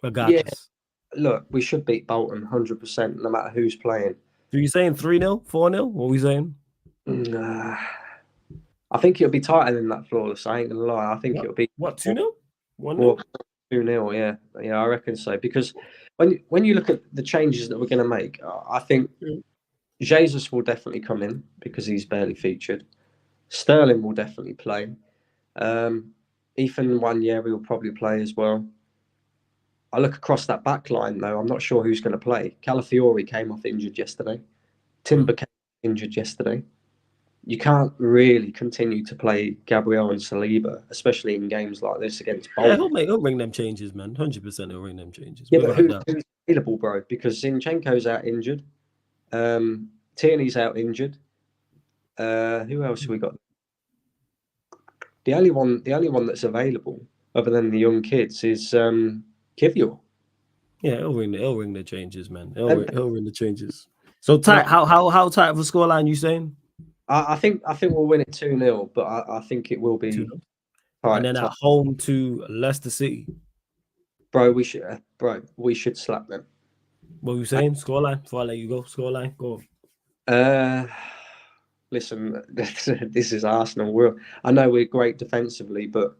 regardless. Yeah, look, we should beat Bolton 100%, no matter who's playing. Are you saying 3-0, 4-0? What are we saying? I think it'll be tighter than that, Flawless. I ain't gonna lie. I think it'll be 2-0, 1-0, 2-0. Yeah, I reckon so. Because when you look at the changes that we're going to make, I think Jesus will definitely come in because he's barely featured. Sterling will definitely play. Ethan Wanyeri will probably play as well. I look across that back line, though. I'm not sure who's going to play. Calafiori came off injured yesterday. Timber came injured yesterday. You can't really continue to play Gabriel and Saliba, especially in games like this against Bolton. Yeah, he'll bring them changes, man. 100% he'll bring them changes. Yeah, but who's available, bro? Because Zinchenko's out injured. Tierney's out injured. Who else have we got? The only one that's available, other than the young kids, is Kivior. Yeah, he'll ring the changes, man. He'll ring the changes. So tight. How tight of a scoreline you saying? I think we'll win it 2-0, but I think it will be 2-0. And then at home to Leicester City. Bro, we should slap them. What were you saying? Scoreline? Before I let you go, scoreline. Go on. Listen, this is Arsenal. I know we're great defensively, but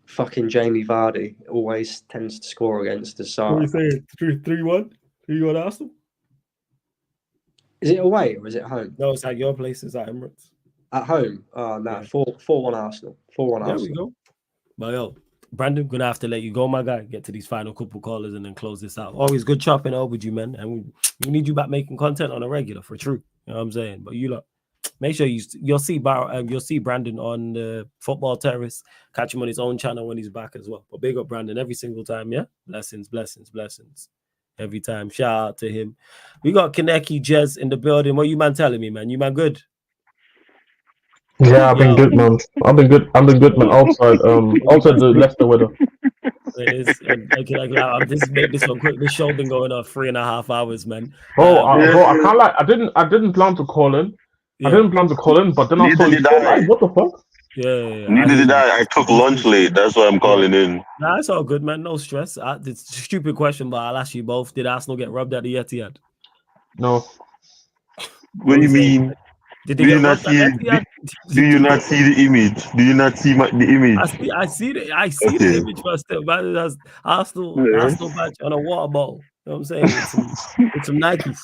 fucking Jamie Vardy always tends to score against us. So what are you saying? 3-1? 3-1 Arsenal? Is it away or is it home? No, it's at your place. It's at Emirates. At home? Oh, no. 4-1 Arsenal. 4-1 Arsenal. There we go. But yo, Brandon, gonna have to let you go, my guy. Get to these final couple callers and then close this out. Always good chopping over with you, man. And we need you back making content on a regular for true. You know what I'm saying? But you lot, make sure you'll see Brandon on the Football Terrace. Catch him on his own channel when he's back as well. But big up Brandon every single time, yeah. Blessings. Every time. Shout out to him. We got Kaneki Jez in the building. What you man telling me, man? You man good? Yeah, I've been good, man. I've been good, man. Outside the Leicester weather. It is. I'll just make this one quick. This show been going on 3.5 hours, man. Bro, I can't lie. I didn't plan to call in. I didn't plan to call in, but then I saw you. What the fuck? Yeah. Neither did I. I took lunch late. That's why I'm calling in. Nah, it's all good, man. No stress. It's a stupid question, but I'll ask you both. Did Arsenal get robbed at the EITIHAD? No. What do you mean? Did you not see? Do you not see the image? Do you not see the image? I see the image first. Man, that's Arsenal badge on a water bottle. You know what I'm saying? With some Nikes.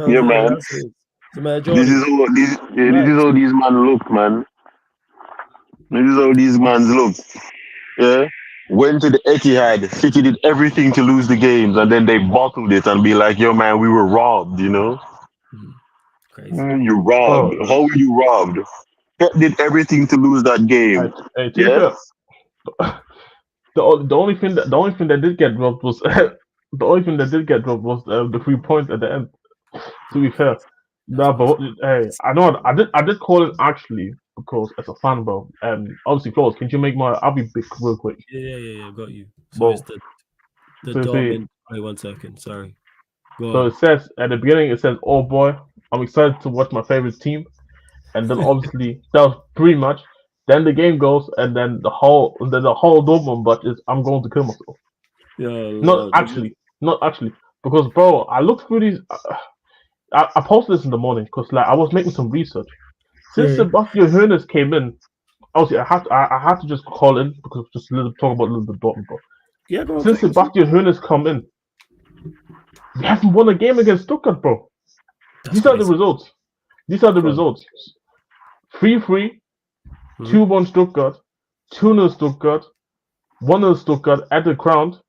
Yeah, man. This is how these man look, man. This is how these mans look. Yeah. Went to the EITIHAD. City did everything to lose the games, and then they bottled it and be like, "Yo, man, we were robbed." You know. Crazy. You robbed. How were you robbed? Pep did everything to lose that game. Hey, yeah. The only thing that did get dropped was the 3 points at the end. To be fair, but hey, I did call it actually because as a fan, bro. Obviously, Flores, can you make I'll be big real quick. Yeah, got you. So it's the Dortmund. Wait 1 second. Sorry. So it says at the beginning, "Oh boy, I'm excited to watch my favorite team," and then obviously that was pretty much. Then the game goes, and then the whole Dortmund bunch is, "I'm going to kill myself." Not actually, because bro, I looked through these. I posted this in the morning because I was making some research. Since Sebastian Hoeneß came in, obviously I had to just call in because just talk about a little bit Dortmund, bro. Yeah, go on. Since Sebastian Hoeneß come in, we haven't won a game against Stuttgart, bro. These are the results. 3-3, 2-1 Stuttgart, 2-0 Stuttgart, 1-0 Stuttgart at the ground,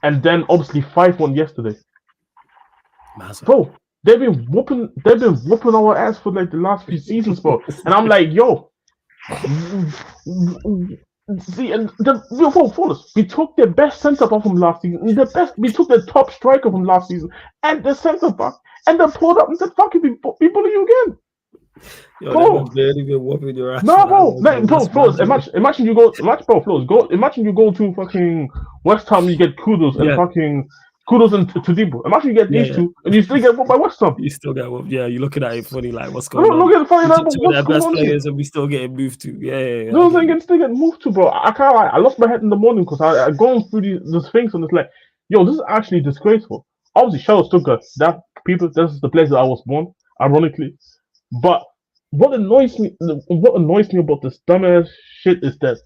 and then obviously 5-1 yesterday. Bro, they've been whooping our ass for the last few seasons, bro. And I'm like, yo, see, and we took the best centre back from last season. We took the top striker from last season and the centre back, and they pulled up and said, "Fuck it, we bully you again." Yo, bro, barely been whooping your ass. No, bro, Flores. Imagine you go to fucking West Ham, you get kudos and fucking kudos and Todibo. Imagine you get these two and you still get whooped by West Ham. You still get whooped. Yeah, you're looking at it funny, like what's going on? Look at it funny, like two of their best players, and we still getting moved to. Yeah. No, I'm saying still get moved to, bro. I can't lie. I lost my head in the morning because I gone through these things and it's like, yo, this is actually disgraceful. Obviously, shout out Stuttgart. This is the place that I was born, ironically. But what annoys me about this dumbass shit is that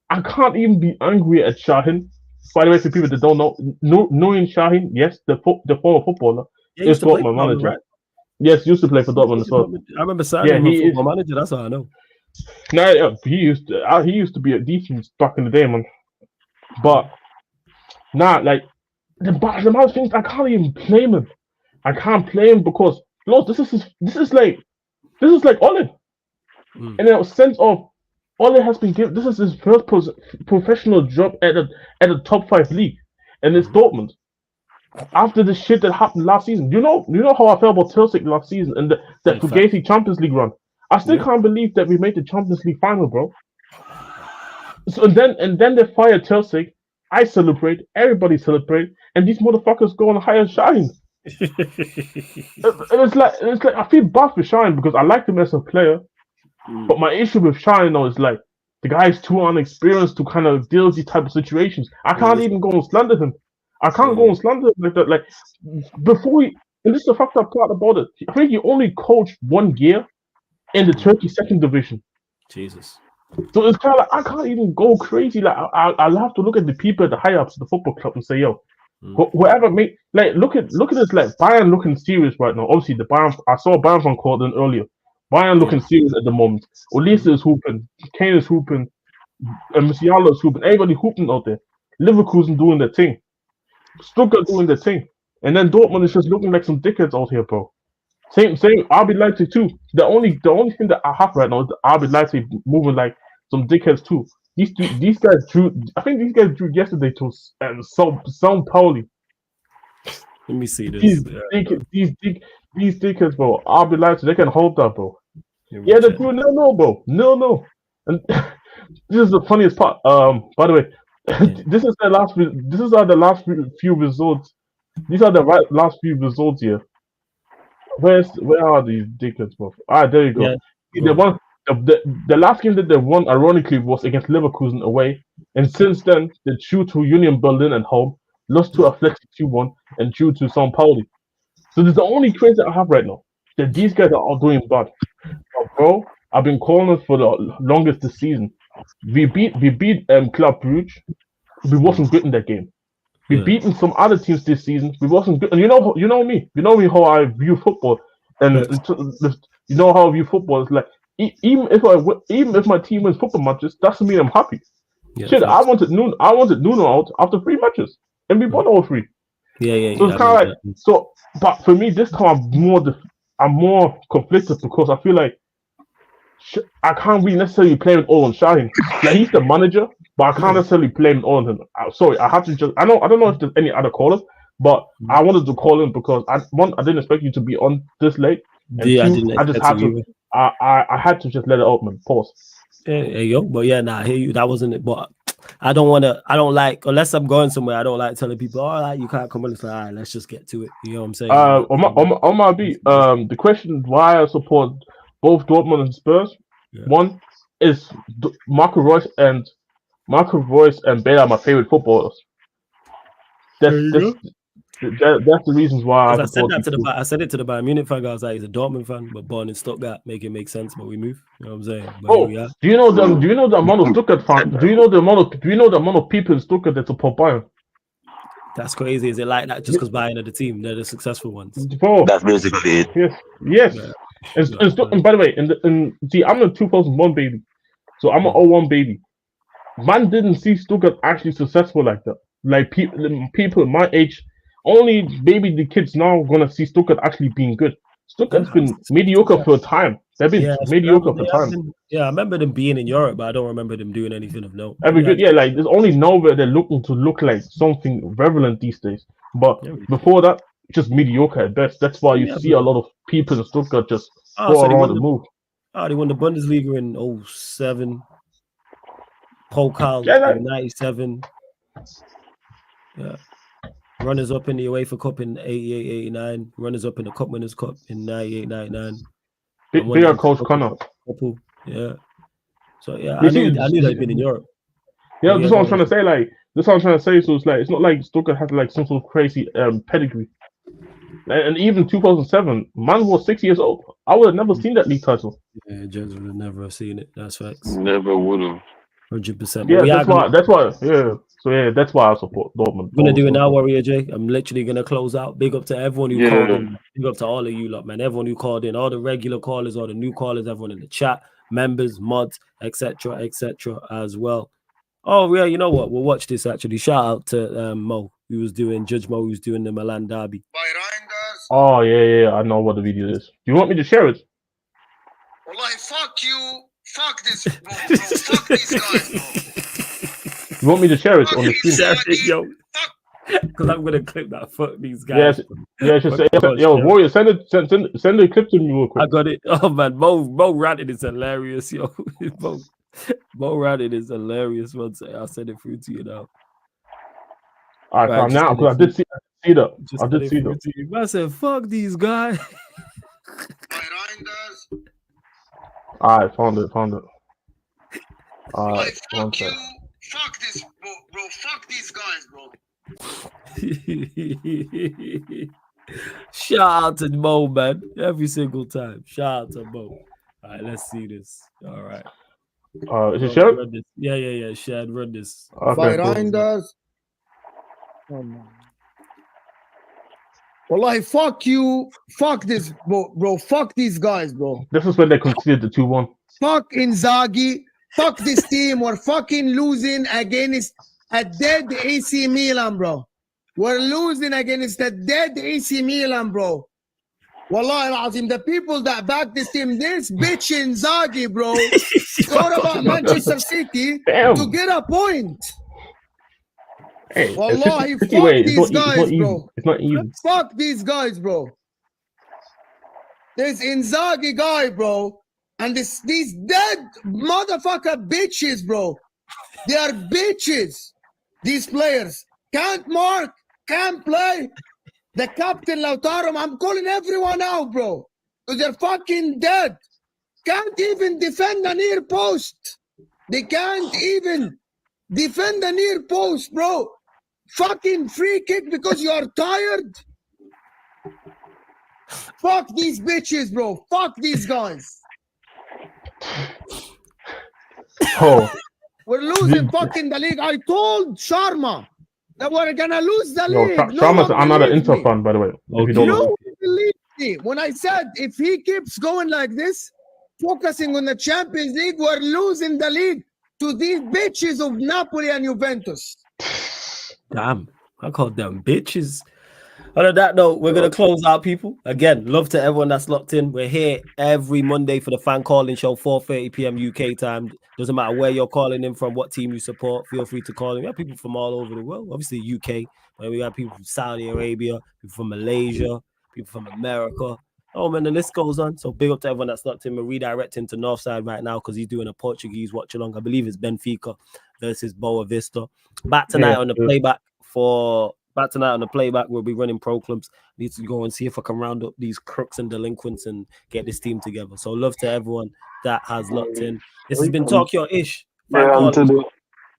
I can't even be angry at Shahin. By the way, for people that don't know, knowing Shahin, yes, the former footballer, is Dortmund manager. Right? Yes, used to play for Dortmund as well. I remember signing him as football manager. That's how I know. No, he used to be a decent back in the day, man. But the amount of things I can't even blame him. I can't blame him because Lord, this is like Ole. In a sense of Ole has been given. This is his first professional job at a top 5 league, and it's Dortmund. After the shit that happened last season, you know how I felt about Chelsea last season and that Fugazi Champions League run. I still can't believe that we made the Champions League final, bro. So and then they fired Chelsea. I celebrate. Everybody celebrate, and these motherfuckers go and hire Shine. It's like I feel bad for Shine because I like him as a player, but my issue with Shine now is like the guy is too unexperienced to kind of deal with these type of situations. I can't even go and slander him. I can't go and slander him like that. Like before and this is the fucked up part about it. I think he only coached 1 year in the Turkey 2nd division. Jesus. So it's kind of like I can't even go crazy. Like I'll have to look at the people at the high ups of the football club and say, yo, whoever make look at this like Bayern looking serious right now. Obviously the Bayern, I saw Bayern from Corden earlier. Bayern looking serious at the moment. Olise is hooping, Kane is hooping, Musiala's hooping, everybody hooping out there. Leverkusen doing their thing. Stuttgart doing their thing. And then Dortmund is just looking like some dickheads out here, bro. Same RB Leipzig too. The only thing that I have right now is the RB Leipzig moving like some dickheads too. These guys drew. I think these guys drew yesterday to São Paulo. Let me see this. These dickheads, bro. RB Leipzig, they can hold that, bro. Yeah, they drew no, bro. No. And this is the funniest part. By the way, this is the last. This is the last few results. These are the last few results here. Where are these dickheads, bro? There you go. Yeah, the last game that they won, ironically, was against Leverkusen away, and since then they drew to Union Berlin at home, lost to Athletic 2-1, and drew to São Paulo. So this is the only craze that I have right now. That these guys are all doing bad. But bro, I've been calling it for the longest this season. We beat Club Brugge. We wasn't good in that game. We've beaten some other teams this season. We wasn't good, and you know me. You know me how I view football, and you know how I view football. It's like even if my team wins football matches, doesn't mean I'm happy. Shit, I wanted Nuno out after 3 matches, and we won all 3. Yeah. So it's kind of like but for me this time I'm more conflicted because I feel like I can't really necessarily blame it all on Shaheen. Like he's the manager, but I can't necessarily blame it all on him. Sorry, I have to just I don't know if there's any other callers, but I wanted to call in because I didn't expect you to be on this late. And two, I just had to I had to just let it out, man. Pause. Yeah, but yeah, I hear you. That wasn't it. But I don't like, unless I'm going somewhere, I don't like telling people, all right, you can't come on. It's like, all right, let's just get to it. You know what I'm saying? On my beat, the question why I support both Dortmund and Spurs. One is Marco Reus and Bale are my favorite footballers. That's the reasons why I said it to the Bayern Munich fan. I was like, he's a Dortmund fan, but born in Stuttgart, make it make sense. But we move. You know what I'm saying? But do you know the amount of Stuttgart fans? Do you know the amount of people in Stuttgart that support Bayern? That's crazy. Is it like that just because Bayern are the team? They're the successful ones. Bro, that's basically it. Yes. Yeah. And by the way, see, I'm a 2001 baby, so I'm an 01 baby. Man didn't see Stuttgart actually successful like that. Like people my age, only maybe the kids now gonna see Stuttgart actually being good. Stuttgart's been mediocre for a time. They've been mediocre for time. I remember them being in Europe, but I don't remember them doing anything of note. Good, like there's only nowhere they're looking to look like something relevant these days. But before that, just mediocre at best. That's why you see a lot of people in Stuttgart just go around and move. They won the Bundesliga in 07. Pokal in 97. Yeah. Runners up in the UEFA Cup in 88-89. Runners up in the Cup Winners' Cup in 98-99. Bigger Coach Connor. Yeah. So yeah, I knew they'd been in Europe. Yeah, that's what I'm trying to say. Like, that's what I'm trying to say. So it's like it's not like Stuttgart had like some sort of crazy pedigree. And even 2007, man was 6 years old. I would have never seen that league title. Yeah, Jens would have never seen it. That's facts. Never would have. 100%. Yeah, that's why. Yeah. So yeah, that's why I support Dortmund. I'm gonna do it now, Warrior J. I'm literally gonna close out. Big up to everyone who called in. Big up to all of you lot, man. Everyone who called in, all the regular callers, all the new callers, everyone in the chat, members, mods, etc., as well. Oh yeah, you know what? We'll watch this actually. Shout out to Mo. Judge Mo, who's doing the Milan derby. Oh yeah, I know what the video is. Do you want me to share it? Well, like, fuck you. Fuck this, bro. Fuck these guys, bro. You want me to share it on the screen? Share it, yo. Because I'm gonna clip that. Fuck these guys. Yes. Just say, yo, Warrior, send the clip to me real quick. I got it. Oh man, Mo ranted is hilarious, yo. Mo ranted is hilarious. One second, I'll send it through to you now. All right, now because I did see that. I did see that. I said, "Fuck these guys." All right, found it. All right, like, fuck you. Fuck this, bro. Fuck these guys, bro. Shout out to Mo, man. Every single time. Shout out to Mo. All right, let's see this. All right. Is it shared? Yeah. Shared. Run this. Okay. Reinders. Oh man. Well, like, fuck you. Fuck this, bro. Fuck these guys, bro. This is when they conceded the 2-1. Fuck Inzaghi. Fuck this team. We're fucking losing against a dead AC Milan, bro. We're losing against a dead AC Milan, bro. Wallahi al-Azim, the people that back this team, this bitch Inzaghi, bro, thought about Manchester City to get a point. Hey, Wallahi, fuck these guys, bro. It's not easy. Fuck these guys, bro. This Inzaghi guy, bro, and these dead motherfucker bitches, bro. They are bitches. These players can't mark, can't play. The captain Lautaro, I'm calling everyone out, bro, because they're fucking dead. Can't even defend a near post. They can't even defend a near post, bro. Fucking free kick because you are tired. Fuck these bitches, bro. Fuck these guys. Oh. We're losing fucking the league. I told Sharma that we're gonna lose the league. Sharma's another Inter fan, by the way. If you don't know. No one believed me when I said if he keeps going like this, focusing on the Champions League, we're losing the league to these bitches of Napoli and Juventus. Damn, I called them bitches. On that note, we're going to close out, people. Again, love to everyone that's locked in. We're here every Monday for the fan calling show, 4:30 p.m. UK time. Doesn't matter where you're calling in from, what team you support. Feel free to call in. We have people from all over the world. Obviously, UK. But we got people from Saudi Arabia, people from Malaysia, people from America. Oh, man, the list goes on. So big up to everyone that's locked in. We're redirecting to Northside right now because he's doing a Portuguese watch-along. I believe it's Benfica versus Boa Vista. Back tonight on the playback we'll be running pro clubs. Need to go and see if I can round up these crooks and delinquents and get this team together. So love to everyone that has locked in. This has been Talk Your Ish. Yeah, and to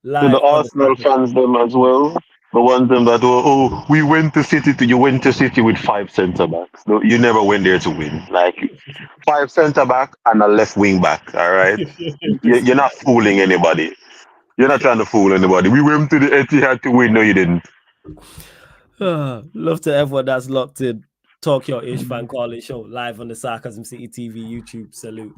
the Arsenal fans them as well. The ones them that were, we went to City. You went to City with 5 centre backs. No, you never went there to win. Like 5 centre back and a left wing back. All right, you're not fooling anybody. You're not trying to fool anybody. We went to the EITIHAD to win. No, you didn't. Love to everyone that's locked in. Talk Your Ish fan calling show live on the Sarcasm City TV YouTube. Salute.